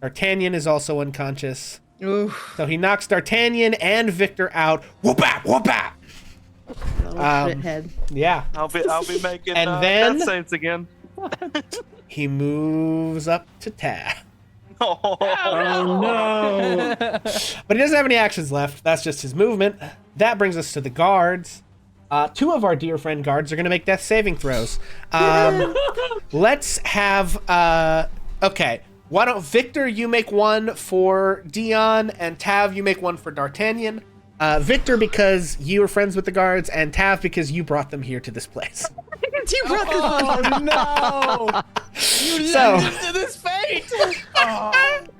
D'Artagnan is also unconscious. Oof. So he knocks D'Artagnan and Victor out. Whoop-bap, whoop-bap! Little Um, shithead. Yeah. I'll be making And then- death saves again. He moves up to Tab. Oh no! But he doesn't have any actions left. That's just his movement. That brings us to the guards. 2 of our dear friend guards are going to make death saving throws. Let's have... okay. Why don't Victor, you make one for Dion, and Tav, you make one for D'Artagnan. Victor, because you are friends with the guards, and Tav, because you brought them here to this place. You brought this Oh no! You So- led us to this fate.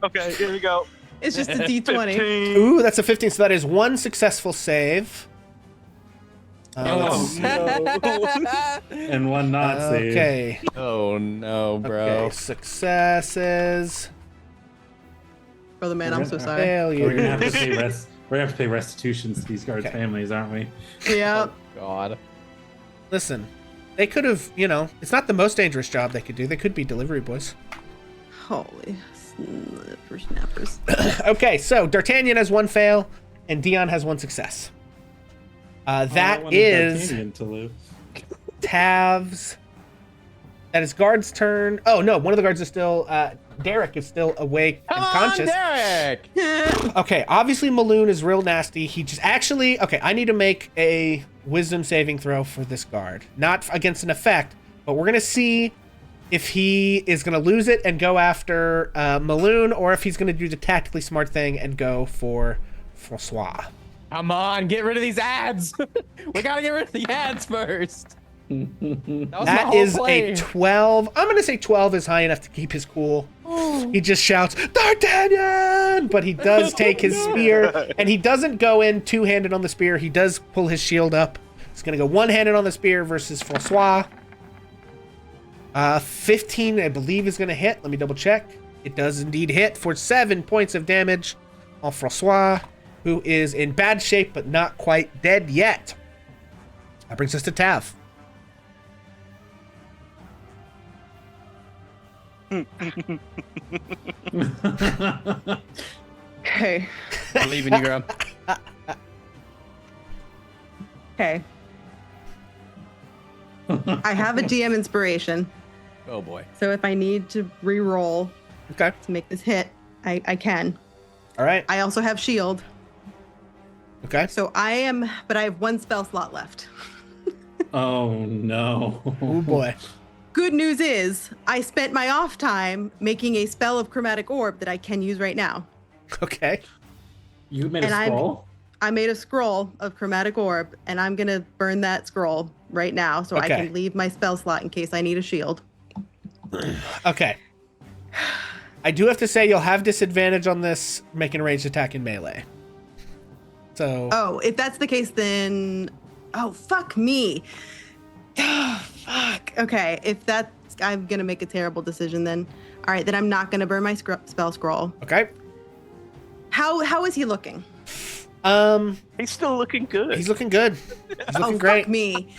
Okay, here we go. It's just a D20. 15. Ooh, that's a 15, so that is 1 successful save. Oh no! And one not save. Okay. Oh no, bro. Okay, successes. Brother man, I'm so sorry. Failure. We're gonna have to pay We're gonna have to pay restitution to these guards' Okay. families, aren't we? Yeah. God. Listen, they could have, it's not the most dangerous job they could do. They could be delivery boys. Holy snapper snappers. Okay, so D'Artagnan has 1 fail, and Dion has 1 success. I That wanted is D'Artagnan to live. Tav's. That is guard's turn. Oh no, one of the guards is still. Derek is still awake and conscious. Derek. Okay, obviously Maloon is real nasty. He just actually. Okay, I need to make a wisdom saving throw for this guard, not against an effect, but we're gonna see if he is gonna lose it and go after Maloon, or if he's gonna do the tactically smart thing and go for Francois. Come on, get rid of these ads. We gotta get rid of the ads first. That was my That whole is play. a 12. I'm going to say 12 is high enough to keep his cool. He just shouts, D'Artagnan! But he does take his spear, and he doesn't go in two-handed on the spear. He does pull his shield up. He's going to go one-handed on the spear versus Francois. 15, I believe, is going to hit. Let me double check. It does indeed hit for 7 points of damage on Francois, who is in bad shape but not quite dead yet. That brings us to Tav. Okay. I believe in you, girl. Okay. I have a DM inspiration, Oh boy. so if I need to re-roll Okay. to make this hit, I can. All right. I also have shield, Okay. so I have 1 spell slot left. Oh no. Oh boy. Good news is, I spent my off time making a spell of chromatic orb that I can use right now. Okay. You made a And scroll? I made a scroll of chromatic orb, and I'm gonna burn that scroll right now, so I Okay. can leave my spell slot in case I need a shield. Okay. I do have to say you'll have disadvantage on this making a ranged attack in melee. So. Oh, if that's the case, then fuck me. Oh, fuck. Okay, if that's, I'm gonna make a terrible decision then. All right, then I'm not gonna burn my spell scroll. Okay. How is he looking? He's still looking good. He's looking good. He's looking Oh, great. fuck me.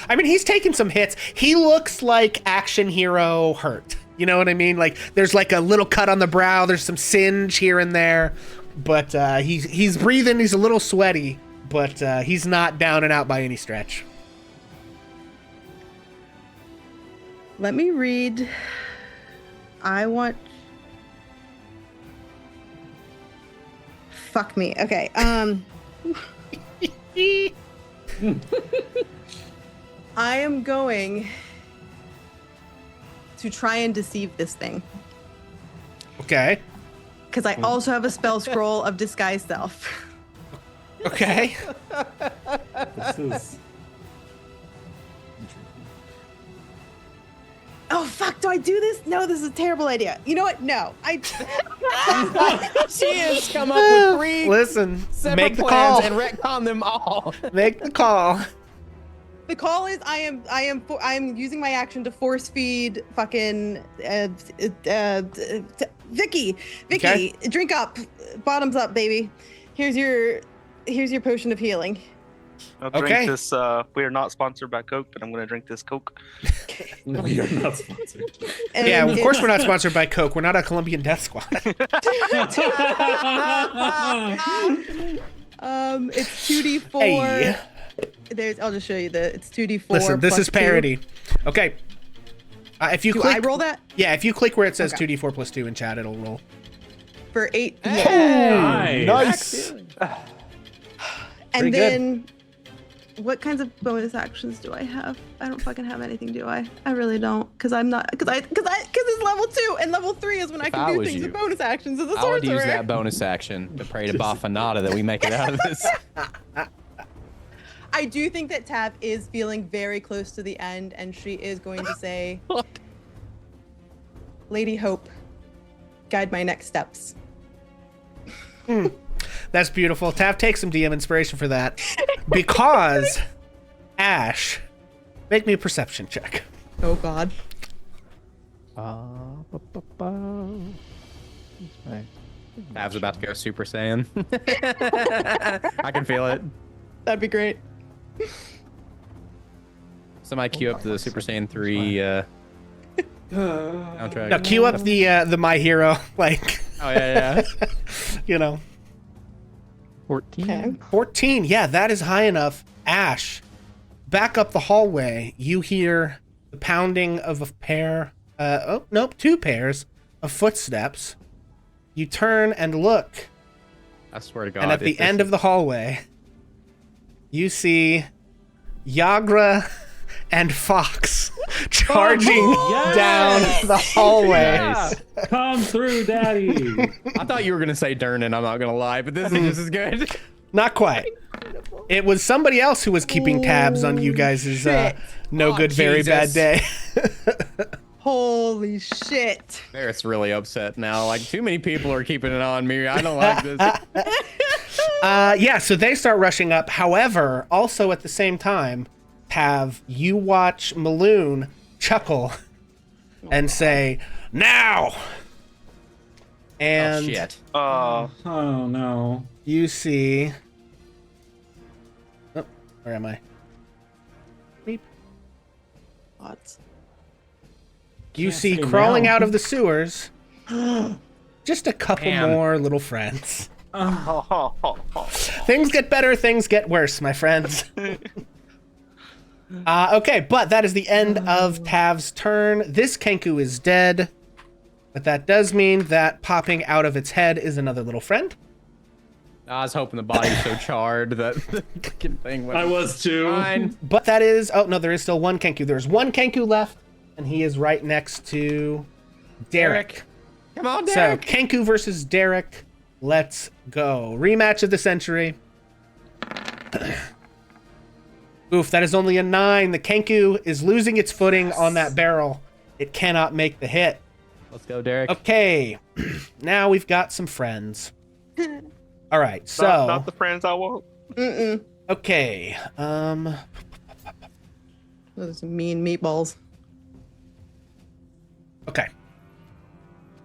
I mean, he's taking some hits. He looks like action hero hurt. You know what I mean? Like there's like a little cut on the brow. There's some singe here and there, but he's breathing. He's a little sweaty, but he's not down and out by any stretch. Let me read. Fuck me. Okay. I am going to try and deceive this thing Okay. because I also have a spell scroll of disguise self. Okay. This is. Oh fuck! Do I do this? No, this is a terrible idea. You know what? No, She has come up with 3 Listen, separate make the plans call. and retcon them all. Make the call. The call is I am using my action to force feed fucking Vicky. Okay. Drink up, bottoms up, baby. Here's your potion of healing. I'll drink Okay. this. We are not sponsored by Coke, but I'm going to drink this Coke. No, you're not sponsored. And Yeah, of course it's- we're not sponsored by Coke. We're not a Colombian Death Squad. It's 2d4. Hey. I'll just show you it's 2d4. Listen, this plus is parody. Okay. If you 2. Do click, I roll that Yeah, if you click where it says Okay. 2d4 plus 2 in chat, it'll roll. for 8? Nice. Nice. And Pretty good. then, what kinds of bonus actions do I have? I don't fucking have anything, do I? I really don't, because I'm not, because it's level 2 and level 3 is when I If can I do was things you, with bonus actions as a I would sorcerer. use that bonus action to pray to Bafanada that we make it out of this. I do think that Tav is feeling very close to the end, and she is going to say, "Lady Hope, guide my next steps." That's beautiful. Tav takes some DM inspiration for that. Because, Ash, make me a perception check. Oh God. Tav's about to go Super Saiyan. I can feel it. That'd be great. Somebody queue up the Super Saiyan 3 soundtrack. Now, cue up the My Hero, like, Oh, yeah. you know. 14. Okay. 14, yeah, that is high enough. Ash, back up the hallway, you hear the pounding of a pair, two pairs of footsteps. You turn and look, I swear to God. and at the end of the hallway, you see Yagra and Fox charging down the hallway. Nice. Come through, daddy. I thought you were going to say Durnan, I'm not going to lie, but this is just as good. Not quite. It was somebody else who was keeping tabs on you guys' shit. no Oh, good, very bad Jesus. day. Holy shit. Barrett's really upset now. Like, too many people are keeping it on me. I don't like this. Yeah, so they start rushing up. However, also at the same time, you watch Maloon chuckle and say, "Now, And Oh shit. Uh, Oh no. you see. Oh, where am I? Beep. Odds. You Can't see say crawling no. out of the sewers just a couple Damn. more little friends. Oh, Things get better, things get worse, my friends. Okay, but that is the end of Tav's turn. This Kenku is dead, but that does mean that popping out of its head is another little friend. I was hoping the body's so charred that the fucking thing went. I was too. Fine. But that is... Oh, no, there is still one Kenku. There's one Kenku left, and he is right next to Derek. Come on, So, Derek. Kenku versus Derek. Let's go. Rematch of the century. Oof, that is only a 9. The Kenku is losing its footing on that barrel. It cannot make the hit. Let's go, Derek. Okay, now we've got some friends. All right, so... not the friends I want. Okay, Those mean meatballs. okay.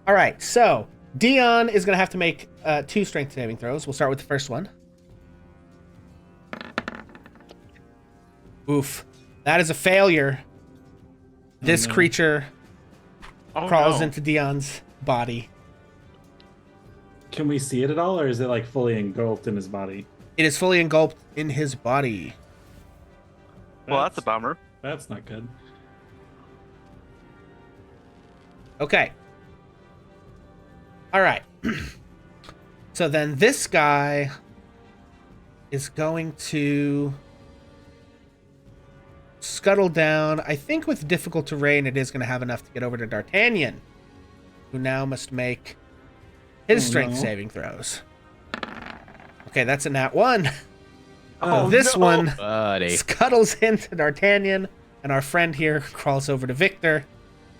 All right, so Dion is going to have to make 2 strength saving throws. We'll start with the first one. Oof, that is a failure. This creature crawls into Dion's body. Can we see it at all, or is it like fully engulfed in his body? It is fully engulfed in his body. Well, that's a bummer. That's not good. Okay. All right. So then this guy is going to scuttle down. I think with difficult terrain, it is going to have enough to get over to D'Artagnan, who now must make his strength saving throws. Okay, that's a nat 1. This one Buddy. scuttles into D'Artagnan, and our friend here crawls over to Victor.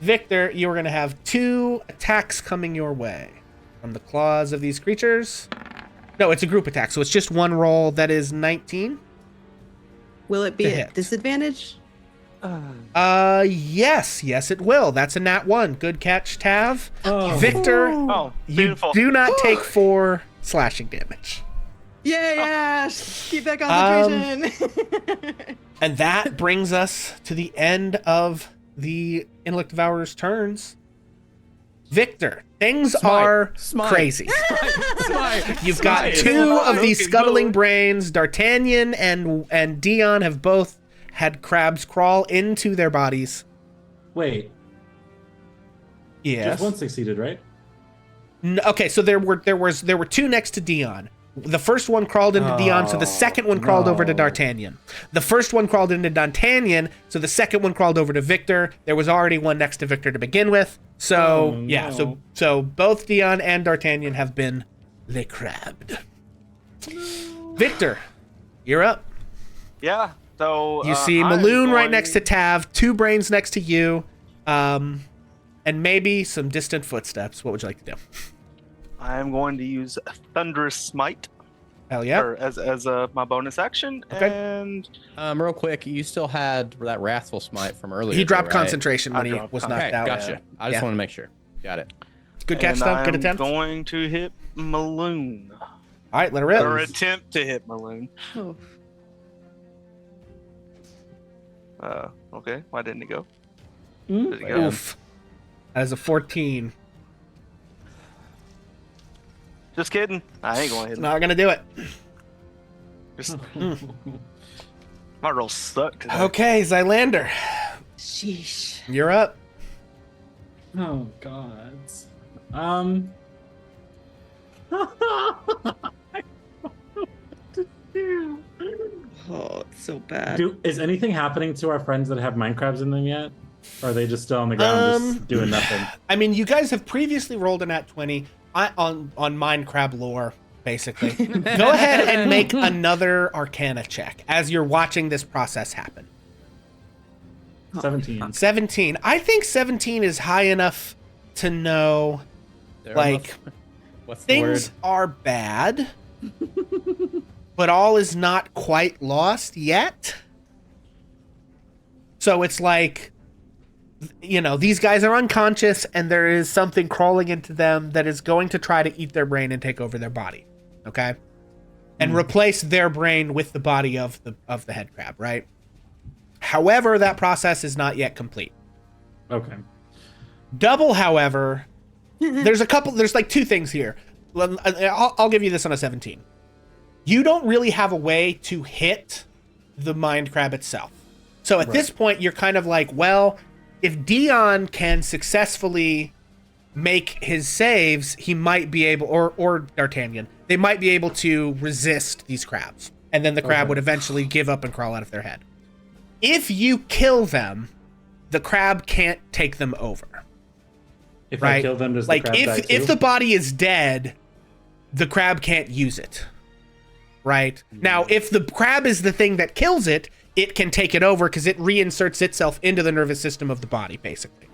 Victor, you are going to have 2 attacks coming your way from the claws of these creatures. No, it's a group attack, so it's just one roll. That is 19. Will it be To a hit. disadvantage? Yes, it will. That's a nat 1. Good catch, Tav. Victor, Oh, you beautiful. do not take 4 slashing damage. Yay, Ash! Keep that concentration. And that brings us to the end of the Intellect Devourer's turns. Victor, things are Smite. crazy. Smite. You've got Smite. 2 of these Okay, scuttling go. brains. D'Artagnan and Dion have both had crabs crawl into their bodies. Wait, Yes. just one succeeded, right? Okay, so there were 2 next to Dion. The first one crawled into Dion, so the second one crawled over to D'Artagnan. The first one crawled into D'Artagnan, so the second one crawled over to Victor. There was already one next to Victor to begin with. So, Oh, yeah, no. so both Dion and D'Artagnan have been le crabbed. Victor, you're up. Yeah. So You see I'm Maloon right going- next to Tav, 2 brains next to you, and maybe some distant footsteps. What would you like to do? I'm going to use Thunderous Smite Hell yeah. or as my bonus action, Okay. and Real quick, you still had that Wrathful Smite from earlier. He dropped though, right? concentration when I he dropped was con- knocked Okay, out. gotcha. I just Yeah. want to make sure. Got it. Good catch, and though. Good I'm attempt. going to hit Maloon All right, let her rip. or attempt to hit Maloon. Oh. Okay. Why didn't it go? Hmm? Did it go? Oof. That is a 14. Just kidding. I ain't going to hit him. Not gonna do it. Just, my rolls suck today. Okay, Zylander, Sheesh. you're up. Oh gods. Oh, it's so bad. Is anything happening to our friends that have mine crabs in them yet? Or are they just still on the ground, just doing nothing? I mean, you guys have previously rolled a nat 20 on Mine Crab lore, basically. Go ahead and make another Arcana check as you're watching this process happen. 17. 17. I think 17 is high enough to know, There like, what's the word? things are bad, but all is not quite lost yet. So it's like you know, these guys are unconscious and there is something crawling into them that is going to try to eat their brain and take over their body. Okay? And replace their brain with the body of the head crab, right? However, that process is not yet complete. Okay. Double, however, there's like two things here. I'll give you this on a 17. You don't really have a way to hit the mind crab itself. So at this point, you're kind of like, well, if Dion can successfully make his saves, he might be able, or D'Artagnan, they might be able to resist these crabs. And then the crab would eventually give up and crawl out of their head. If you kill them, the crab can't take them over. If right? I kill them, does like the crab die if too? the body is dead, the crab can't use it. Right? Now, if the crab is the thing that kills it, it can take it over because it reinserts itself into the nervous system of the body, basically.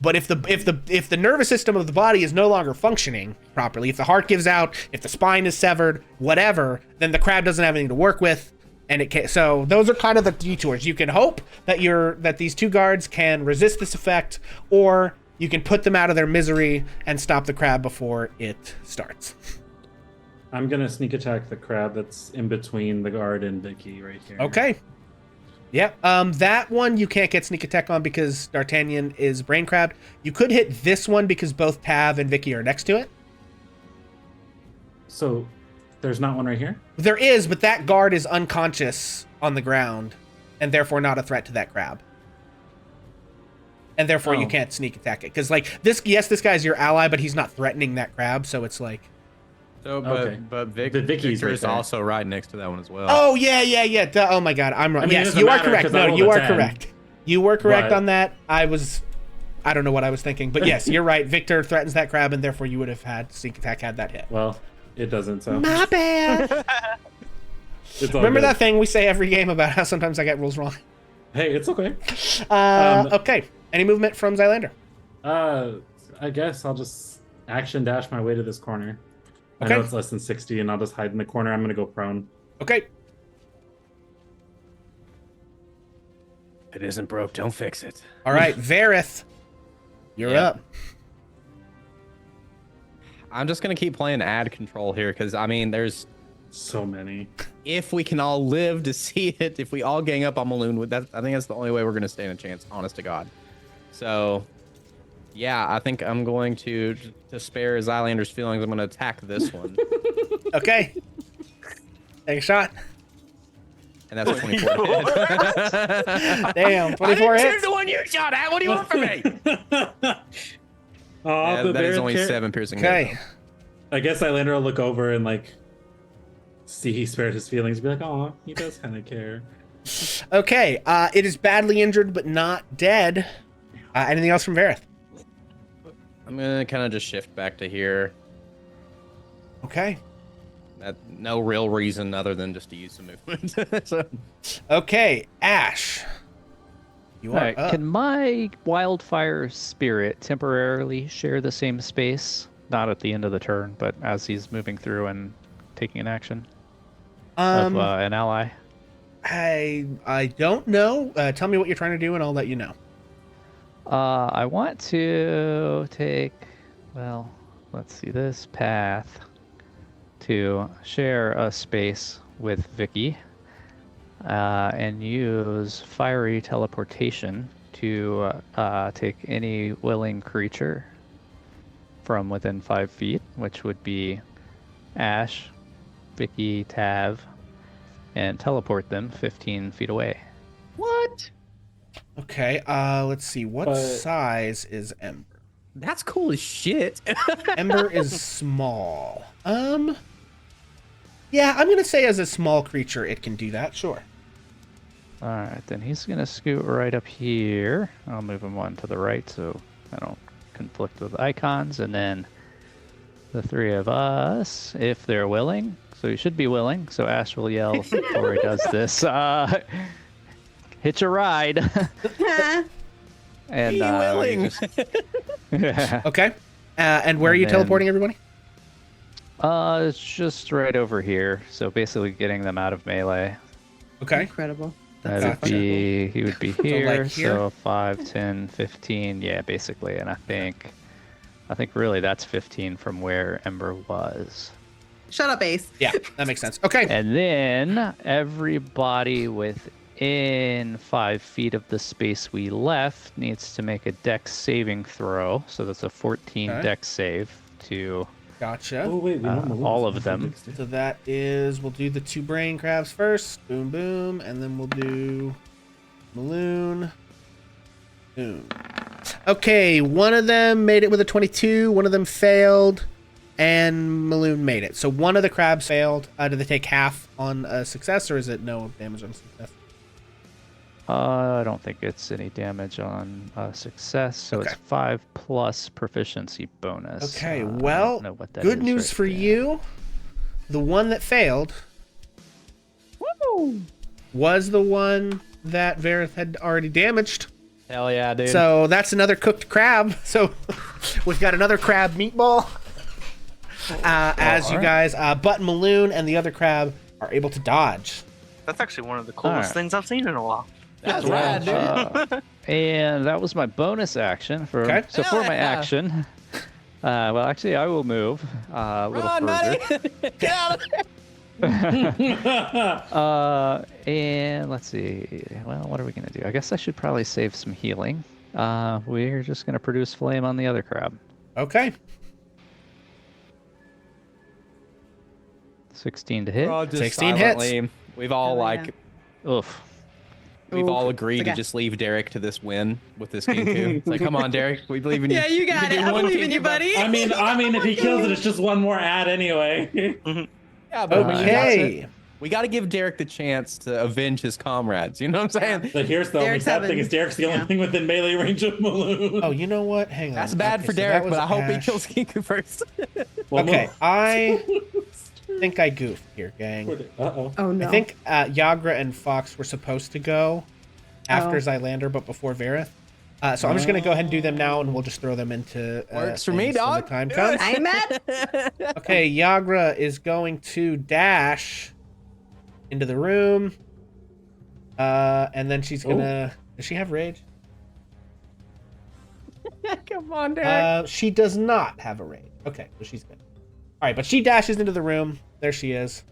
But if the nervous system of the body is no longer functioning properly, if the heart gives out, if the spine is severed, whatever, then the crab doesn't have anything to work with, and it can't. So those are kind of the detours. You can hope that these two guards can resist this effect, or you can put them out of their misery and stop the crab before it starts. I'm gonna sneak attack the crab that's in between the guard and Vicky right here. Okay. Yep. That one you can't get sneak attack on because D'Artagnan is brain crabbed. You could hit this one because both Tav and Vicky are next to it. So there's not one right here? There is, but that guard is unconscious on the ground and therefore not a threat to that crab. And therefore you can't sneak attack it. Because like this guy's your ally, but he's not threatening that crab, so it's like. So, but Vicky's Victor right is there. also right next to that one as well. Oh yeah. Duh. Oh my god, I'm wrong. I mean, it Yes, doesn't you are matter, correct. 'cause I No, rolled you a are 10. correct. You were correct But- on that. I don't know what I was thinking, but yes, you're right. Victor threatens that crab, and therefore you would have had sneak attack had that hit. Well, it doesn't, so. My bad. It's all Remember good. that thing we say every game about how sometimes I get rules wrong? Hey, it's okay. Okay. Any movement from Zylander? I guess I'll just action dash my way to this corner. I Okay. know it's less than 60, and I'll just hide in the corner. I'm gonna go prone. Okay. If it isn't broke, don't fix it. All right, Varith, you're Yep. up. I'm just gonna keep playing ad control here because I mean, there's So many. if we can all live to see it, if we all gang up on Maloon, with that, I think that's the only way we're gonna stand a chance. Honest to God. So, yeah, I think I'm going to spare Zylander's feelings. I'm gonna attack this one, Okay. Take a shot. and that's a 24 to hit. Damn, 24 hits. the one you shot at. What do you want from me? Oh, Yeah, that is only 7 piercing. Okay. hit, I guess Islander will look over and like see he spared his feelings. Be like, oh, he does kind of care. Okay. It is badly injured but not dead. Anything else from Varith? though. I'm gonna kind of just shift back to here. Okay. No real reason other than just to use some movement. So, Okay, Ash. You are All right, up. can my wildfire spirit temporarily share the same space? Not at the end of the turn, but as he's moving through and taking an action of an ally. I don't know. Tell me what you're trying to do, and I'll let you know. I want to take, well, let's see, this path to share a space with Vicky and use fiery teleportation to take any willing creature from within 5 feet, which would be Ash, Vicky, Tav, and teleport them 15 feet away. what? Okay. Let's see. What But- size is Ember? That's cool as shit. Ember is small. Yeah, I'm gonna say as a small creature, it can do that. Sure. All right, then he's gonna scoot right up here. I'll move him one to the right so I don't conflict with icons, and then the three of us, if they're willing. So you should be willing. So Ash will yell before he does this. Hitch a ride. And Be willing. Okay. And where are you And then- teleporting everybody? It's just right over here. So basically getting them out of melee. Okay. Incredible. That's That'd be, he would be like here, here? so 5, 10, 15, yeah, basically. And I think really that's 15 from where Ember was. Shut up, Ace. Yeah, that makes sense. Okay. And then everybody within 5 feet of the space we left needs to make a dex saving throw. So that's a 14 Okay. dex save to Gotcha. Oh wait, we know Maloon's all not of them. fixed. So that is, we'll do the 2 brain crabs first. Boom, boom. And then we'll do Maloon. Boom. Okay, one of them made it with a 22. One of them failed. And Maloon made it. So one of the crabs failed. Do they take half on a success, or is it no damage on success? I don't think it's any damage on success, so Okay. it's 5 plus proficiency bonus. Okay, I don't well, know what that good is news right for there. you. The one that failed was the one that Vareth had already damaged. Hell yeah, dude. So that's another cooked crab. So we've got another crab meatball. As you guys, but Maloon and the other crab are able to dodge. That's actually one of the coolest Alright. things I've seen in a while. That's rad, dude. And that was my bonus action for. Okay. So Hell for my yeah. action, well, actually, I will move a little Run, further. buddy. Get out of there. And let's see. Well, what are we gonna do? I guess I should probably save some healing. We're just gonna produce flame on the other crab. Okay. 16 to hit. We're all just 16 hits. silently- We've all Hell like Oof. we've Ooh, all agreed okay. to just leave Derek to this win with this king too. It's like, come on, Derek, we believe in you. Yeah, you got can it. do I one believe king in you, but- buddy. I mean, if he kills it, it's just one more ad anyway. Yeah, but we got to- Okay. we got to give Derek the chance to avenge his comrades. You know what I'm saying? But here's the only Derek's sad thing: having- is Derek's the only yeah. thing within melee range of Maloon. Oh, you know what? Hang on. That's bad Okay, for so that Derek, was but I hope he Ash. kills Kinko first. Well, Okay, I think I goofed here, gang. Uh-oh. Oh no. I think Yagra and Fox were supposed to go after Oh. Zylander, but before Vareth. So I'm just gonna go ahead and do them now, and we'll just throw them into Works for me, things when dog. the time Do comes. it. I'm at. Okay, Yagra is going to dash into the room, and then she's gonna. Does she have rage? Come on, Derek. She does not have a rage. Okay, so she's good. All right, but she dashes into the room. There she is.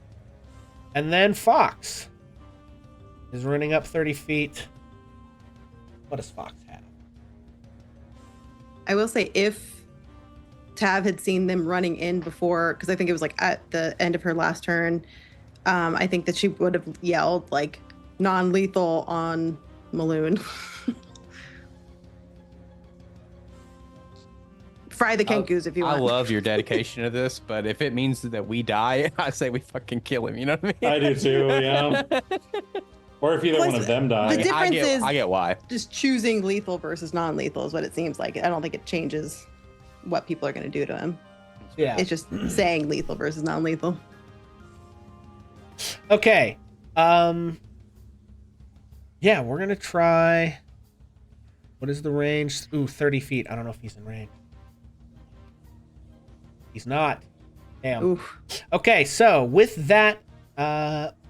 And then Fox is running up 30 feet. What does Fox have? I will say if Tav had seen them running in before, because I think it was like at the end of her last turn, I think that she would have yelled like non-lethal on Maloon. Fry the Kenkus if you I want. love your dedication to this, but if it means that we die, I say we fucking kill him. You know what I mean? I do too. Yeah. Or if either Well, one of them die. the difference is I get why. just choosing lethal versus non-lethal is what it seems like. I don't think it changes what people are going to do to him. Yeah. It's just saying lethal versus non-lethal. Okay. Yeah, we're gonna try. What is the range? Ooh, 30 feet. I don't know if he's in range. He's not. Damn. Oof. Okay, so with that,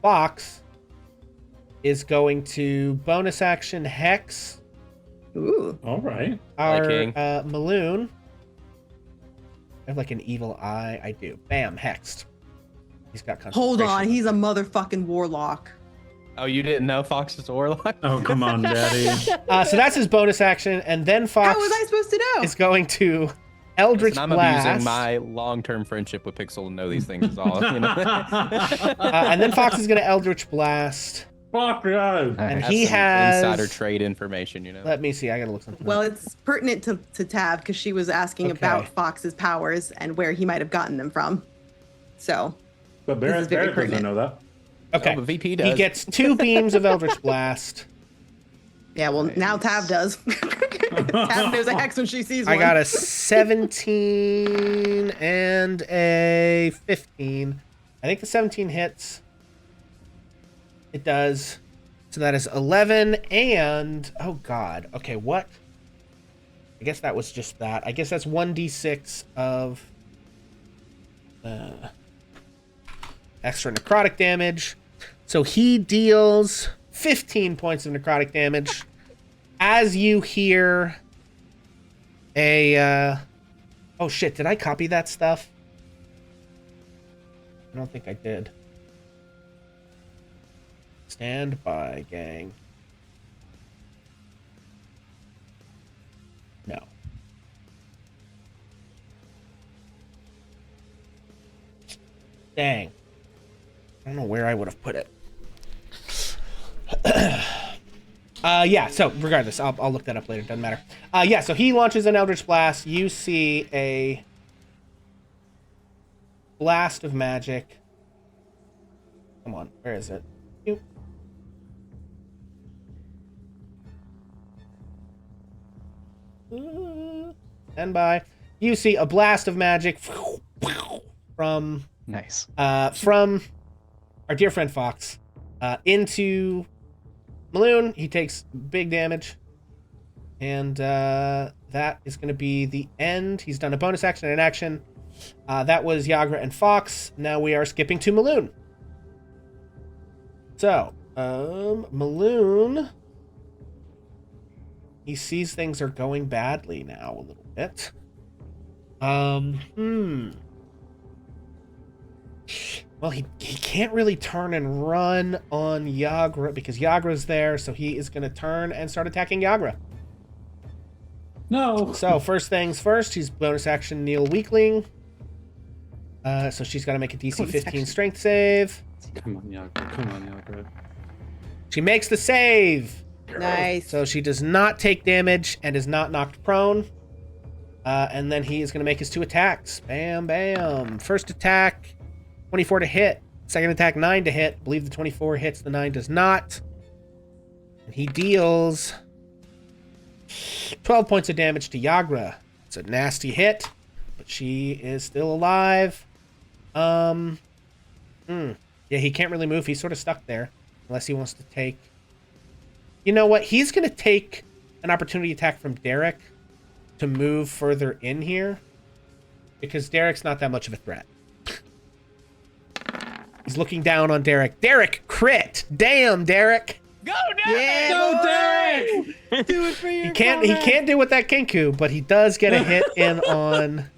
Fox is going to bonus action Hex Ooh. All right. our King. Maloon. I have like an evil eye. I do. Bam, hexed. He's got Hold on, concentration. he's a motherfucking warlock. Oh, you didn't know Fox is a warlock? Oh, come on, Daddy. So that's his bonus action, and then Fox How was I supposed to know? is going to Eldritch Listen, I'm Blast. abusing my long-term friendship with Pixel to know these things. Is all. You know? And then Fox is going to Eldritch Blast. Fuck yeah. And That's he some has insider trade information. You know. Let me see. I gotta look something. Well, up. it's pertinent to Tav because she was asking Okay. about Fox's powers and where he might have gotten them from. So, But This Barrett, is very Barrett doesn't pertinent. know that. Okay. Oh, but VP He does. gets 2 beams of Eldritch Blast. yeah, well, now Tav does. Tav knows a hex when she sees one. I got a 17 and a 15. I think the 17 hits. It does. So that is 11 and oh god. Okay, what? I guess that was just that. I guess that's 1d6 of extra necrotic damage. So he deals 15 points of necrotic damage. As you hear a... oh shit, did I copy that stuff? I don't think I did. Stand by, gang. No. Dang. I don't know where I would have put it. Yeah, so regardless, I'll look that up later. Doesn't matter. Yeah, so he launches an Eldritch Blast. You see a blast of magic. Come on, where is it? You. Stand by. You see a blast of magic from Nice. from our dear friend Fox into Maloon. He takes big damage, and that is going to be the end. He's done a bonus action and an action. That was Yagra and Fox. Now we are skipping to Maloon. So, Maloon, he sees things are going badly now a little bit. Well, he can't really turn and run on Yagra because Yagra's there, so he is going to turn and start attacking Yagra. No. So, first things first, he's bonus action Neil Weakling. So she's got to make a DC 15 strength save. Come on, Yagra. Come on, Yagra. She makes the save. Nice. So she does not take damage and is not knocked prone. And then he is going to make his 2 attacks. Bam, bam. First attack, 24 to hit. Second attack, 9 to hit. I believe the 24 hits, the 9 does not. And he deals 12 points of damage to Yagra. It's a nasty hit, but she is still alive. Yeah, he can't really move. He's sort of stuck there. Unless he wants to take... You know what? He's going to take an opportunity attack from Derek to move further in here. Because Derek's not that much of a threat. He's looking down on Derek. Derek, crit! Damn, Derek! Go, Derek! Yeah, Go, boy. Derek! Do it for your He can't do with that Kinku, but he does get a hit in on...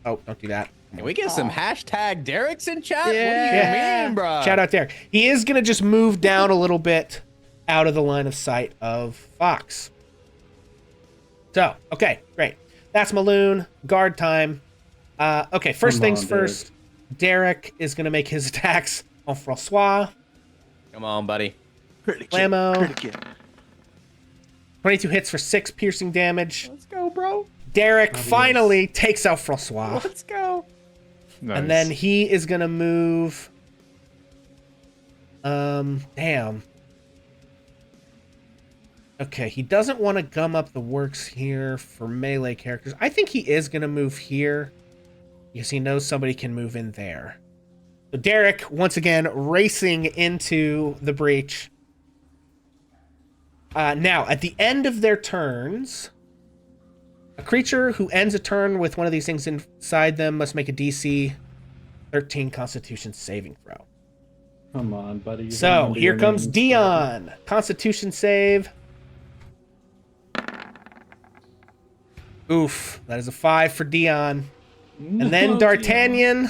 Oh, don't do that. Can we get some hashtag Derek's in chat? Yeah. What do you mean, bro? Shout out Derek. He is going to just move down a little bit out of the line of sight of Fox. So, okay, great. That's Maloon. Guard time. Okay, first Come things on, first. Derek is going to make his attacks on Francois. Come on, buddy. Blammo. 22 hits for 6 piercing damage. Let's go, bro. Derek finally takes out Francois. Let's go. Nice. And then he is going to move... damn. Okay, he doesn't want to gum up the works here for melee characters. I think he is going to move here because he knows somebody can move in there. So Derek, once again, racing into the breach. Now, at the end of their turns, a creature who ends a turn with one of these things inside them must make a DC 13 Constitution saving throw. Come on, buddy. So here comes Dion. Constitution save. Oof, that is a 5 for Dion. And then D'Artagnan.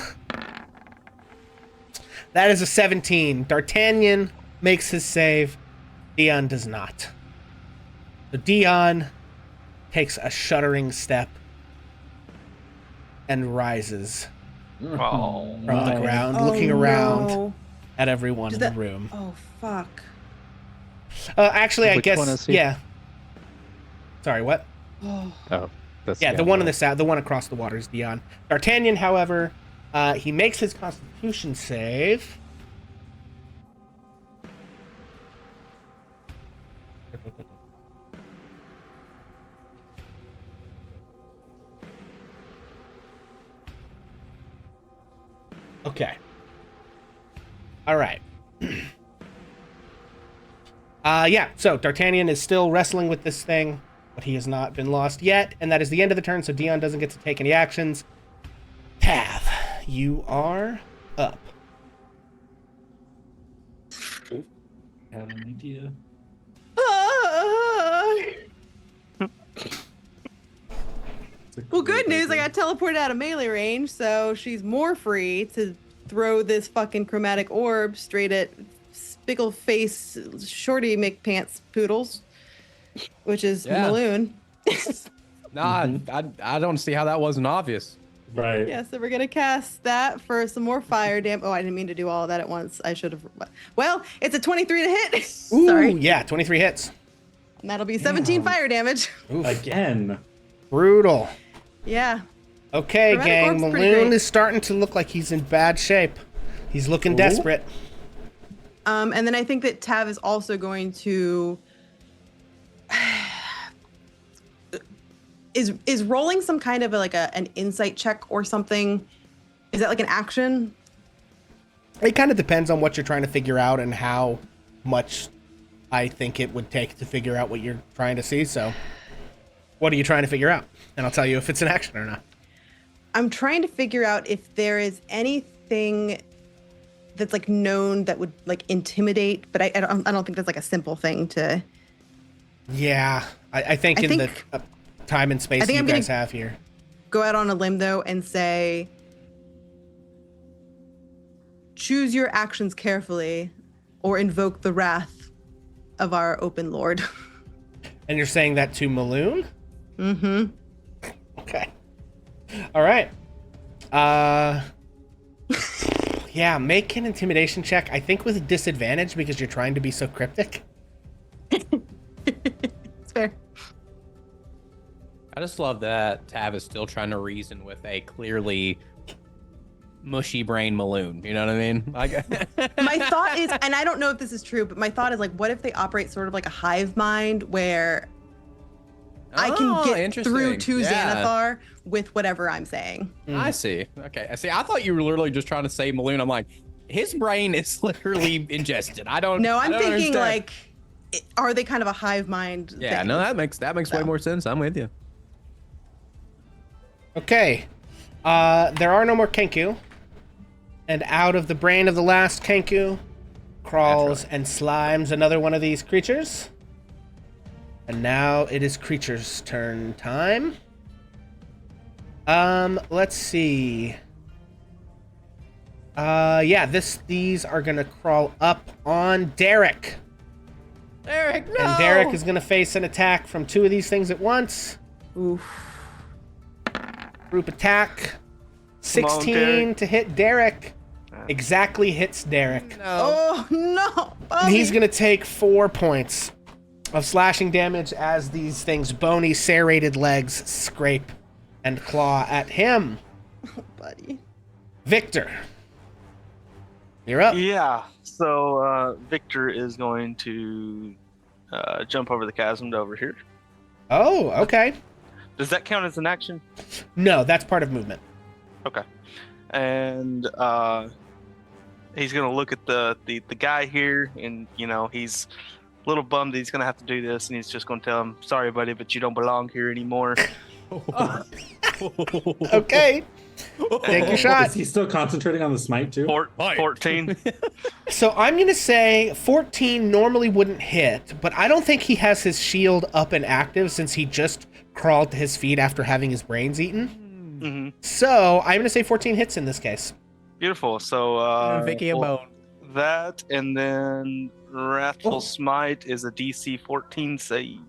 That is a 17. D'Artagnan makes his save. Dion does not. So Dion takes a shuddering step and rises Oh, from the ground, Oh, looking around no. at everyone in Does the room. Oh, fuck. Actually, I Which guess, one is he? yeah. Sorry, what? Oh. Oh, that's Yeah, the one in the south, the one across the water is Dion. D'Artagnan, however, he makes his Constitution save. Okay. All right. Yeah, so D'Artagnan is still wrestling with this thing, but he has not been lost yet, and that is the end of the turn, so Dion doesn't get to take any actions. Tav, you are up. Have an idea. It's a Well, good great news, I idea. got teleported out of melee range, so she's more free to throw this fucking chromatic orb straight at spickle face shorty McPants poodles, which is Yeah. Maloon. Nah, I don't see how that wasn't obvious. Right. Yeah, so we're gonna cast that for some more fire damage. Oh, I didn't mean to do all of that at once. I should have. Well, it's a 23 to hit. Ooh, Sorry. yeah, 23 hits. And that'll be 17 Damn. fire damage. Oof. Again. Brutal. Yeah. Okay, Chromatic gang, Orb's pretty Maloon great. is starting to look like he's in bad shape. He's looking Ooh. desperate. And then I think that Tav is also going to. Is rolling some kind of an insight check or something? Is that like an action? It kind of depends on what you're trying to figure out and how much I think it would take to figure out what you're trying to see. So, what are you trying to figure out? And I'll tell you if it's an action or not. I'm trying to figure out if there is anything that's like known that would like intimidate, but I don't think that's like a simple thing to. Yeah, I think I in think- the time and space I think you I'm gonna- guys have here. Go out on a limb though and say, choose your actions carefully, or invoke the wrath of our open lord. And you're saying that to Maloon? Mm-hmm. Okay. All right. Yeah, make an intimidation check. I think with a disadvantage because you're trying to be so cryptic. It's fair. I just love that Tav is still trying to reason with a clearly mushy brain Maloon. You know what I mean? Like, My thought is, and I don't know if this is true, but my thought is like, what if they operate sort of like a hive mind where I can Oh, get interesting. through to Yeah. Xanathar with whatever I'm saying. I see. Okay. I see. I thought you were literally just trying to say Maloon. I'm like, his brain is literally ingested. I don't. No, I I'm don't thinking understand. like, are they kind of a hive mind? Yeah. thing? No, that makes way So. more sense. I'm with you. Okay. There are no more Kenku. And out of the brain of the last Kenku crawls and slimes another one of these creatures. And now it is creatures' turn time. Let's see. Yeah, these are gonna crawl up on Derek. Eric, no. And Derek is gonna face an attack from two of these things at once. Oof. Group attack. on, 16 Derek. to hit Derek. Exactly hits Derek. No. Oh no! And he's gonna take 4 points of slashing damage as these things' bony, serrated legs scrape and claw at him. buddy. Victor, you're up. Yeah. So Victor is going to jump over the chasm to over here. Oh, okay. Does that count as an action? No, that's part of movement. Okay. And he's gonna look at the guy here, and he's a little bummed that he's gonna have to do this, and he's just gonna tell him, "Sorry, buddy, but you don't belong here anymore." Okay. Take your shot. Is he still concentrating on the smite too? 14. So I'm going to say 14 normally wouldn't hit, but I don't think he has his shield up and active since he just crawled to his feet after having his brains eaten. Hmm. So I'm going to say 14 hits in this case. Beautiful. So Vicky a well, bone. that, and then Wrathful Smite is a DC 14 save.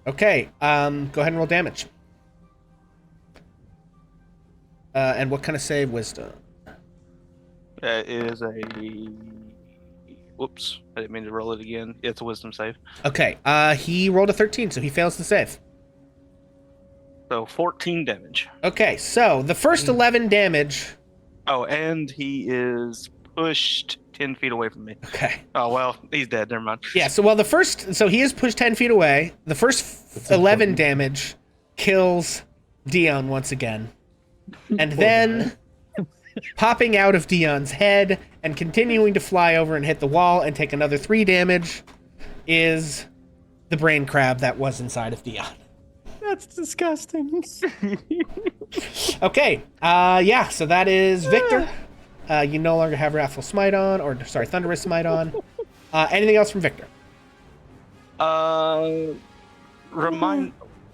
Okay, go ahead and roll damage. And what kind of save? Wisdom. That is a. Whoops! I didn't mean to roll it again. It's a Wisdom save. Okay, he rolled a 13, so he fails the save. So 14 damage. Okay, so the first 11 damage. Oh, and he is pushed 10 feet away from me. Okay. Oh well, he's dead. Never mind. Yeah, so he is pushed 10 feet away. The first 11 damage kills Dion once again. And then, popping out of Dion's head and continuing to fly over and hit the wall and take another 3 damage is the brain crab that was inside of Dion. That's disgusting. Okay, yeah, so that is Victor. You no longer have Wrathful Smite on, or sorry, Thunderous Smite on. Anything else from Victor?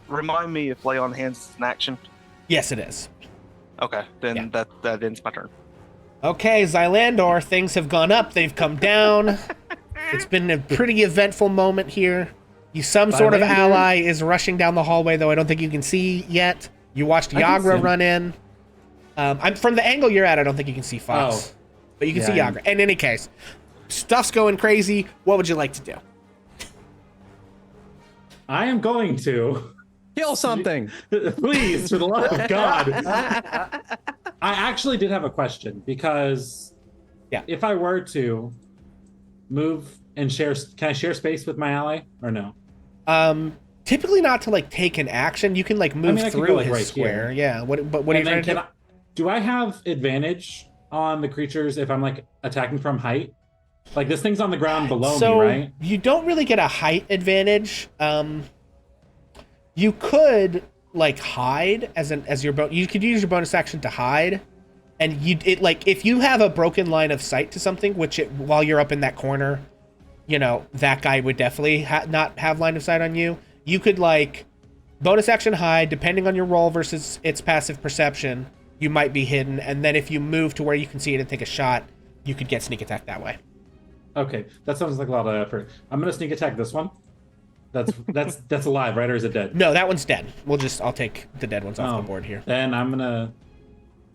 Remind me if lay on hands is an action. Yes, it is. Okay, then Yeah. that ends my turn. Okay, Xylandor, things have gone up, they've come down. It's been a pretty eventful moment here. Some sort of Xylandor- ally is rushing down the hallway, though I don't think you can see yet. You watched I can see Yagra him. run in. I'm from the angle you're at, I don't think you can see Fox. Oh. But you can Yeah, see I- Yagra. In any case, stuff's going crazy. What would you like to do? I am going to. Kill something. Please, for the love of God. I actually did have a question because if I were to move and share, can I share space with my ally or no? Typically not to like take an action. You can like move I could through go, like, his right square. here. Yeah. What are you trying to do? Do I have advantage on the creatures if I'm like attacking from height? Like this thing's on the ground below me, right? You don't really get a height advantage. You could like hide as your you could use your bonus action to hide, and if you have a broken line of sight to something, while you're up in that corner, that guy would definitely not have line of sight on you. You could like bonus action hide, depending on your roll versus its passive perception. You might be hidden, and then if you move to where you can see it and take a shot, you could get sneak attack that way. Okay, that sounds like a lot of effort. I'm gonna sneak attack this one. That's alive, right? Or is it dead? No, that one's dead. I'll take the dead ones off the board here. Then I'm gonna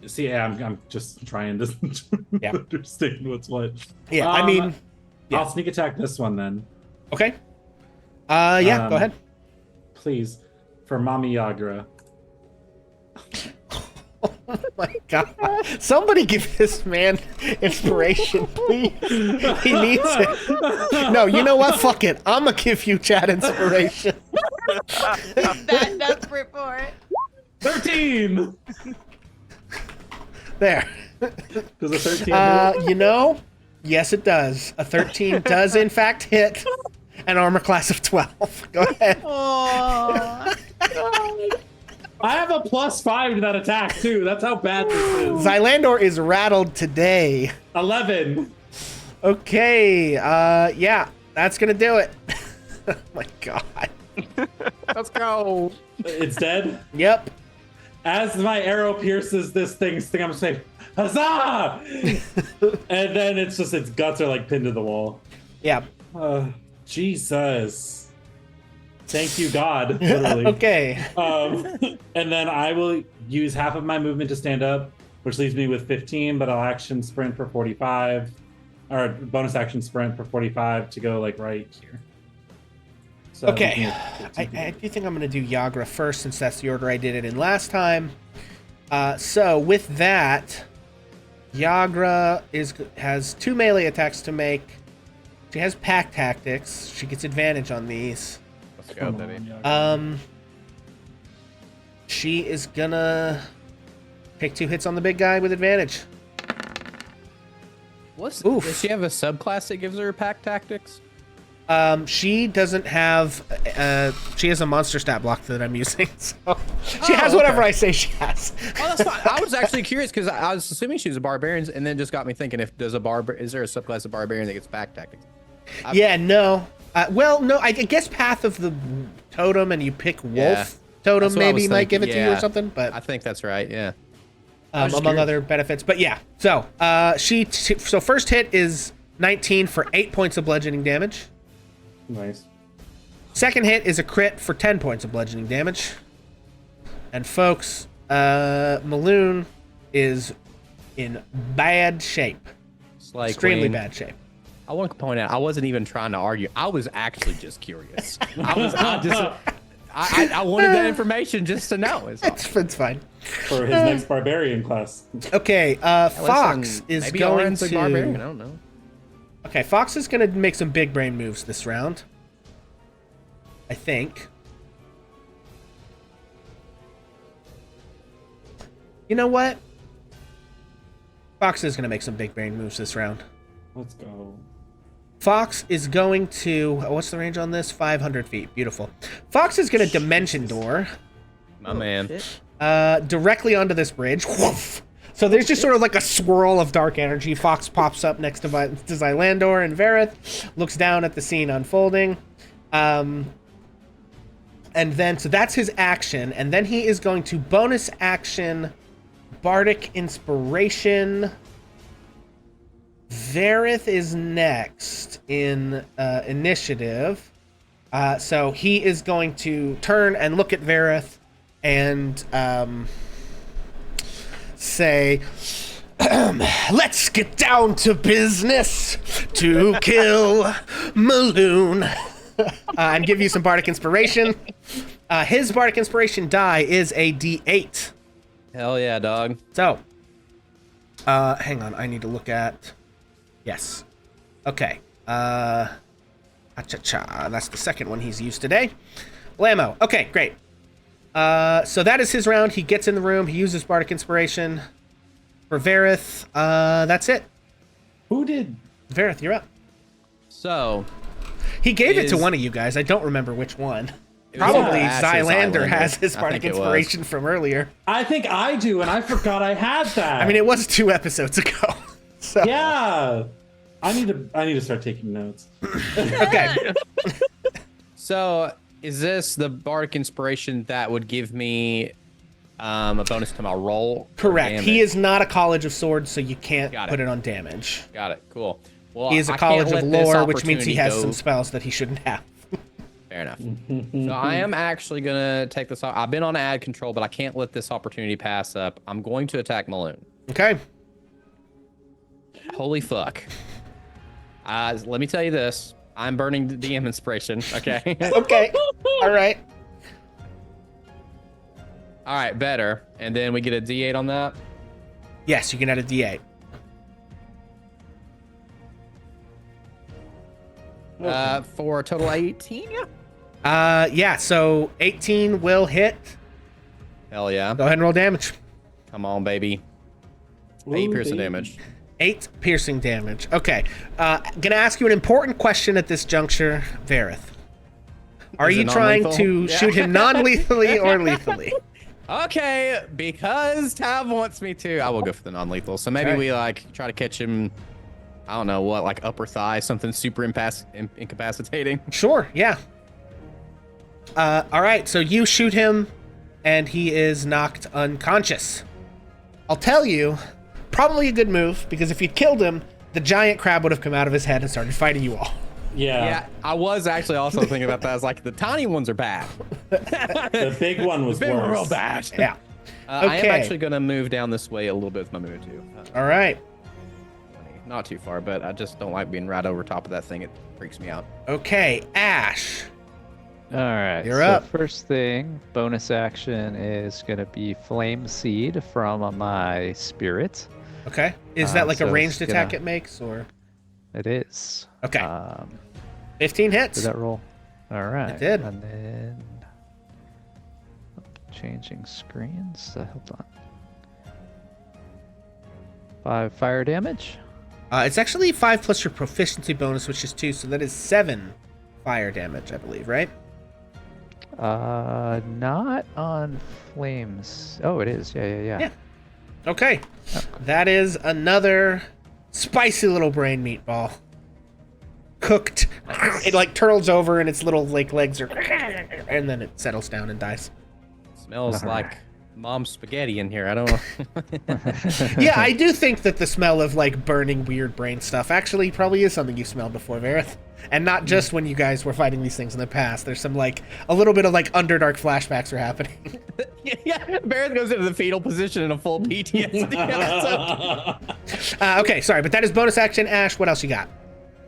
see. Yeah, I'm just trying to understand what's what. Yeah, I mean, I'll sneak attack this one then. Okay. Go ahead. Please, for Mommy Yagra. Oh my God! Somebody give this man inspiration, please. He needs it. No, you know what? Fuck it. I'm gonna give you Chad inspiration. That desperate for it. 13. There. Does a 13 hit? Yes, it does. A 13 does in fact hit an armor class of 12. Go ahead. Oh. I have a +5 to that attack too. That's how bad this is. Xylandor is rattled today. 11. Okay. That's gonna do it. Oh my God. Let's go. It's dead. Yep. As my arrow pierces this thing, I'm gonna say, "Huzzah!" And then its guts are like pinned to the wall. Yeah. Jesus. Thank you, God. Literally. Okay. And then I will use half of my movement to stand up, which leaves me with 15, but I'll action sprint for 45, or bonus action sprint for 45 to go like right here. So Okay. I do think I'm going to do Yagra first, since that's the order I did it in last time. So with that, Yagra has 2 melee attacks to make. She has pack tactics. She gets advantage on these. Let's go, baby. She is gonna take 2 hits on the big guy with advantage. Oof. Does she have a subclass that gives her pack tactics? She doesn't have. She has a monster stat block that I'm using. So she has whatever I say she has. Oh, that's fine. I was actually curious because I was assuming she was a barbarian, and then just got me thinking: is there a subclass of barbarian that gets pack tactics? Yeah, no. No. I guess Path of the Totem, and you pick Wolf Yeah. Totem. That's what I was Maybe might give it thinking, to you or yeah. something. But I think that's right. Yeah. was just among curious. other benefits. But yeah. So so first hit is 19 for 8 points of bludgeoning damage. Nice. Second hit is a crit for 10 points of bludgeoning damage. And folks, Maloon is in bad shape. It's like Extremely when- bad shape. I want to point out, I wasn't even trying to argue. I was actually just curious. I wanted that information just to know. Is all. It's fine. For his next barbarian class. Okay, Fox Listen, is maybe going Oren's a to... barbarian. I don't know. Okay, Fox is going to make some big brain moves this round. I think. You know what? Fox is going to make some big brain moves this round. Let's go. Fox is going to... what's the range on this? 500 feet. Beautiful. Fox is going to Dimension Door My man. directly onto this bridge. Woof! So there's just sort of like a swirl of dark energy. Fox pops up next to Xylandor, and Verith looks down at the scene unfolding. And then, so that's his action. And then he is going to bonus action Bardic Inspiration. Verith is next in initiative. So he is going to turn and look at Verith and say, let's get down to business to kill Maloon. And give you some Bardic Inspiration. His Bardic Inspiration die is a D8. Hell yeah, dog. So, hang on, I need to look at... Yes. Okay. Cha-cha. That's the second one he's used today. Blammo. Okay, great. So that is his round. He gets in the room. He uses Bardic Inspiration. For Verith, that's it. Who did? Verith, you're up. So, He gave it to one of you guys. I don't remember which one. It was Probably Ash's Xylander Xylander. has his I Bardic think it was. Inspiration from earlier. I think I do, and I forgot I had that. I mean, it was 2 episodes ago. So. Yeah. I need to start taking notes. Okay. So, is this the Bardic Inspiration that would give me a bonus to my roll? or Correct. He damage? is not a College of Swords, so you can't Got it. put it on damage. Got it. Cool. Well, He is a I can't College of let this Lore, which means he opportunity has go. some spells that he shouldn't have. Fair enough. So I am actually gonna take this. I've been on ad control, but I can't let this opportunity pass up. I'm going to attack Maloon. Okay. Holy fuck. Let me tell you this. I'm burning the DM inspiration. Okay. Okay. All right. All right. Better. And then we get a D8 on that. Yes, you can add a D8. For a total 18. Yeah. Yeah, so 18 will hit. Hell yeah. Go ahead and roll damage. Come on, baby. 8 Ooh, piercing baby. damage. 8 piercing damage. Okay. Gonna ask you an important question at this juncture, Verith. Are Is it you trying non-lethal? to Yeah. shoot him non-lethally or lethally? Okay, because Tav wants me to, I will go for the non-lethal. So maybe Okay. we like try to catch him. I don't know what, like upper thigh, something super incapacitating. Sure, yeah. All right, so you shoot him, and he is knocked unconscious. I'll tell you, probably a good move, because if you'd killed him, the giant crab would have come out of his head and started fighting you all. Yeah, I was actually also thinking about that. I was like, the tiny ones are bad. The big one was They were worse. real bad. Yeah. I am Okay. actually going to move down this way a little bit with my move too. All right. Not too far, but I just don't like being right over top of that thing. It freaks me out. Okay, Ash. All right. You're so up. First thing, bonus action is going to be Flame Seed from my spirit. Okay. Is that like so a it's ranged attack gonna- it makes, or? It is. Okay. 15 Did hits. that roll? All right. did. And then changing screens. Hold on. 5 fire damage. It's actually 5 plus your proficiency bonus, which is 2, so that is 7 fire damage, I believe, right? Not on flames. Oh, it is. Yeah. Yeah. Okay. That is another spicy little brain meatball. Cooked. It like turtles over and its little like legs are, and then it settles down and dies. Smells All like mom's spaghetti in here. I don't know. Yeah, I do think that the smell of like burning weird brain stuff actually probably is something you smelled before, Verith. And not just when you guys were fighting these things in the past. There's some like a little bit of like Underdark flashbacks are happening. Yeah, Barrett goes into the fetal position in a full PTSD episode. Okay, sorry, but that is bonus action. Ash, what else you got?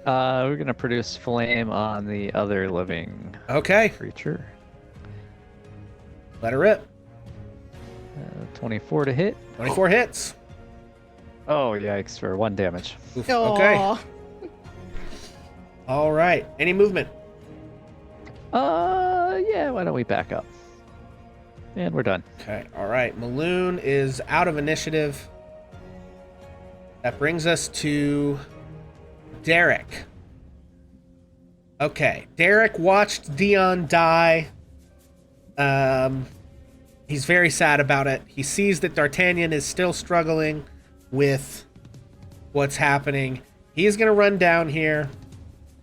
We're gonna produce flame on the other living Okay, creature. let her rip. 24 to hit. 24 hits. Oh yikes! For 1 damage. Oof, okay. Aw. All right. Any movement? Yeah. Why don't we back up? And we're done. Okay. All right. Maloon is out of initiative. That brings us to Derek. Okay. Derek watched Dion die. He's very sad about it. He sees that D'Artagnan is still struggling with what's happening. He is going to run down here.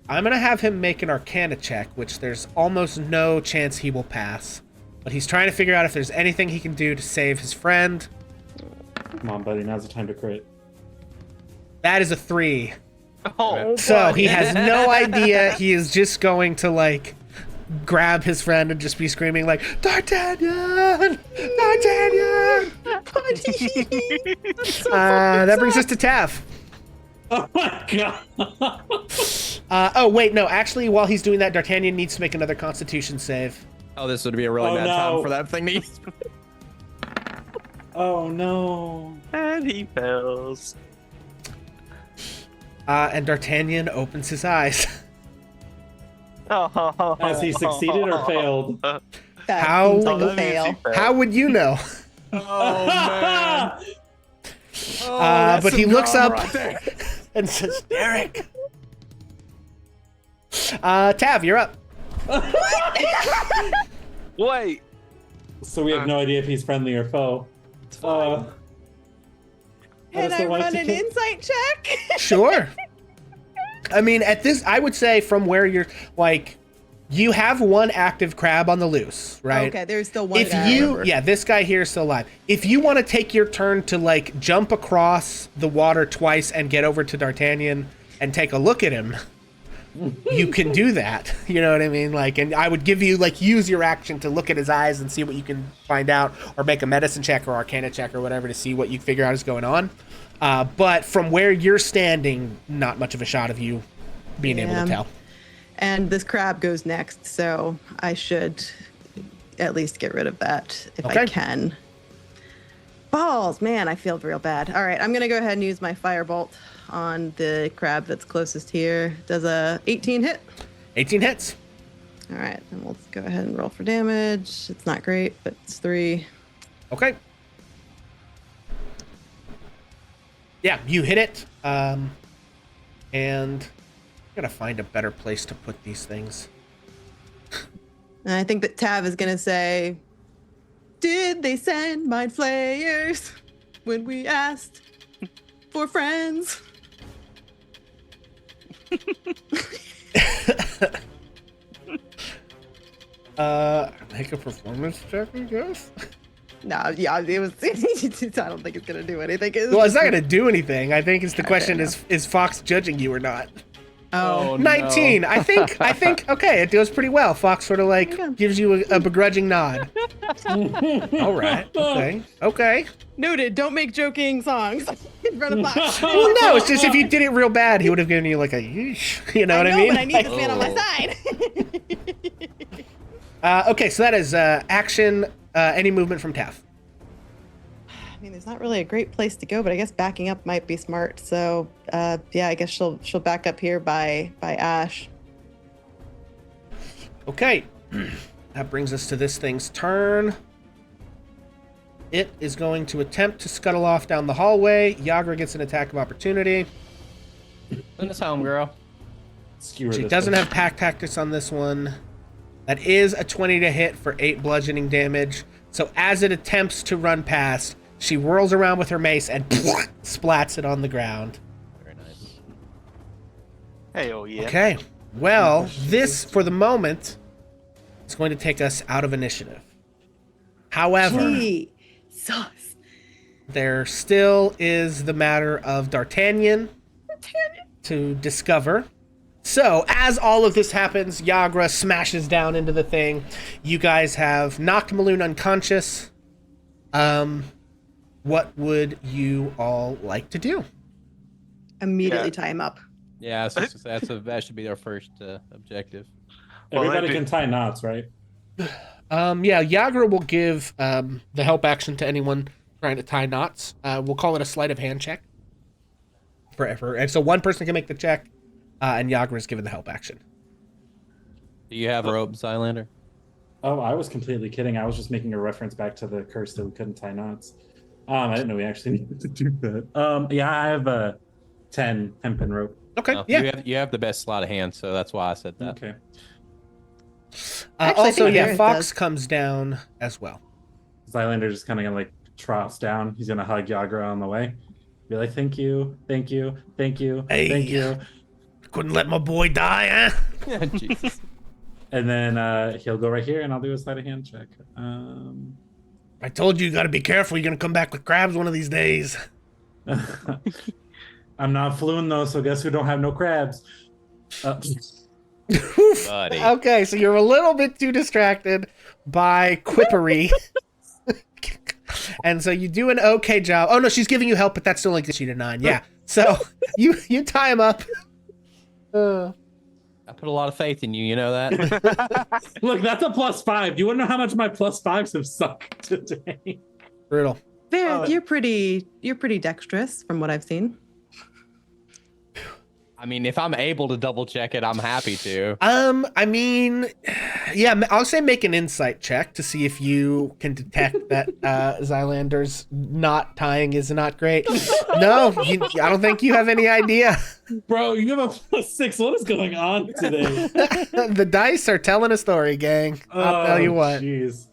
I'm going to have him make an Arcana check, which there's almost no chance he will pass. But he's trying to figure out if there's anything he can do to save his friend. Come on, buddy. Now's the time to crit. That is a 3. Oh, So he has no idea. He is just going to, like, grab his friend and just be screaming, like, D'Artagnan! D'Artagnan! That brings us to Tav. Oh my god. Oh, wait, no. Actually, while he's doing that, D'Artagnan needs to make another Constitution save. Oh, this would be a really bad time for that thing to use. Oh no. and he fails. And D'Artagnan opens his eyes. Has he succeeded or failed? That How- seems like that a means he fail. failed. How would you know? Oh man. But he looks up right there. and says, Derek. Tav, you're up. Wait. So we have no idea if he's friendly or foe. How Can does I the wife run to an kill- insight check? Sure. I mean, at this, I would say from where you're, like, you have one active crab on the loose, right? Okay, there's still one If guy. you, yeah, this guy here is still alive. If you want to take your turn to, like, jump across the water twice and get over to D'Artagnan and take a look at him, you can do that. You know what I mean? Like, and I would give you, like, use your action to look at his eyes and see what you can find out, or make a medicine check or arcana check or whatever to see what you figure out is going on. But from where you're standing, not much of a shot of you being able to tell. And this crab goes next, so I should at least get rid of that if I Okay. can. Balls, man, I feel real bad. All right, I'm gonna go ahead and use my firebolt on the crab that's closest here. Does a 18 hit? 18 hits. All right, then we'll go ahead and roll for damage. It's not great, but it's 3. Okay. Yeah, you hit it. And I gotta find a better place to put these things. And I think that Tav is gonna say, "Did they send mind flayers when we asked for friends?" Make a performance check, I guess. No, yeah, it was. I don't think it's gonna do anything. Well, it's not gonna do anything. I think it's the question enough. is Fox judging you or not? Oh, 19. No. I think okay, it does pretty well. Fox sort of like Okay. gives you a begrudging nod. All right. Okay. noted. Don't make joking songs in front of Fox. Well, no, it's just if you did it real bad, he would have given you like a yeesh. You know what I mean? But I need Like- this man on my side. Okay, so that is action. Any movement from Taff? I mean, there's not really a great place to go, but I guess backing up might be smart. So, yeah, I guess she'll back up here by Ash. Okay, that brings us to this thing's turn. It is going to attempt to scuttle off down the hallway. Yagra gets an attack of opportunity. Send us home, girl. Skewer She this doesn't one. have pack tactics on this one. That is a 20 to hit for 8 bludgeoning damage. So as it attempts to run past, she whirls around with her mace and splats it on the ground. Very nice. Hey, oh yeah. Okay, well, this, for the moment, is going to take us out of initiative. However, Jesus. there still is the matter of D'Artagnan to discover. So, as all of this happens, Yagra smashes down into the thing. You guys have knocked Maloon unconscious. What would you all like to do? Immediately Yeah. tie him up. Yeah, so that should be our first objective. Well, Everybody that'd can be- tie knots, right? Yeah, Yagra will give the help action to anyone trying to tie knots. We'll call it a sleight of hand check. Forever. And so one person can make the check, and Yagra is given the help action. Do you have rope, Xylander? Oh, I was completely kidding. I was just making a reference back to the curse that we couldn't tie knots. I didn't know we actually needed to do that. Yeah, I have a 10 hempen rope. Okay, No, yeah. You have the best sleight of hand, so that's why I said that. Okay. Actually, I Also, think yeah, Gareth Fox does. comes down as well. Zylander just kind of like troughs down. He's gonna hug Yagra on the way. Be like, thank you, thank you, thank you, Hey. thank you. Couldn't let my boy die, huh? Jesus. And then he'll go right here, and I'll do a sleight of hand check. I told you, you gotta be careful. You're gonna come back with crabs one of these days. I'm not fluent though, so guess who don't have no crabs? Buddy. Okay, so you're a little bit too distracted by quippery. And so you do an okay job. Oh no, she's giving you help, but that's still like the sheet of 9. Yeah. So you tie him up. I put a lot of faith in you. You know that. Look, that's a +5. Do you want to know how much my +5s have sucked today? Brutal. Vareth, you're pretty dexterous from what I've seen. I mean, if I'm able to double check it, I'm happy to. I mean, yeah, I'll say make an insight check to see if you can detect that Zylander's knot tying is not great. No, I don't think you have any idea. Bro, you have a +6. What is going on today? The dice are telling a story, gang. I'll tell you what. Jeez.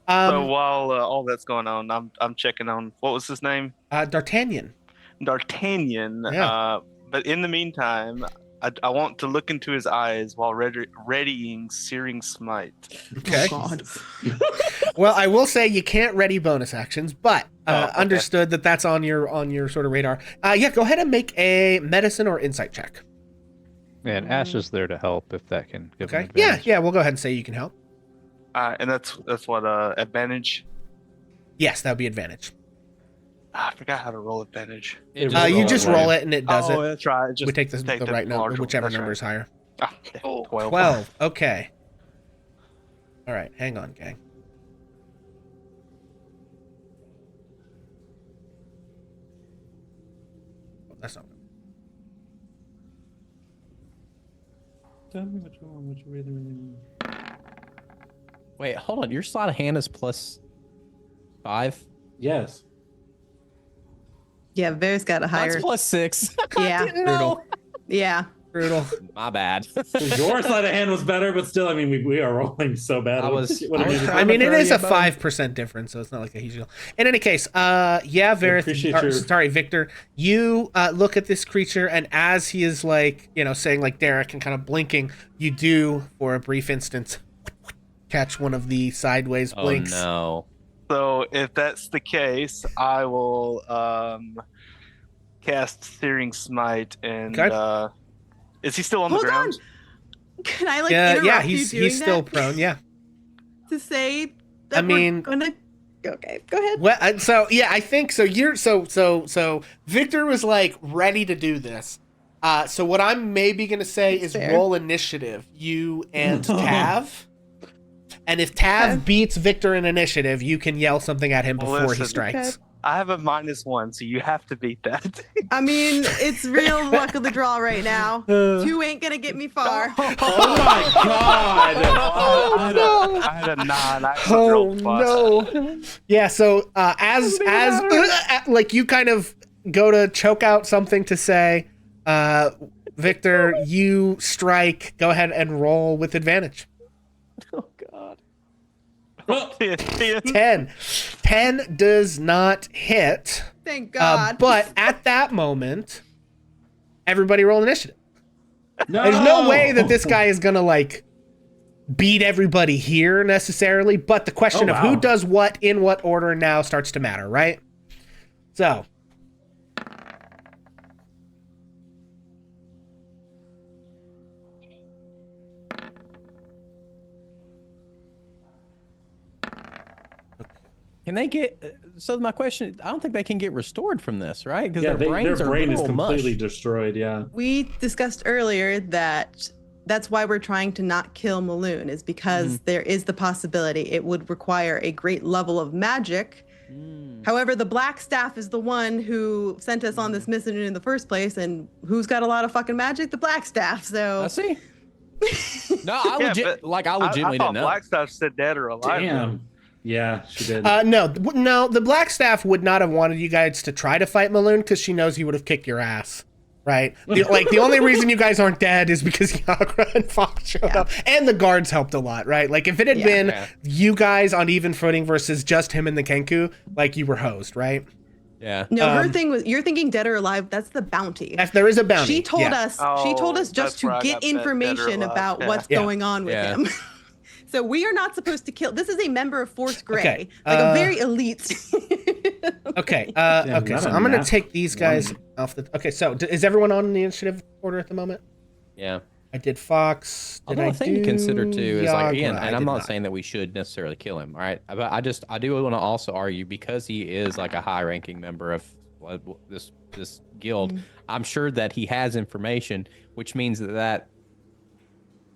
So while all that's going on, I'm checking on what was his name? D'Artagnan. D'Artagnan. Yeah. But in the meantime, I want to look into his eyes while readying Searing Smite. Okay. Oh, God. Well, I will say you can't ready bonus actions, but Okay. understood that that's on your sort of radar. Yeah, go ahead and make a medicine or insight check. And Ash is there to help if that can give Okay. him Yeah, advantage. yeah. We'll go ahead and say you can help. And that's what advantage. Yes, that would be advantage. I forgot how to roll advantage. It You just right. roll it and it does Oh, it. that's right. Just We take the right number, large one. whichever That's number right. is higher. Ah, yeah, 12. 12. Okay. All right. Hang on, gang. Oh, that's not. Tell me what you want, what you really need. Wait, hold on. Your sleight of hand is +5. Yes. Yeah, Vareth's got a higher. That's +6. Yeah. I didn't know. Yeah. Brutal. My bad. Your sleight of hand was better, but still, I mean, we are rolling so bad. I was- What did you do? I mean, it is a Yeah, buddy. 5% difference, so it's not like a huge deal. In any case, yeah, Vareth, appreciate your- sorry, Victor, you look at this creature, and as he is like, saying like Derek and kind of blinking, you do, for a brief instant, catch one of the sideways Oh blinks. no. So if that's the case, I will cast Searing Smite and Okay. is he still on the Hold ground? on. Can I like Yeah, interrupt yeah, you he's doing still that prone. Yeah. to say that I mean- we're gonna. Okay, go ahead. Well, so yeah, I think so. You're so Victor was like ready to do this. So what I'm maybe gonna say is Fair. roll initiative, you and Tav. And if Tav beats Victor in initiative, you can yell something at him before he Listen. strikes. I have a -1, so you have to beat that. I mean, it's real luck of the draw right now. 2 ain't gonna get me far. Oh my god! I had a 9. I Oh rolled plus. no! Yeah. So as like you kind of go to choke out something to say, Victor, you strike. Go ahead and roll with advantage. Oh god. 10. 10 does not hit. Thank God. But at that moment, everybody roll initiative. No! There's no way that this guy is gonna like beat everybody here necessarily, but the question Oh, of who wow. does what in what order now starts to matter, right? So Can they get? So my question, I don't think they can get restored from this, right? Because Yeah, their brains their are brain is literal completely mush. destroyed, yeah. We discussed earlier that that's why we're trying to not kill Maloon, is because there is the possibility it would require a great level of magic. However, the Black Staff is the one who sent us on this mission in the first place, and who's got a lot of fucking magic? The Black Staff. So I see. No, I Yeah, legit, but like I I legitimately thought didn't know. Blackstaff said dead or alive. Damn. Yeah, she did. no, the Black Staff would not have wanted you guys to try to fight Maloon because she knows he would have kicked your ass. right? The only reason you guys aren't dead is because Yagra and Fox showed up, and the guards helped a lot, right? Like if it had been you guys on even footing versus just him and the Kenku, like you were hosed, right? Yeah. No, her thing was you're thinking dead or alive. That's the bounty. If there is a bounty. She told us. She told us just that's where to I get got dead or information alive. about Yeah. what's going on with him. So we are not supposed to kill. This is a member of Force Grey, like a very elite. Okay. not Okay. So a I'm gonna nat take these guys 20. off the. Okay. So is everyone on the initiative order at the moment? Yeah. I did Fox. Did Although I a thing to consider too is like, again, Yagra? I and I'm did not saying that we should necessarily kill him, all right? But I do want to also argue because he is like a high-ranking member of this guild. I'm sure that he has information, which means that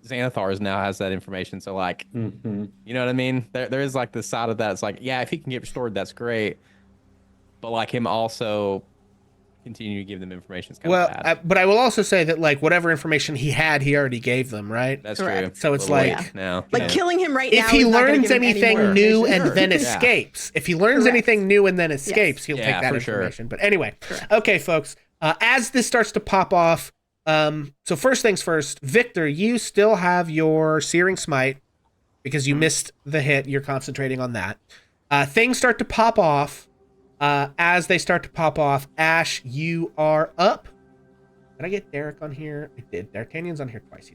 Xanathars now has that information. So like, you know what I mean? There is like the side of that. It's like, yeah, if he can get restored, that's great. But like him also continue to give them information is kind of bad. But I will also say that like whatever information he had, he already gave them, right? That's Correct. true. So it's A little like- weak now. Like Yeah. killing him right now. If he is not gonna learns give him any anything more new information. and then Yeah. escapes, if he learns Correct. anything new and then escapes, he'll Yeah, take that for sure. information. But anyway, okay, folks. As this starts to pop off, so first things first, Victor, you still have your Searing Smite because you missed the hit. You're concentrating on that. Things start to pop off. As they start to pop off, Ash, you are up. Did I get Derek on here? I did. D'Artagnan's on here twice.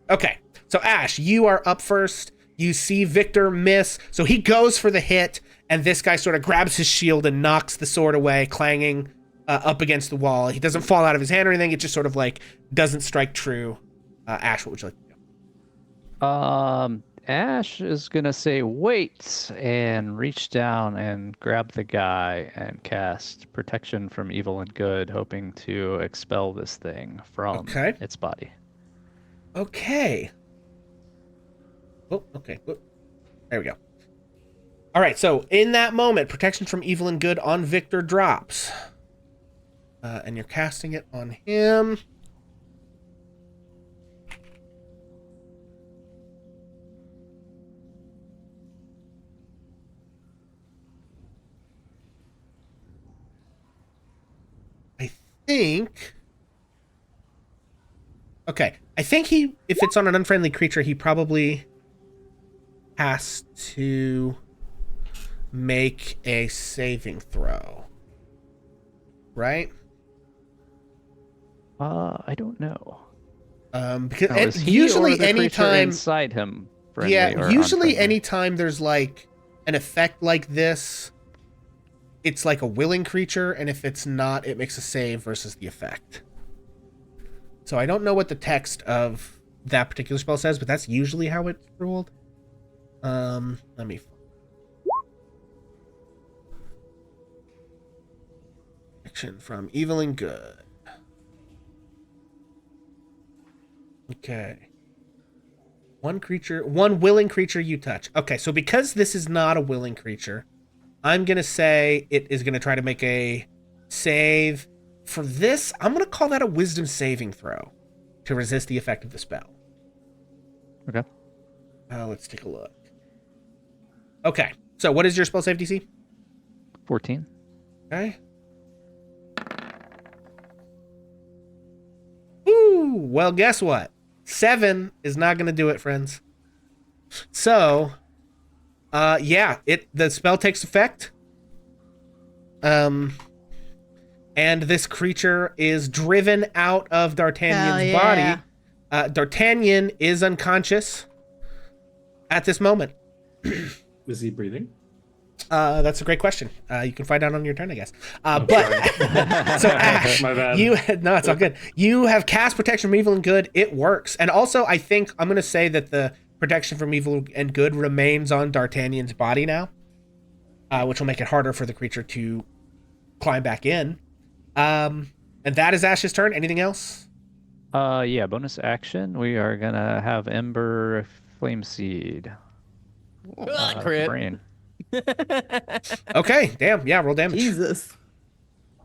Okay, so Ash, you are up first. You see Victor miss, so he goes for the hit, and this guy sort of grabs his shield and knocks the sword away, clanging up against the wall. He doesn't fall out of his hand or anything. It just sort of like doesn't strike true. Ash, what would you like to do? Ash is gonna say wait and reach down and grab the guy and cast protection from evil and good, hoping to expel this thing from its body. Okay. Oh, okay. Oh, there we go. All right, so in that moment, protection from evil and good on Victor drops. And you're casting it on him. I think... Okay, I think if it's on an unfriendly creature, he probably has to make a saving throw. Right? I don't know. Because Now, is he usually or the creature anytime inside him friendly yeah, or usually unfriendly? anytime there's like an effect like this, it's like a willing creature, and if it's not, it makes a save versus the effect. So I don't know what the text of that particular spell says, but that's usually how it's ruled. Let me... Protection from evil and good. Okay. One willing creature you touch. Okay, so because this is not a willing creature, I'm going to say it is going to try to make a save. For this, I'm going to call that a wisdom saving throw to resist the effect of the spell. Okay. Let's take a look. Okay, so what is your spell save DC? 14. Okay. Ooh, well, guess what? 7 is not going to do it, friends. So, yeah, the spell takes effect. And this creature is driven out of D'Artagnan's body. D'Artagnan is unconscious at this moment. Is he breathing? That's a great question. You can find out on your turn, I guess. But so Ash, My bad. no, it's all good. You have cast protection from evil and good. It works, and also I think I'm going to say that the protection from evil and good remains on D'Artagnan's body now, which will make it harder for the creature to climb back in. And that is Ash's turn. Anything else? Yeah, bonus action. We are gonna have Ember Flame Seed. Crit. Brain. Okay, damn. Yeah, roll damage. Jesus.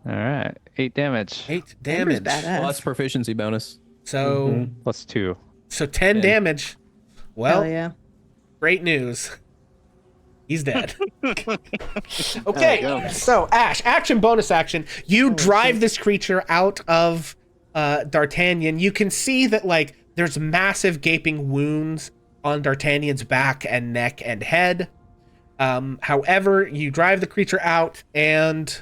All right, 8 damage. 8 Ember's damage. badass. Plus proficiency bonus. So, Plus 2. so 10 damage. Well, Hell yeah. great news. He's dead. Okay, so Ash, action bonus action. You drive this creature out of D'Artagnan, you can see that like there's massive gaping wounds on D'Artagnan's back and neck and head. However, you drive the creature out, and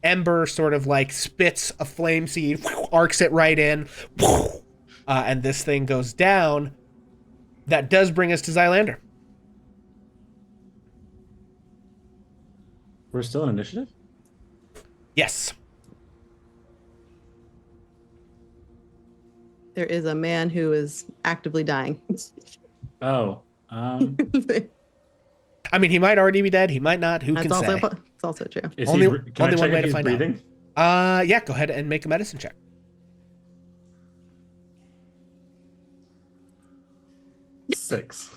Ember sort of like spits a flame seed, arcs it right in, and this thing goes down. That does bring us to Xylander. We're still in initiative? Yes. There is a man who is actively dying. Oh. I mean, he might already be dead. He might not. Who can say? It's also true. Is Only- can only I check one way if to he's find out. breathing? Yeah, go ahead and make a medicine check. 6.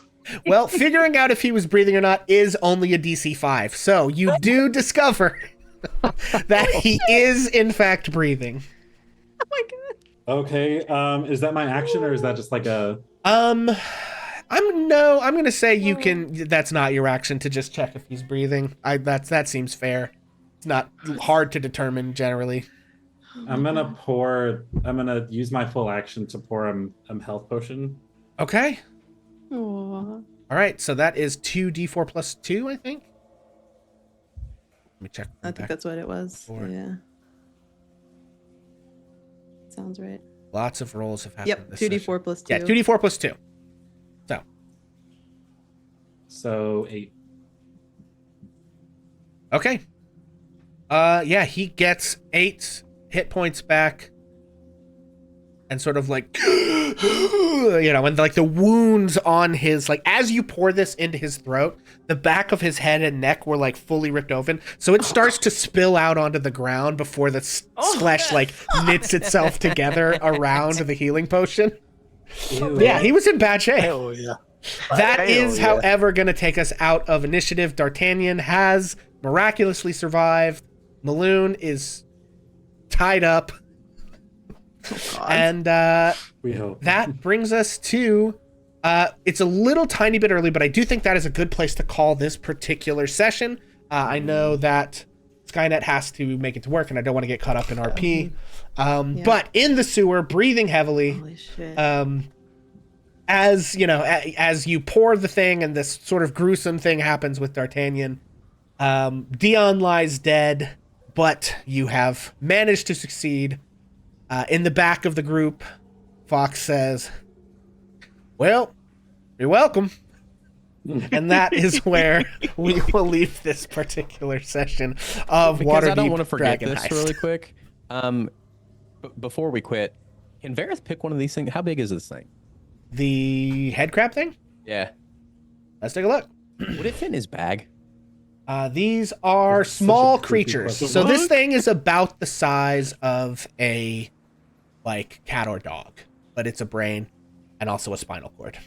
Well, figuring out if he was breathing or not is only a DC 5. So you do discover that he is, in fact, breathing. Oh my god. Okay, is that my action or is that just like a... I'm going to say you can, that's not your action to just check if he's breathing. That seems fair. It's not hard to determine generally. I'm gonna use my full action to pour him health potion. Okay. Aw. All right. So that is 2d4 plus 2, I think. Let me check. I think that's what it was. Four. Yeah. Sounds right. Lots of rolls have happened. Yep, this 2d4 session. plus 2. Yeah, 2d4 plus 2. So 8. Okay. Yeah, he gets 8 hit points back, and sort of like, and like the wounds on his, like, as you pour this into his throat, the back of his head and neck were like fully ripped open, so it starts to spill out onto the ground before the flesh like knits itself together around the healing potion. Yeah, he was in bad shape. Hell yeah. That is, Hell yeah. however, going to take us out of initiative. D'Artagnan has miraculously survived. Maloon is tied up. And We hope. that brings us to... it's a little tiny bit early, but I do think that is a good place to call this particular session. I know that Skynet has to make it to work, and I don't want to get caught up in RP. Yeah. But in the sewer, breathing heavily... Holy shit. As you know, as you pour the thing and this sort of gruesome thing happens with D'Artagnan, Dion lies dead, but you have managed to succeed. In the back of the group, Fox says, "Well, you're welcome." And that is where we will leave this particular session of Because I don't Waterdeep want to forget Dragon this Heist. really quick. Before we quit, can Vareth pick one of these things? How big is this thing? The head crab thing? Yeah. Let's take a look. Would it fit in his bag? These are That's such a small creepy creatures. question. So this What? thing is about the size of a like cat or dog, but it's a brain and also a spinal cord.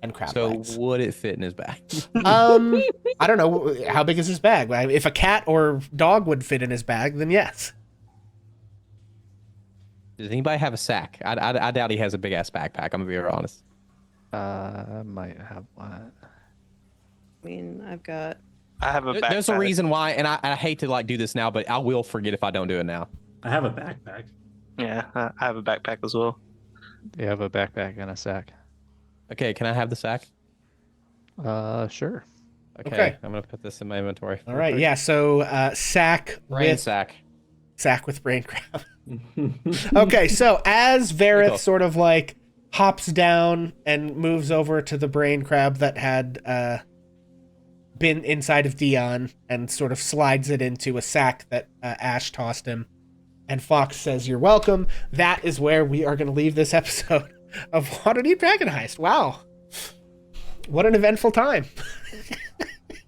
And crab So legs. would it fit in his bag? I don't know, how big is his bag? If a cat or dog would fit in his bag, then yes. Does anybody have a sack? I doubt he has a big ass backpack. I'm gonna be real honest. I might have one. I mean, I've got. I have a backpack. There's a reason why, and I hate to like do this now, but I will forget if I don't do it now. I have a backpack. Yeah, I have a backpack as well. You have a backpack and a sack. Okay, can I have the sack? Sure. Okay. I'm gonna put this in my inventory. All right, yeah. So sack Brain with sack. brain crab. Okay, so as Vareth Cool. sort of like hops down and moves over to the brain crab that had been inside of Dion and sort of slides it into a sack that Ash tossed him, and Fox says, "You're welcome." That is where we are going to leave this episode of Waterdeep Dragon Heist. Wow. What an eventful time.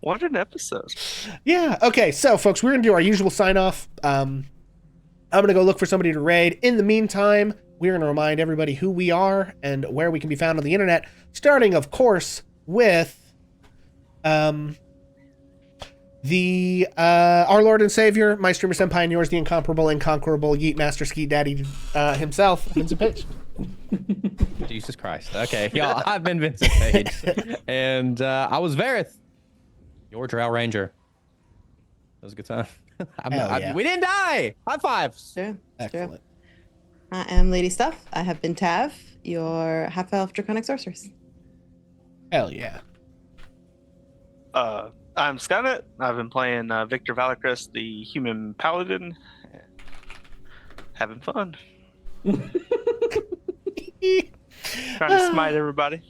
What an episode. Yeah. Okay. So, folks, we're going to do our usual sign off. I'm going to go look for somebody to raid. In the meantime, we're going to remind everybody who we are and where we can be found on the internet, starting, of course, with the our Lord and Savior, my streamer senpai and yours, the incomparable, inconquerable Yeet Master Ski Daddy himself, Vincent Page. Jesus Christ. Okay, y'all. I've been Vincent Page, and I was Vareth, your Drow Ranger. That was a good time. Hell yeah. We didn't die. High fives. True. It's true. Excellent. I am Lady Stuff. I have been Tav, your half-elf draconic sorceress. Hell yeah. I'm Skynet. I've been playing Victor Valakris, the human paladin. Having fun. Trying to smite everybody.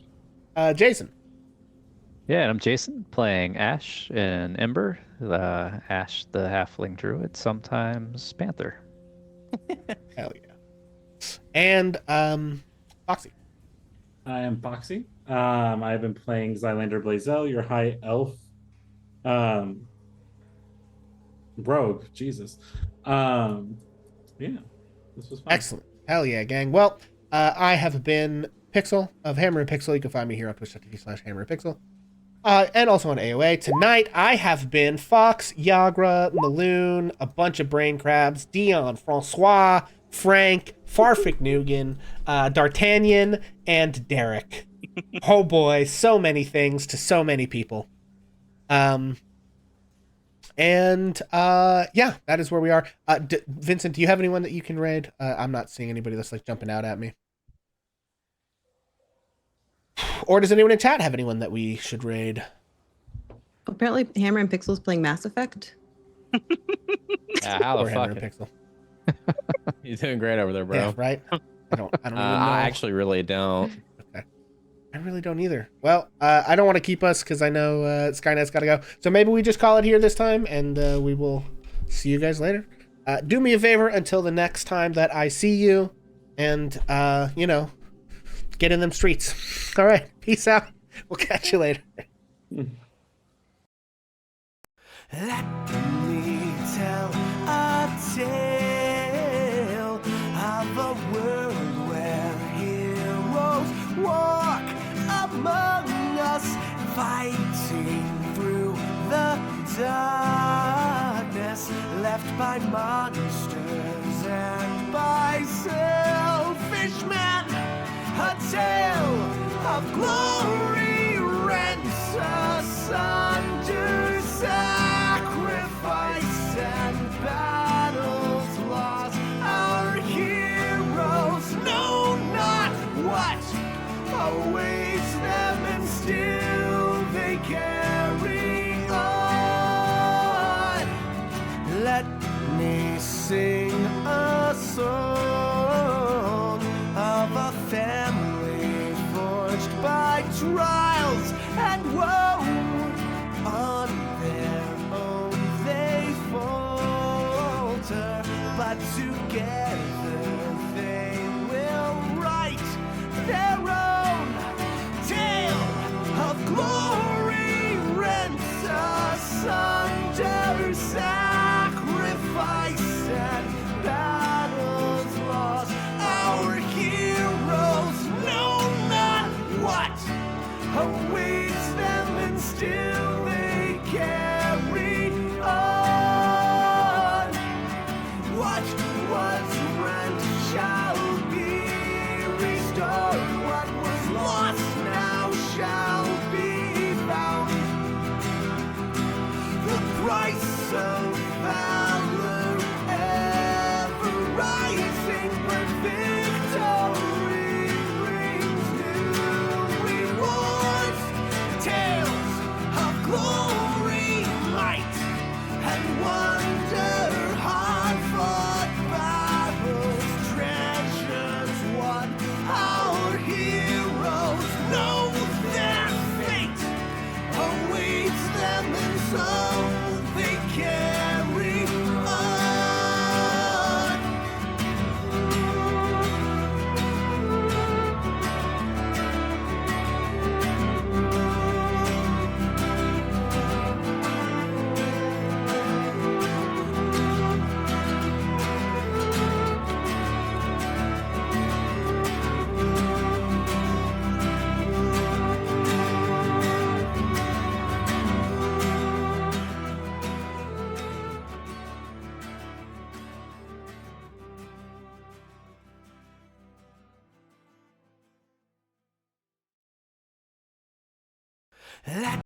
Jason. Yeah, and I'm Jason, playing Ash in Ember, Ash the halfling druid, sometimes Panther. Hell yeah. And Foxy. I am Foxy. I've been playing Xylander Blazel, your high elf rogue. Jesus. Yeah, this was fun. Excellent. Hell yeah, gang. Well, I have been Pixel of Hammer and Pixel. You can find me here on twitch.tv/Hammer and Pixel. And also on AOA. Tonight, I have been Fox, Yagra, Maloon, a bunch of brain crabs, Dion, Francois, Frank, Farfik Nugan, D'Artagnan, and Derek. Oh boy, so many things to so many people. Yeah, that is where we are. Vincent, do you have anyone that you can raid? I'm not seeing anybody that's like jumping out at me. Or does anyone in chat have anyone that we should raid? Apparently, Hammer and Pixel's playing Mass Effect. Yeah, how Or the Hammer fuck? and Pixel. You're doing great over there, bro. Yeah, right? I don't even know. I actually really don't. Okay. I really don't either. Well, I don't want to keep us because I know Skynet's got to go. So maybe we just call it here this time, and we will see you guys later. Do me a favor until the next time that I see you, and, get in them streets. All right. Peace out. We'll catch you later. Let me tell a tale of a world where heroes walk among us, fighting through the darkness left by monsters and by selfish men. A tale of glory rents asunder, sacrifice and battles lost. Our heroes know not what awaits them, and still they carry on. Let me sing a song of a family forged by trials and woe. On their own they falter, but together they will write their own tale of glory rent asunder, sacrifice and battles lost. Our heroes know not what awaits them, and still they carry on. What was rent shall be restored. What was lost now shall be found. The price of valor ever rising, but victory brings new rewards. Tales of glory, might, and wonder, hard-fought battles, treasures won. Our heroes know their fate awaits them, and so they carry on. Let